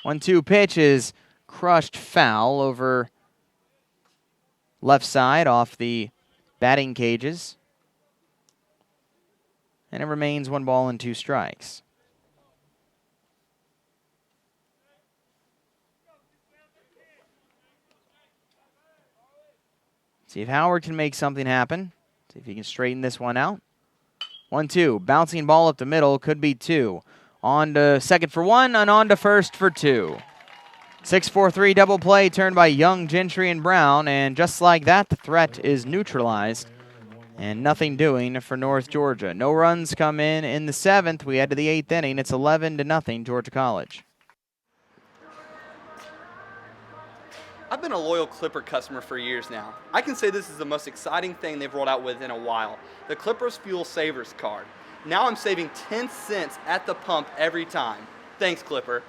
1-2 pitch is crushed foul over left side off the batting cages. And it remains 1 ball and 2 strikes. See if Howard can make something happen. See if he can straighten this one out. 1-2. Bouncing ball up the middle. Could be 2. On to second for 1 and on to first for 2. 6-4-3 double play turned by Young, Gentry, and Brown. And just like that, the threat is neutralized. And nothing doing for North Georgia. No runs come in the 7th. We head to the 8th inning. It's 11-0 Georgia College. I've been a loyal Clipper customer for years now. I can say this is the most exciting thing they've rolled out with in a while. The Clippers Fuel Savers card. Now I'm saving 10 cents at the pump every time. Thanks, Clipper.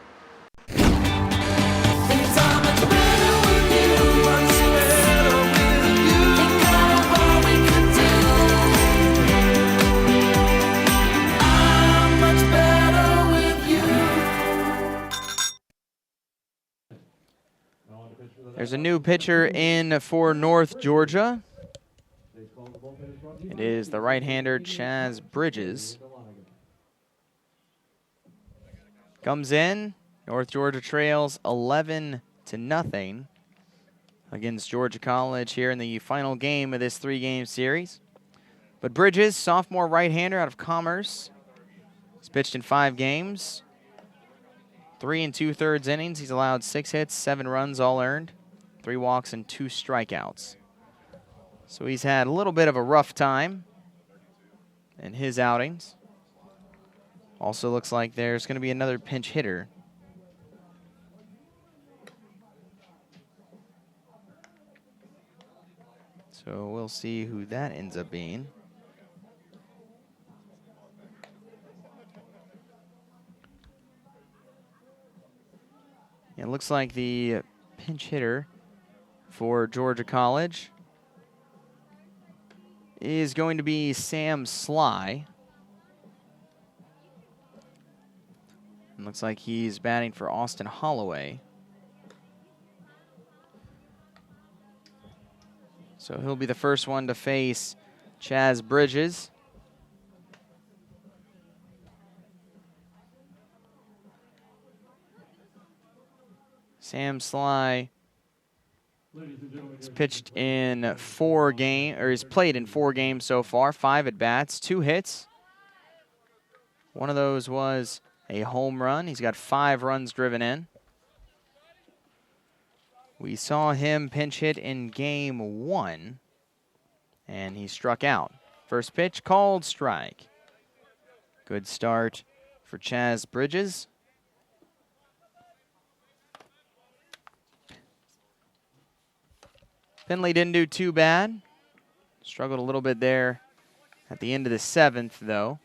There's a new pitcher in for North Georgia. It is the right-hander Chaz Bridges. Comes in. North Georgia trails 11-0 against Georgia College here in the final game of this 3-game series. But Bridges, sophomore right-hander out of Commerce. He's pitched in 5 games. 3 2/3 innings. He's allowed 6 hits, 7 runs, all earned. 3 walks and 2 strikeouts. So he's had a little bit of a rough time in his outings. Also looks like there's going to be another pinch hitter. So we'll see who that ends up being. It looks like the pinch hitter for Georgia College is going to be Sam Sly. It looks like he's batting for Austin Holloway. So he'll be the first one to face Chaz Bridges. Sam Sly has pitched in 4 games, or he's played in 4 games so far, 5 at bats, 2 hits. One of those was a home run. He's got 5 runs driven in. We saw him pinch hit in game 1, and he struck out. First pitch called strike. Good start for Chaz Bridges. Finley didn't do too bad. Struggled a little bit there at the end of the 7th, though.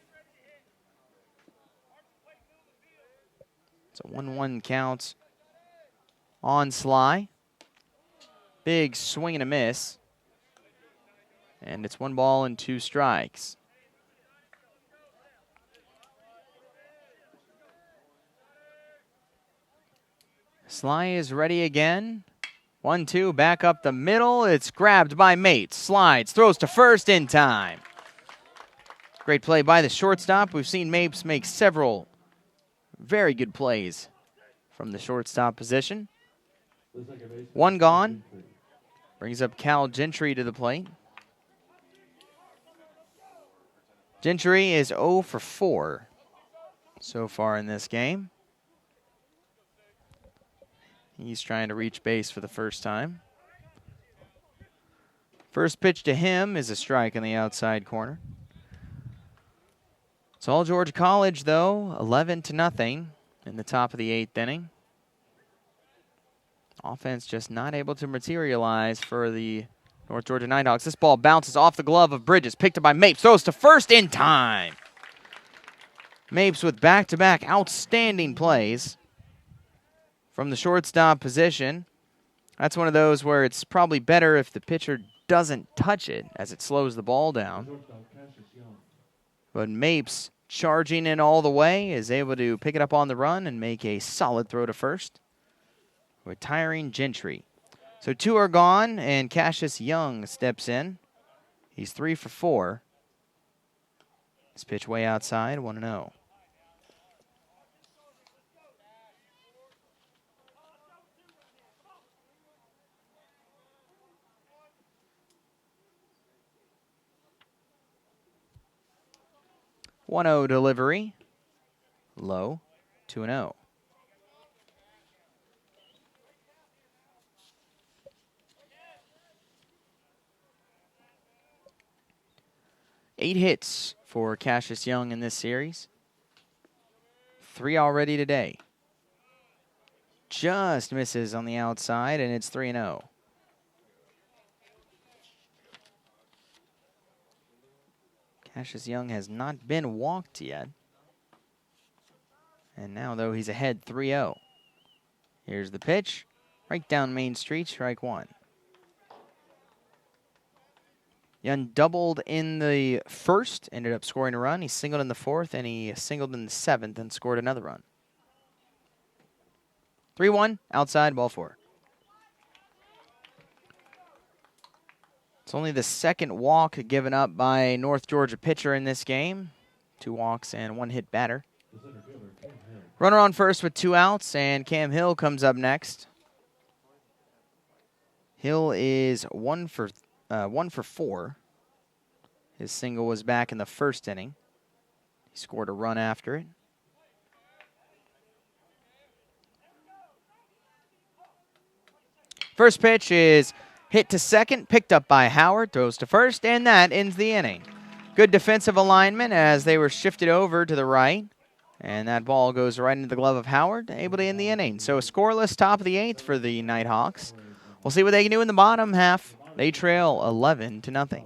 It's a 1-1 count on Sly. Big swing and a miss. And it's 1 ball and 2 strikes. Sly is ready again. 1-2, back up the middle. It's grabbed by Mapes. Slides, throws to first in time. Great play by the shortstop. We've seen Mapes make several very good plays from the shortstop position. 1 gone. Brings up Cal Gentry to the plate. Gentry is 0 for 4 so far in this game. He's trying to reach base for the first time. First pitch to him is a strike in the outside corner. It's all Georgia College, though, 11-0 in the top of the 8th inning. Offense just not able to materialize for the North Georgia Nighthawks. This ball bounces off the glove of Bridges, picked up by Mapes, throws to first in time. Mapes with back-to-back outstanding plays from the shortstop position. That's one of those where it's probably better if the pitcher doesn't touch it as it slows the ball down. But Mapes, charging in all the way, is able to pick it up on the run and make a solid throw to first, retiring Gentry. So 2 are gone, and Cassius Young steps in. He's 3 for 4. This pitch way outside, 1-0. One-0 delivery. Low. 2-0. Eight hits for Cassius Young in this series. 3 already today. Just misses on the outside, and it's 3-0. Cassius Young has not been walked yet. And now, though, he's ahead 3-0. Here's the pitch. Right down Main Street, strike 1. Young doubled in the first, ended up scoring a run. He singled in the 4th, and he singled in the 7th and scored another run. 3-1, outside, ball 4. It's only the 2nd walk given up by North Georgia pitcher in this game. 2 walks and 1 hit batter. Runner on first with 2 outs, and Cam Hill comes up next. Hill is 1 for 4. His single was back in the first inning. He scored a run after it. First pitch is hit to second, picked up by Howard, throws to first, and that ends the inning. Good defensive alignment as they were shifted over to the right. And that ball goes right into the glove of Howard, able to end the inning. So a scoreless top of the 8th for the Nighthawks. We'll see what they can do in the bottom half. They trail 11-0.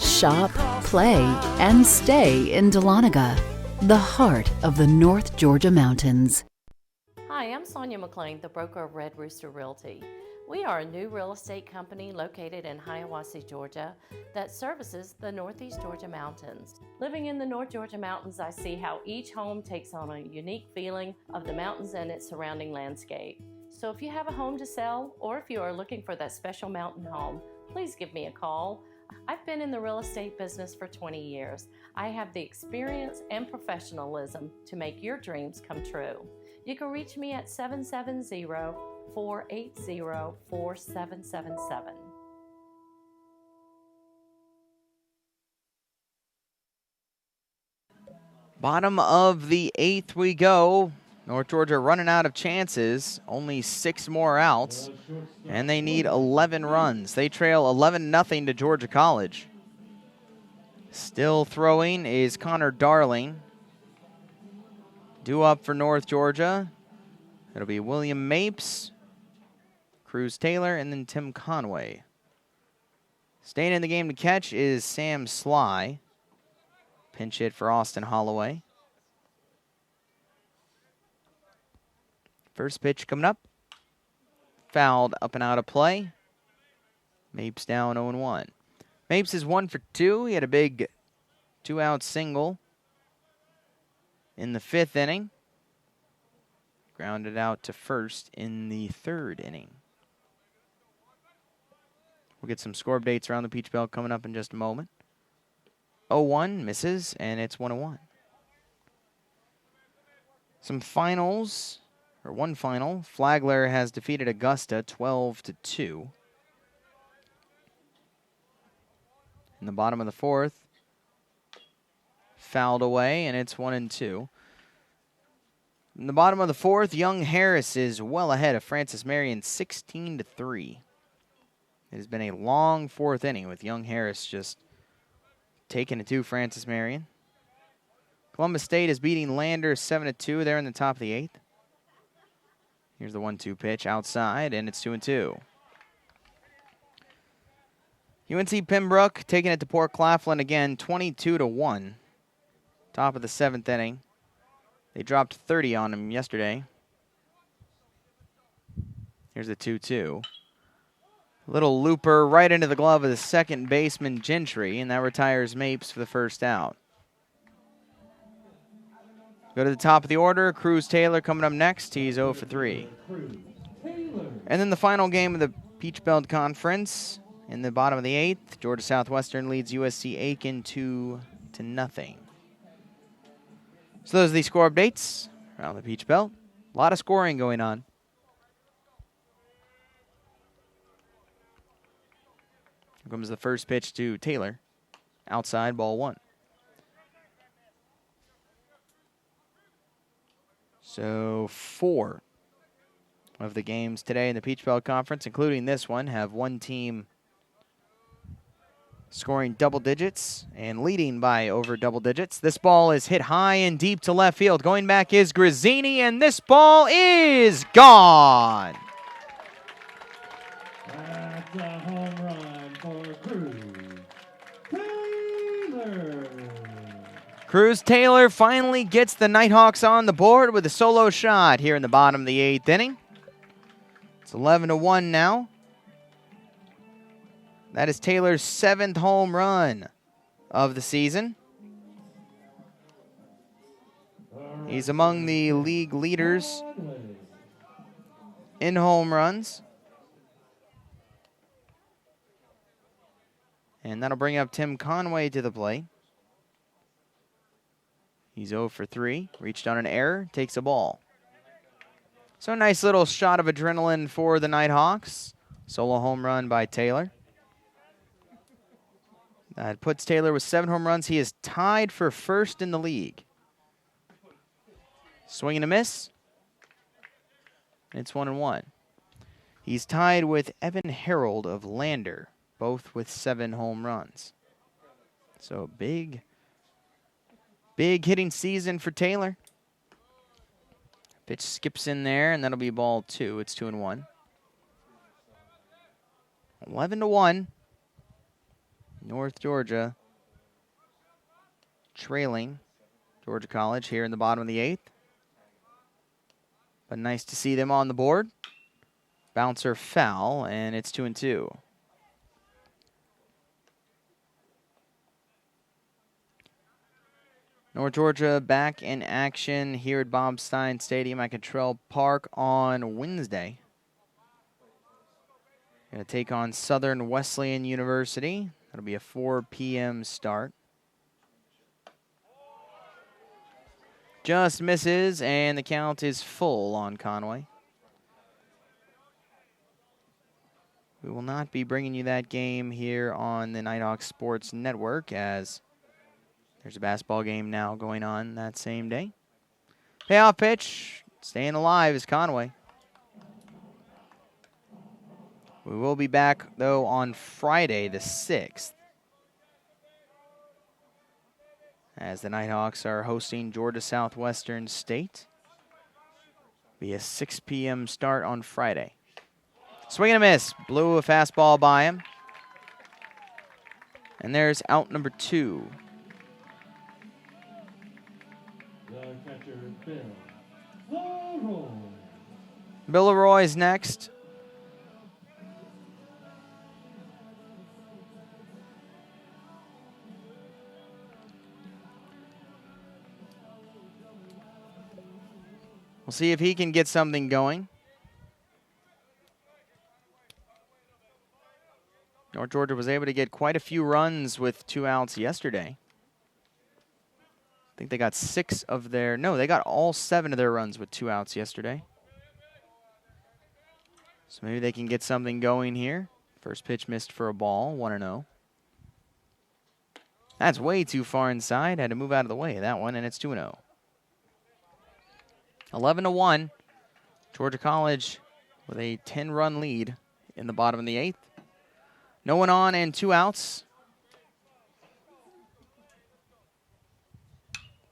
Shop, play, and stay in Dahlonega, the heart of the North Georgia mountains. Hi, I'm Sonia McLean, the broker of Red Rooster Realty. We are a new real estate company located in Hiawassee, Georgia, that services the Northeast Georgia mountains. Living in the North Georgia mountains, I see how each home takes on a unique feeling of the mountains and its surrounding landscape. So if you have a home to sell, or if you are looking for that special mountain home, please give me a call. I've been in the real estate business for 20 years. I have the experience and professionalism to make your dreams come true. You can reach me at 770-480-4777. Bottom of the 8th we go. North Georgia running out of chances, only 6 more outs, and they need 11 runs. They trail 11-0 to Georgia College. Still throwing is Connor Darling. Due up for North Georgia, it'll be William Mapes, Cruz Taylor, and then Tim Conway. Staying in the game to catch is Sam Sly. Pinch hit for Austin Holloway. First pitch coming up. Fouled up and out of play. Mapes down 0-1. Mapes is 1 for 2. He had a big 2-out single in the 5th inning. Grounded out to first in the 3rd inning. We'll get some score updates around the Peach Belt coming up in just a moment. 0-1 misses, and it's 1-1. Some finals. Or one final. Flagler has defeated Augusta 12-2. In the bottom of the 4th, fouled away, and it's 1-2. In the bottom of the 4th, Young Harris is well ahead of Francis Marion 16-3. It has been a long 4th inning with Young Harris just taking it to Francis Marion. Columbus State is beating Lander 7-2. They're in the top of the 8th. Here's the 1-2 pitch outside, and it's 2-2. UNC Pembroke taking it to Port Claflin again, 22-1. Top of the 7th inning. They dropped 30 on him yesterday. Here's the 2-2. Little looper right into the glove of the second baseman, Gentry, and that retires Mapes for the first out. Go to the top of the order. Cruz Taylor coming up next. He's 0 for 3. And then the final game of the Peach Belt Conference. In the bottom of the 8th, Georgia Southwestern leads USC Aiken 2-0. So those are the score updates around the Peach Belt. A lot of scoring going on. Here comes the first pitch to Taylor. Outside, ball 1. So 4 of the games today in the Peach Belt Conference, including this one, have one team scoring double digits and leading by over double digits. This ball is hit high and deep to left field. Going back is Grazzini, and this ball is gone. That's a home run for Cruz Taylor. Cruz Taylor finally gets the Nighthawks on the board with a solo shot here in the bottom of the 8th inning. It's 11-1 now. That is Taylor's 7th home run of the season. He's among the league leaders in home runs. And that'll bring up Tim Conway to the plate. He's 0 for 3. Reached on an error, takes a ball. So a nice little shot of adrenaline for the Nighthawks. Solo home run by Taylor. That puts Taylor with 7 home runs. He is tied for first in the league. Swing and a miss. It's 1-1. He's tied with Evan Harold of Lander, both with 7 home runs. So big hitting season for Taylor. Pitch skips in there, and that'll be ball 2. It's 2-1. 11-1. North Georgia trailing Georgia College here in the bottom of the 8th. But nice to see them on the board. Bouncer foul, and it's 2-2. North Georgia back in action here at Bob Stein Stadium at Cottrell Park on Wednesday. Going to take on Southern Wesleyan University. That'll be a 4 p.m. start. Just misses, and the count is full on Conway. We will not be bringing you that game here on the Nighthawks Sports Network, as there's a basketball game now going on that same day. Payoff pitch, staying alive is Conway. We will be back, though, on Friday the 6th, as the Nighthawks are hosting Georgia Southwestern State. Be a 6 p.m. start on Friday. Swing and a miss. Blew a fastball by him. And there's out number 2. The catcher, Bill Leroy. Bill Leroy's next. We'll see if he can get something going. North Georgia was able to get quite a few runs with 2 outs yesterday. I think they got 6 of their... No, they got all 7 of their runs with 2 outs yesterday. So maybe they can get something going here. First pitch missed for a ball, 1-0. That's way too far inside. Had to move out of the way of that one, and it's 2-0. 11-1. Georgia College with a 10-run lead in the bottom of the 8th. No one on and 2 outs.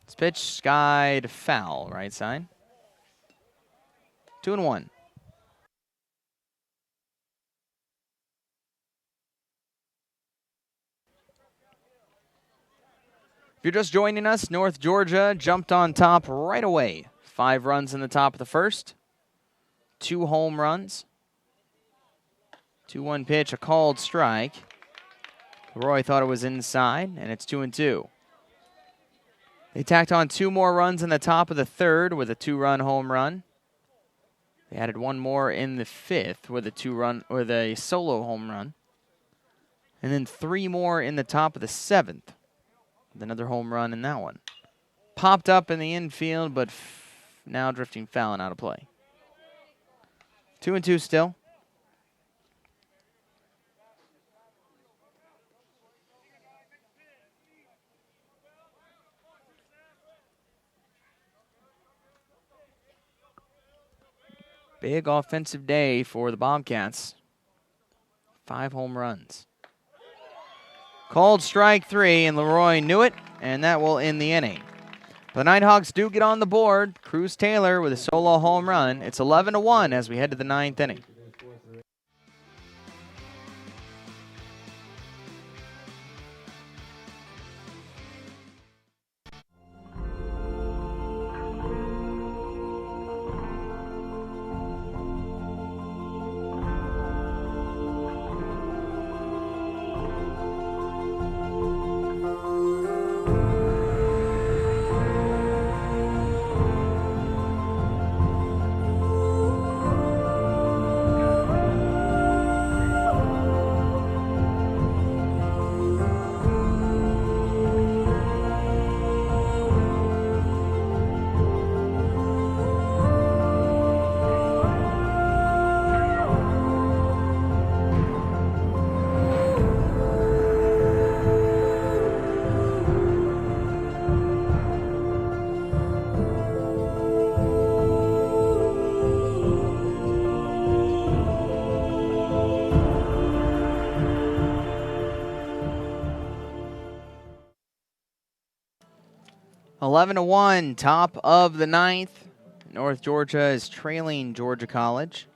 This pitch skied foul, right side. 2-1. If you're just joining us, North Georgia jumped on top right away. 5 runs in the top of the first. 2 home runs. 2-1 pitch, a called strike. Roy thought it was inside, and it's 2-2. They tacked on 2 more runs in the top of the 3rd with a 2-run home run. They added 1 more in the 5th with a solo home run. And then 3 more in the top of the 7th with another home run in that one. Popped up in the infield, but now drifting foul and out of play. 2-2 still. Big offensive day for the Bobcats. 5 home runs. Called strike 3, and Leroy knew it, and that will end the inning. The Nighthawks do get on the board. Cruz Taylor with a solo home run. It's 11-1 as we head to the 9th inning. 11-1, top of the ninth. North Georgia is trailing Georgia College.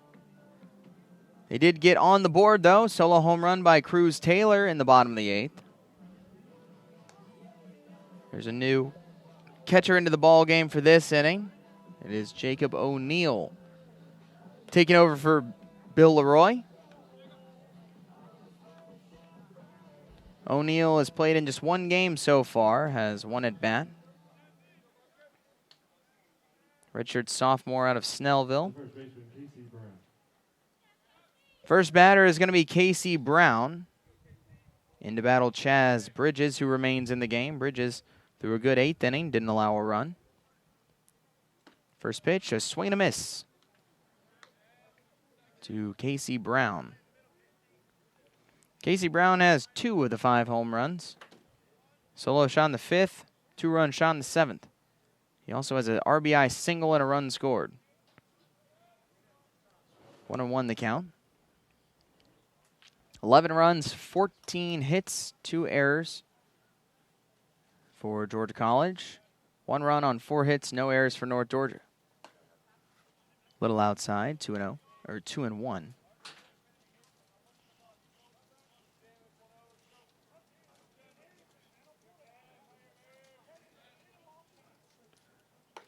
They did get on the board, though. Solo home run by Cruz Taylor in the bottom of the eighth. There's a new catcher into the ball game for this inning. It is Jacob O'Neill taking over for Bill Leroy. O'Neill has played in just one game so far, has one at bat. Redshirt sophomore out of Snellville. First batter is going to be Casey Brown. Into battle Chaz Bridges, who remains in the game. Bridges threw a good eighth inning, didn't allow a run. First pitch, a swing and a miss to Casey Brown. Casey Brown has 2 of the 5 home runs. Solo shot in the 5th, 2-run shot in the 7th. He also has an RBI single and a run scored. 1-1 the count. 11 runs, 14 hits, 2 errors for Georgia College. 1 run on 4 hits, no errors for North Georgia. Little outside, 2-0, or 2-1.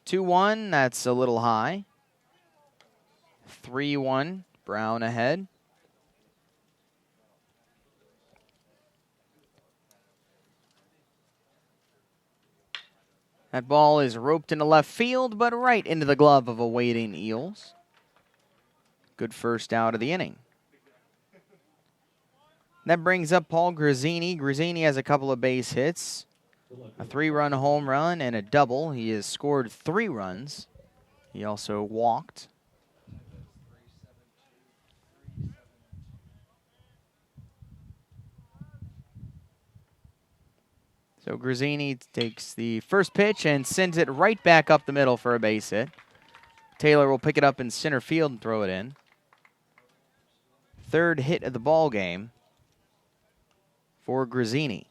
Two-one, that's a little high. 3-1, Brown ahead. That ball is roped into left field, but right into the glove of a waiting Eels. Good first out of the inning. That brings up Paul Grazzini. Grazzini has a couple of base hits, a 3-run home run, and a double. He has scored 3 runs. He also walked. So Grazzini takes the first pitch and sends it right back up the middle for a base hit. Taylor will pick it up in center field and throw it in. 3rd hit of the ball game for Grazzini.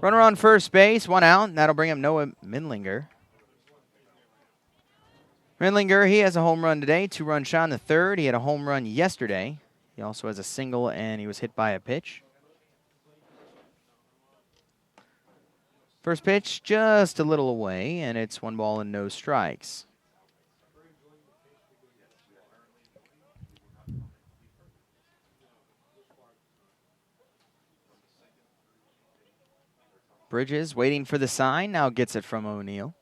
Runner on first base, 1 out, and that'll bring up Noah Mindlinger. Mindlinger, he has a home run today, 2-run shot in the 3rd. He had a home run yesterday. He also has a single, and he was hit by a pitch. First pitch, just a little away, and it's 1 ball and no strikes. Bridges waiting for the sign, now gets it from O'Neill.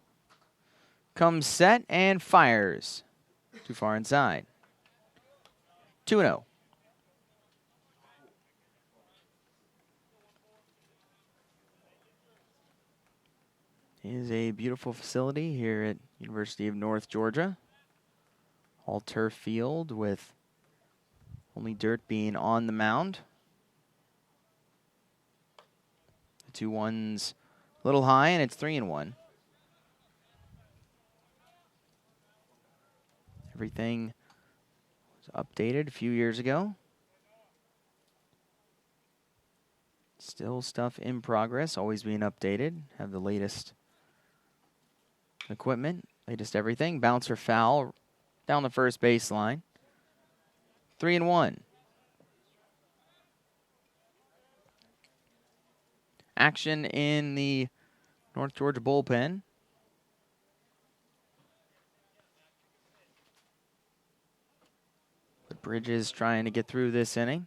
Comes set and fires. Too far inside. 2-0. It is a beautiful facility here at University of North Georgia. All turf field with only dirt being on the mound. The 2-1's a little high, and it's 3-1. Everything was updated a few years ago. Still stuff in progress, always being updated. Have the latest equipment, latest everything. Bouncer foul down the first baseline. 3-1. Action in the North Georgia bullpen. But Bridges trying to get through this inning.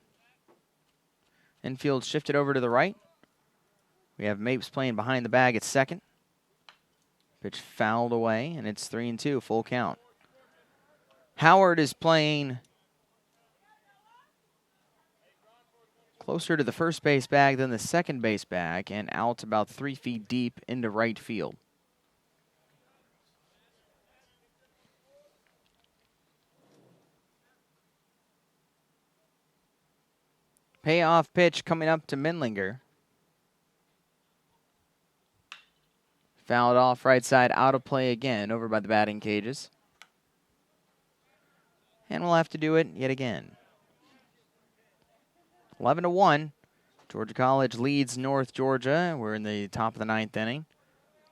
Infield shifted over to the right. We have Mapes playing behind the bag at second. Pitch fouled away, and it's 3-2, full count. Howard is playing closer to the first base bag than the second base bag, and out about 3 feet deep into right field. Payoff pitch coming up to Mindlinger. Fouled off right side, out of play again, over by the batting cages. And we'll have to do it yet again. 11-1, Georgia College leads North Georgia. We're in the top of the 9th inning.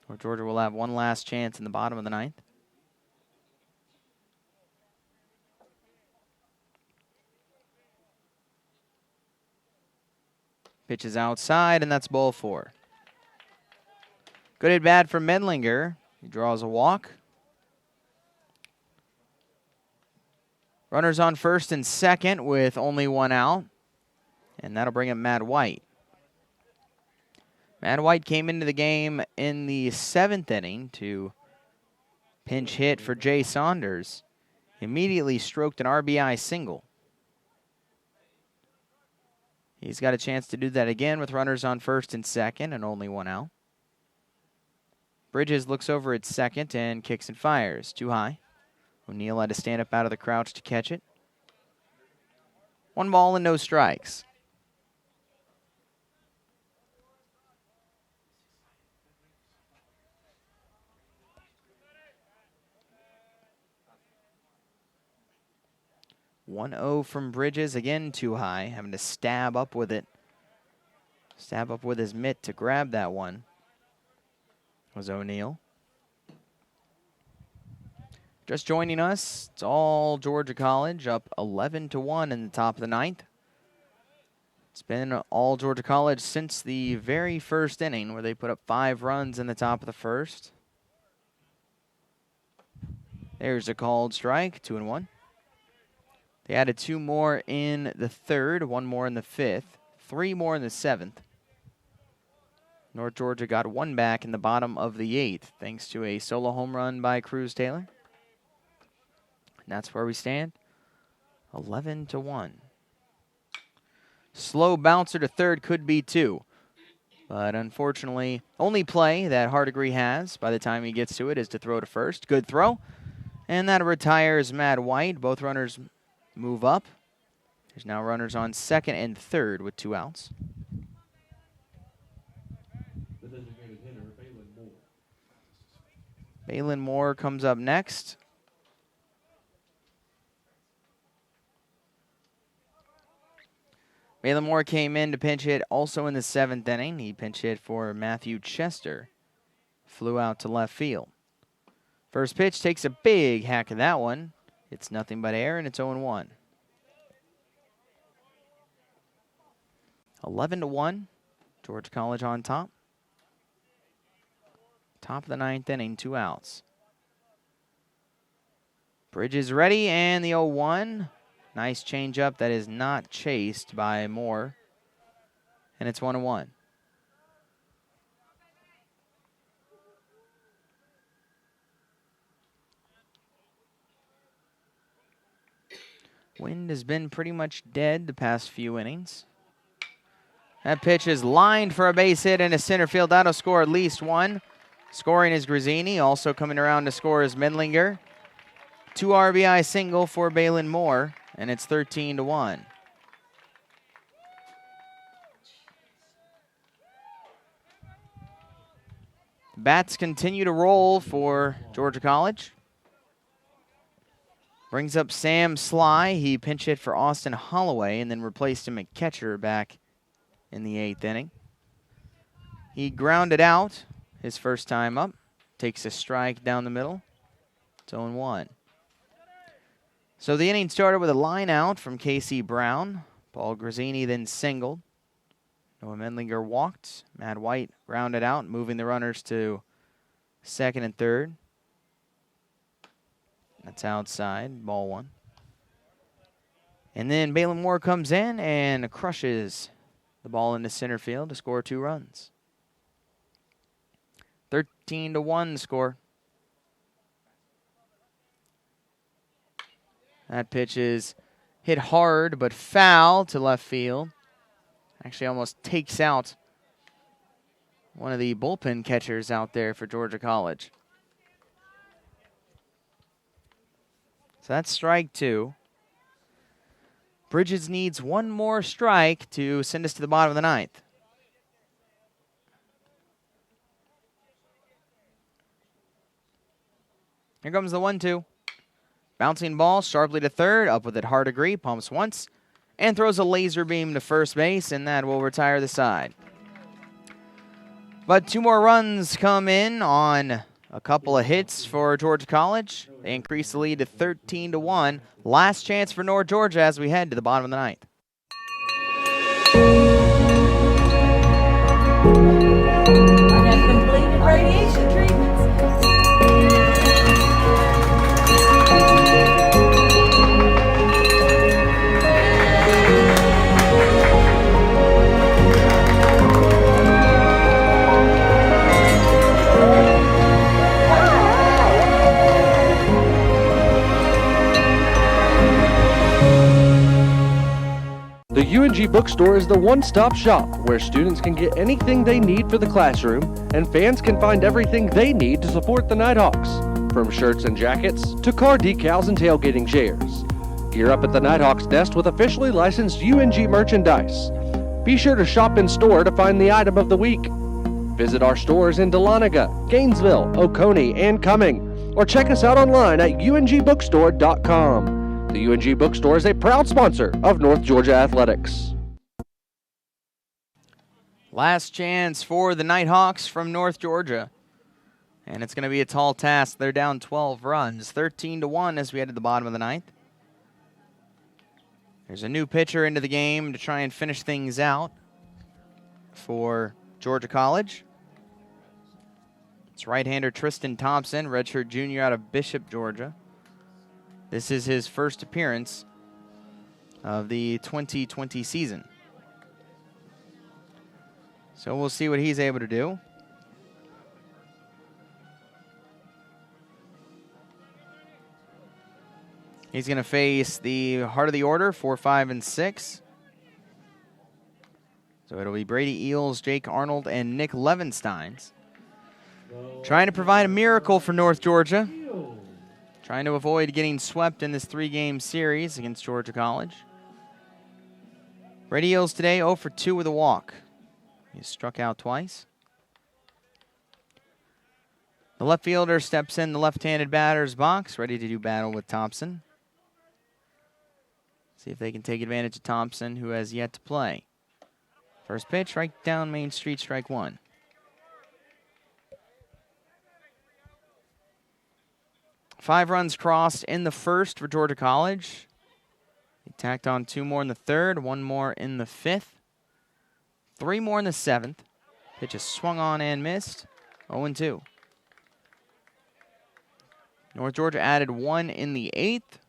North Georgia will have one last chance in the bottom of the 9th. Pitch is outside, and that's ball 4. Good at bat for Medlinger. He draws a walk. Runners on first and second with only one out. And that'll bring up Matt White. Matt White came into the game in the 7th inning to pinch hit for Jay Saunders. Immediately stroked an RBI single. He's got a chance to do that again with runners on first and second and only one out. Bridges looks over at second and kicks and fires. Too high. O'Neill had to stand up out of the crouch to catch it. 1 ball and no strikes. .1-0 from Bridges. Again, too high. Having to stab up with it. Stab up with his mitt to grab that one. Was O'Neill. Just joining us, it's all Georgia College, up 11-1 in the top of the 9th. It's been all Georgia College since the very first inning, where they put up 5 runs in the top of the first. There's a called strike, 2-1. They added 2 more in the 3rd, 1 more in the 5th, 3 more in the 7th. North Georgia got 1 back in the bottom of the 8th, thanks to a solo home run by Cruz Taylor. And that's where we stand, 11-1. Slow bouncer to third, could be 2. But unfortunately, only play that Hardigree has by the time he gets to it is to throw to first. Good throw. And that retires Matt White. Both runners move up. There's now runners on second and third with 2 outs. The designated hitter, Balin Moore. Balin Moore comes up next. Balin Moore came in to pinch hit also in the 7th inning. He pinch hit for Matthew Chester. Flew out to left field. First pitch takes a big hack of that one. It's nothing but air, and it's 0-1. 11-1. Georgia College on top. Top of the 9th inning, 2 outs. Bridges ready, and the 0-1. Nice changeup that is not chased by Moore. And it's 1-1. Wind has been pretty much dead the past few innings. That pitch is lined for a base hit into center field. That'll score at least 1. Scoring is Grazzini. Also coming around to score is Medlinger. 2 RBI single for Balin Moore, and it's 13-1. Bats continue to roll for Georgia College. Brings up Sam Sly. He pinch hit for Austin Holloway and then replaced him at catcher back in the 8th inning. He grounded out his first time up. Takes a strike down the middle. It's 0-1. So the inning started with a line out from Casey Brown. Paul Grazzini then singled. Noah Medlinger walked. Matt White grounded out, moving the runners to second and third. That's outside, ball 1. And then Balin Moore comes in and crushes the ball into center field to score 2 runs. 13-1 score. That pitch is hit hard but foul to left field. Actually almost takes out one of the bullpen catchers out there for Georgia College. So that's strike 2. Bridges needs 1 more strike to send us to the bottom of the 9th. Here comes the 1-2. Bouncing ball sharply to third. Up with it, Hardigree. Pumps once and throws a laser beam to first base, and that will retire the side. But 2 more runs come in on a couple of hits for Georgia College. They increase the lead to 13-1. Last chance for North Georgia as we head to the bottom of the ninth. I have completed radiation treatments. The UNG Bookstore is the one-stop shop where students can get anything they need for the classroom and fans can find everything they need to support the Nighthawks, from shirts and jackets to car decals and tailgating chairs. Gear up at the Nighthawks nest with officially licensed UNG merchandise. Be sure to shop in store to find the item of the week. Visit our stores in Dahlonega, Gainesville, Oconee, and Cumming, or check us out online at ungbookstore.com. The UNG Bookstore is a proud sponsor of North Georgia Athletics. Last chance for the Nighthawks from North Georgia. And it's going to be a tall task. They're down 12 runs, 13-1 as we head to the bottom of the ninth. There's a new pitcher into the game to try and finish things out for Georgia College. It's right-hander Tristan Thompson, redshirt junior out of Bishop, Georgia. This is his first appearance of the 2020 season. So we'll see what he's able to do. He's going to face the heart of the order, 4, 5, and 6. So it'll be Brady Eels, Jake Arnold, and Nick Levensteins. Trying to provide a miracle for North Georgia. Trying to avoid getting swept in this 3-game series against Georgia College. Brady Eels today 0 for 2 with a walk. He struck out twice. The left fielder steps in the left-handed batter's box, ready to do battle with Thompson. See if they can take advantage of Thompson, who has yet to play. First pitch, right down Main Street, strike 1. Five runs crossed in the first for Georgia College. He tacked on 2 more in the third, 1 more in the fifth, 3 more in the seventh. Pitch is swung on and missed, 0-2. North Georgia added 1 in the 8th,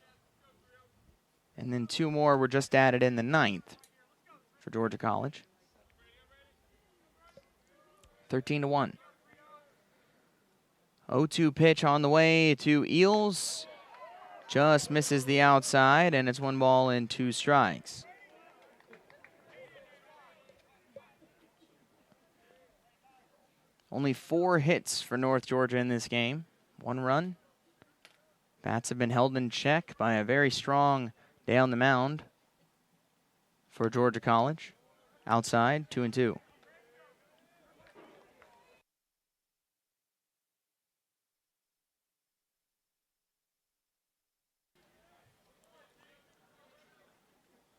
and then 2 more were just added in the 9th for Georgia College. 13-1. 0-2 pitch on the way to Eels. Just misses the outside, and it's 1 ball and 2 strikes. Only 4 hits for North Georgia in this game. 1 run. Bats have been held in check by a very strong day on the mound for Georgia College. Outside, 2-2.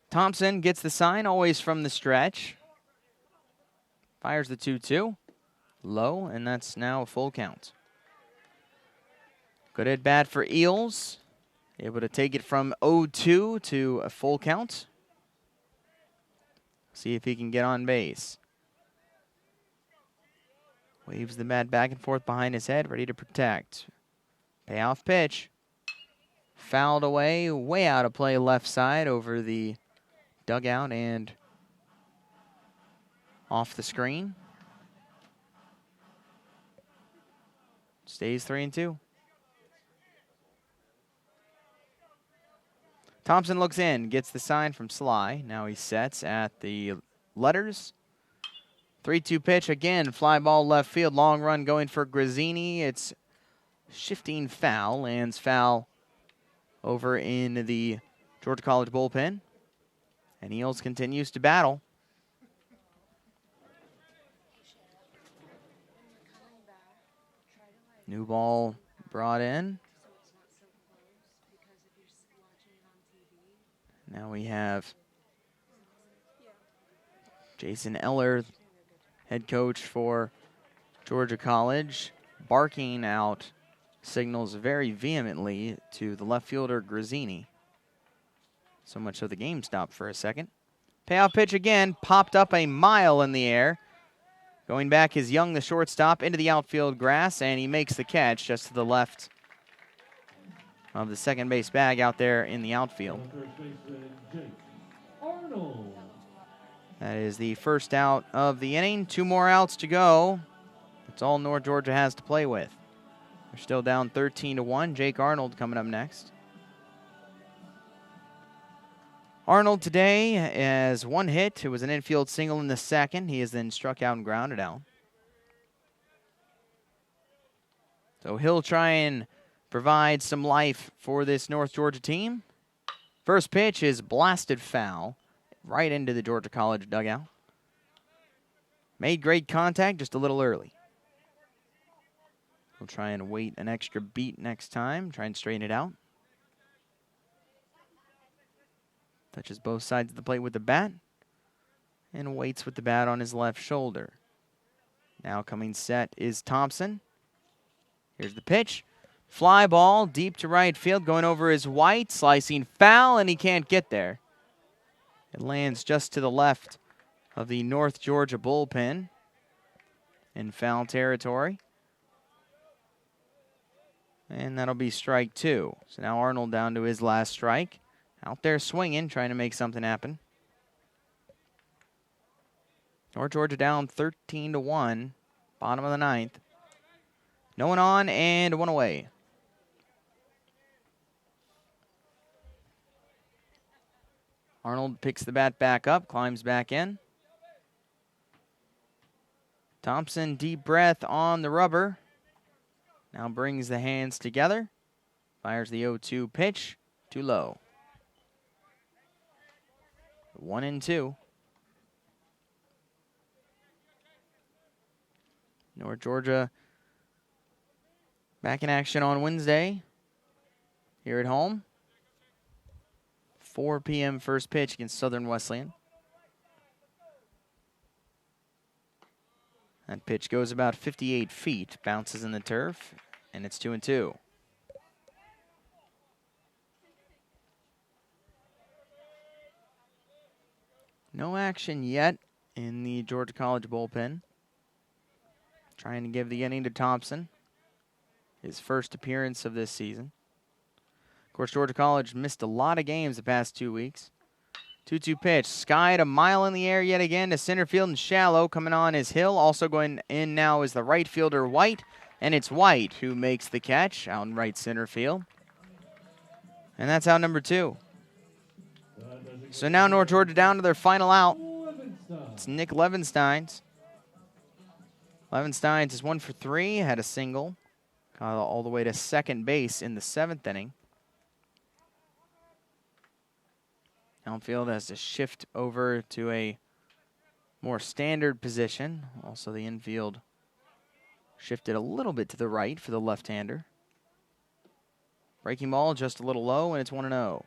Thompson gets the sign, always from the stretch. Fires the 2-2. Low, and that's now a full count. Good at bat for Eels. Able to take it from 0-2 to a full count. See if he can get on base. Waves the bat back and forth behind his head, ready to protect. Payoff pitch. Fouled away, way out of play left side over the dugout and off the screen. Stays 3-2. Thompson looks in, gets the sign from Sly. Now he sets at the letters. 3-2 pitch again, fly ball left field, long run going for Grazzini. It's shifting foul, lands foul over in the Georgia College bullpen. And Eels continues to battle. New ball brought in. Now we have Jason Eller, head coach for Georgia College, barking out signals very vehemently to the left fielder Grazzini. So much so the game stopped for a second. Payoff pitch again, popped up a mile in the air. Going back is Young, the shortstop, into the outfield grass, and he makes the catch just to the left of the second base bag out there in the outfield. That is the first out of the inning. 2 more outs to go. That's all North Georgia has to play with. They're still down 13-1. Jake Arnold coming up next. Arnold today has 1 hit. It was an infield single in the second. He is then struck out and grounded out. So he'll try and provide some life for this North Georgia team. First pitch is blasted foul right into the Georgia College dugout. Made great contact, just a little early. We'll try and wait an extra beat next time, try and straighten it out. Touches both sides of the plate with the bat and waits with the bat on his left shoulder. Now coming set is Thompson. Here's the pitch. Fly ball deep to right field, going over his White, slicing foul, and he can't get there. It lands just to the left of the North Georgia bullpen in foul territory. And that'll be strike 2. So now Arnold down to his last strike. Out there swinging, trying to make something happen. North Georgia down 13-1, bottom of the 9th. No one on and 1 away. Arnold picks the bat back up, climbs back in. Thompson, deep breath on the rubber. Now brings the hands together. Fires the 0-2 pitch, too low. 1-2. North Georgia back in action on Wednesday here at home. 4 p.m. first pitch against Southern Wesleyan. That pitch goes about 58 feet, bounces in the turf, and it's 2-2. No action yet in the Georgia College bullpen. Trying to give the inning to Thompson. His first appearance of this season. Of course, Georgia College missed a lot of games the past 2 weeks. 2-2 pitch. Skied a mile in the air yet again to center field and shallow. Coming on is Hill. Also going in now is the right fielder White. And it's White who makes the catch out in right center field. And that's out number 2. So now North Georgia down to their final out. It's Nick Levensteins. Levensteins is 1 for 3, had a single. Got all the way to second base in the 7th inning. Outfield has to shift over to a more standard position. Also the infield shifted a little bit to the right for the left-hander. Breaking ball just a little low, and it's 1-0.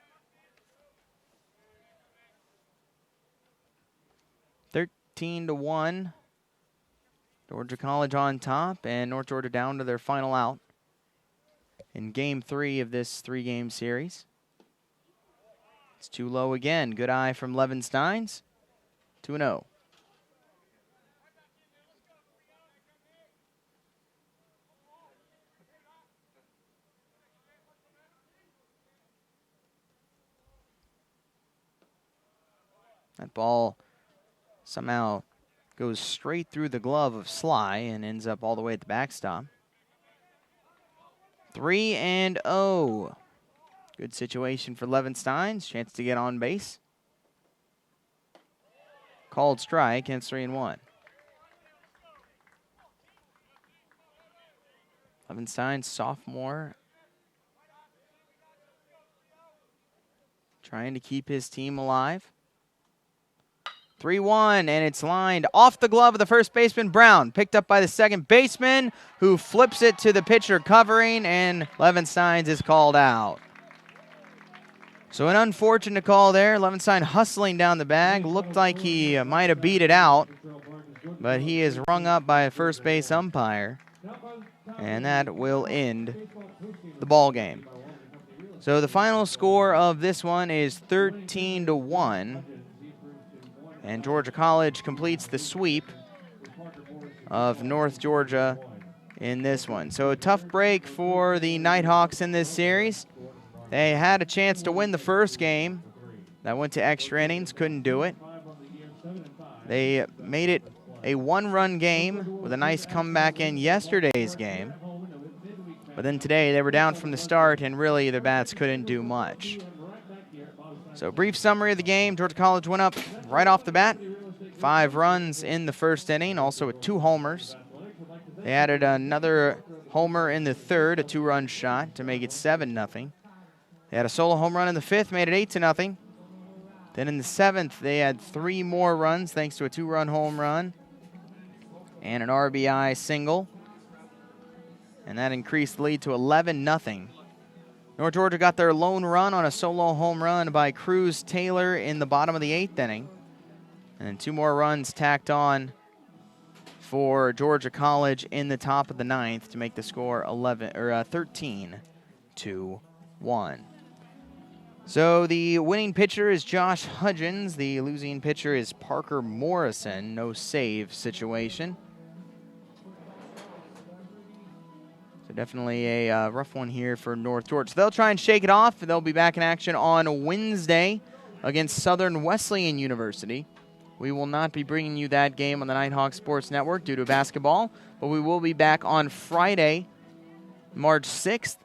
13-1. Georgia College on top, and North Georgia down to their final out in Game 3 of this 3-game series. It's too low again. Good eye from Levensteins. 2-0. That ball somehow goes straight through the glove of Sly and ends up all the way at the backstop. 3-0. Good situation for Levensteins. Chance to get on base. Called strike, and it's 3-1. Levensteins, sophomore. Trying to keep his team alive. 3-1, and it's lined off the glove of the first baseman, Brown. Picked up by the second baseman, who flips it to the pitcher covering, and Levensteins is called out. So an unfortunate call there. Levenstein hustling down the bag. Looked like he might have beat it out, but he is rung up by a first base umpire, and that will end the ball game. So the final score of this one is 13-1, and Georgia College completes the sweep of North Georgia in this one. So a tough break for the Nighthawks in this series. They had a chance to win the first game. That went to extra innings, couldn't do it. They made it a one-run game with a nice comeback in yesterday's game. But then today they were down from the start, and really the bats couldn't do much. So brief summary of the game. Georgia College went up right off the bat. 5 runs in the first inning, also with 2 homers. They added another homer in the third, a 2-run shot to make it 7-0. They had a solo home run in the 5th, made it 8-0. Then in the 7th, they had 3 more runs thanks to a 2-run home run and an RBI single. And that increased the lead to 11-0. North Georgia got their lone run on a solo home run by Cruz Taylor in the bottom of the 8th inning. And then 2 more runs tacked on for Georgia College in the top of the 9th to make the score 13-1. So the winning pitcher is Josh Hudgens. The losing pitcher is Parker Morrison. No save situation. So definitely a rough one here for North Georgia. So they'll try and shake it off. They'll be back in action on Wednesday against Southern Wesleyan University. We will not be bringing you that game on the Nighthawks Sports Network due to basketball, but we will be back on Friday, March 6th,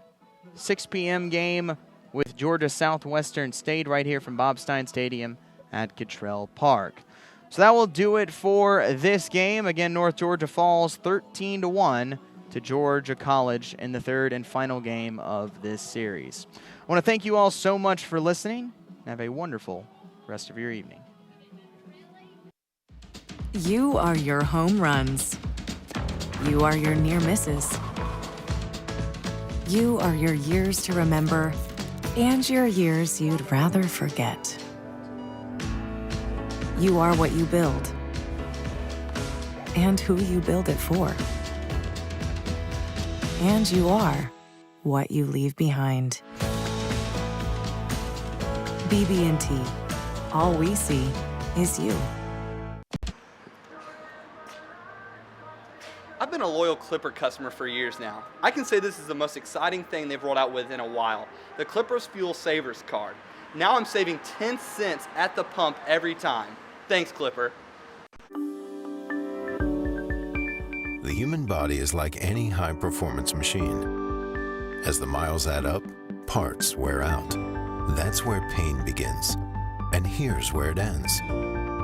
6 p.m. game with Georgia Southwestern State right here from Bob Stein Stadium at Cottrell Park. So that will do it for this game. Again, North Georgia falls 13-1 to Georgia College in the 3rd and final game of this series. I want to thank you all so much for listening. Have a wonderful rest of your evening. You are your home runs. You are your near misses. You are your years to remember and your years you'd rather forget. You are what you build and who you build it for. And you are what you leave behind. BB&T, all we see is you. I've been a loyal Clipper customer for years now. I can say this is the most exciting thing they've rolled out with in a while. The Clippers Fuel Savers card. Now I'm saving 10 cents at the pump every time. Thanks, Clipper. The human body is like any high-performance machine. As the miles add up, parts wear out. That's where pain begins. And here's where it ends.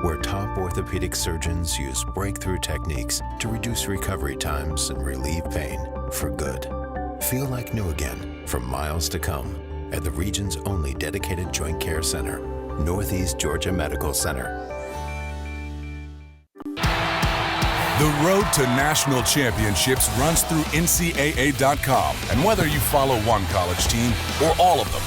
Where top orthopedic surgeons use breakthrough techniques to reduce recovery times and relieve pain for good. Feel like new again for miles to come at the region's only dedicated joint care center, Northeast Georgia Medical Center. The road to national championships runs through NCAA.com. And whether you follow one college team or all of them,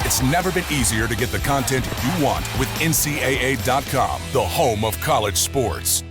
it's never been easier to get the content you want with NCAA.com, the home of college sports.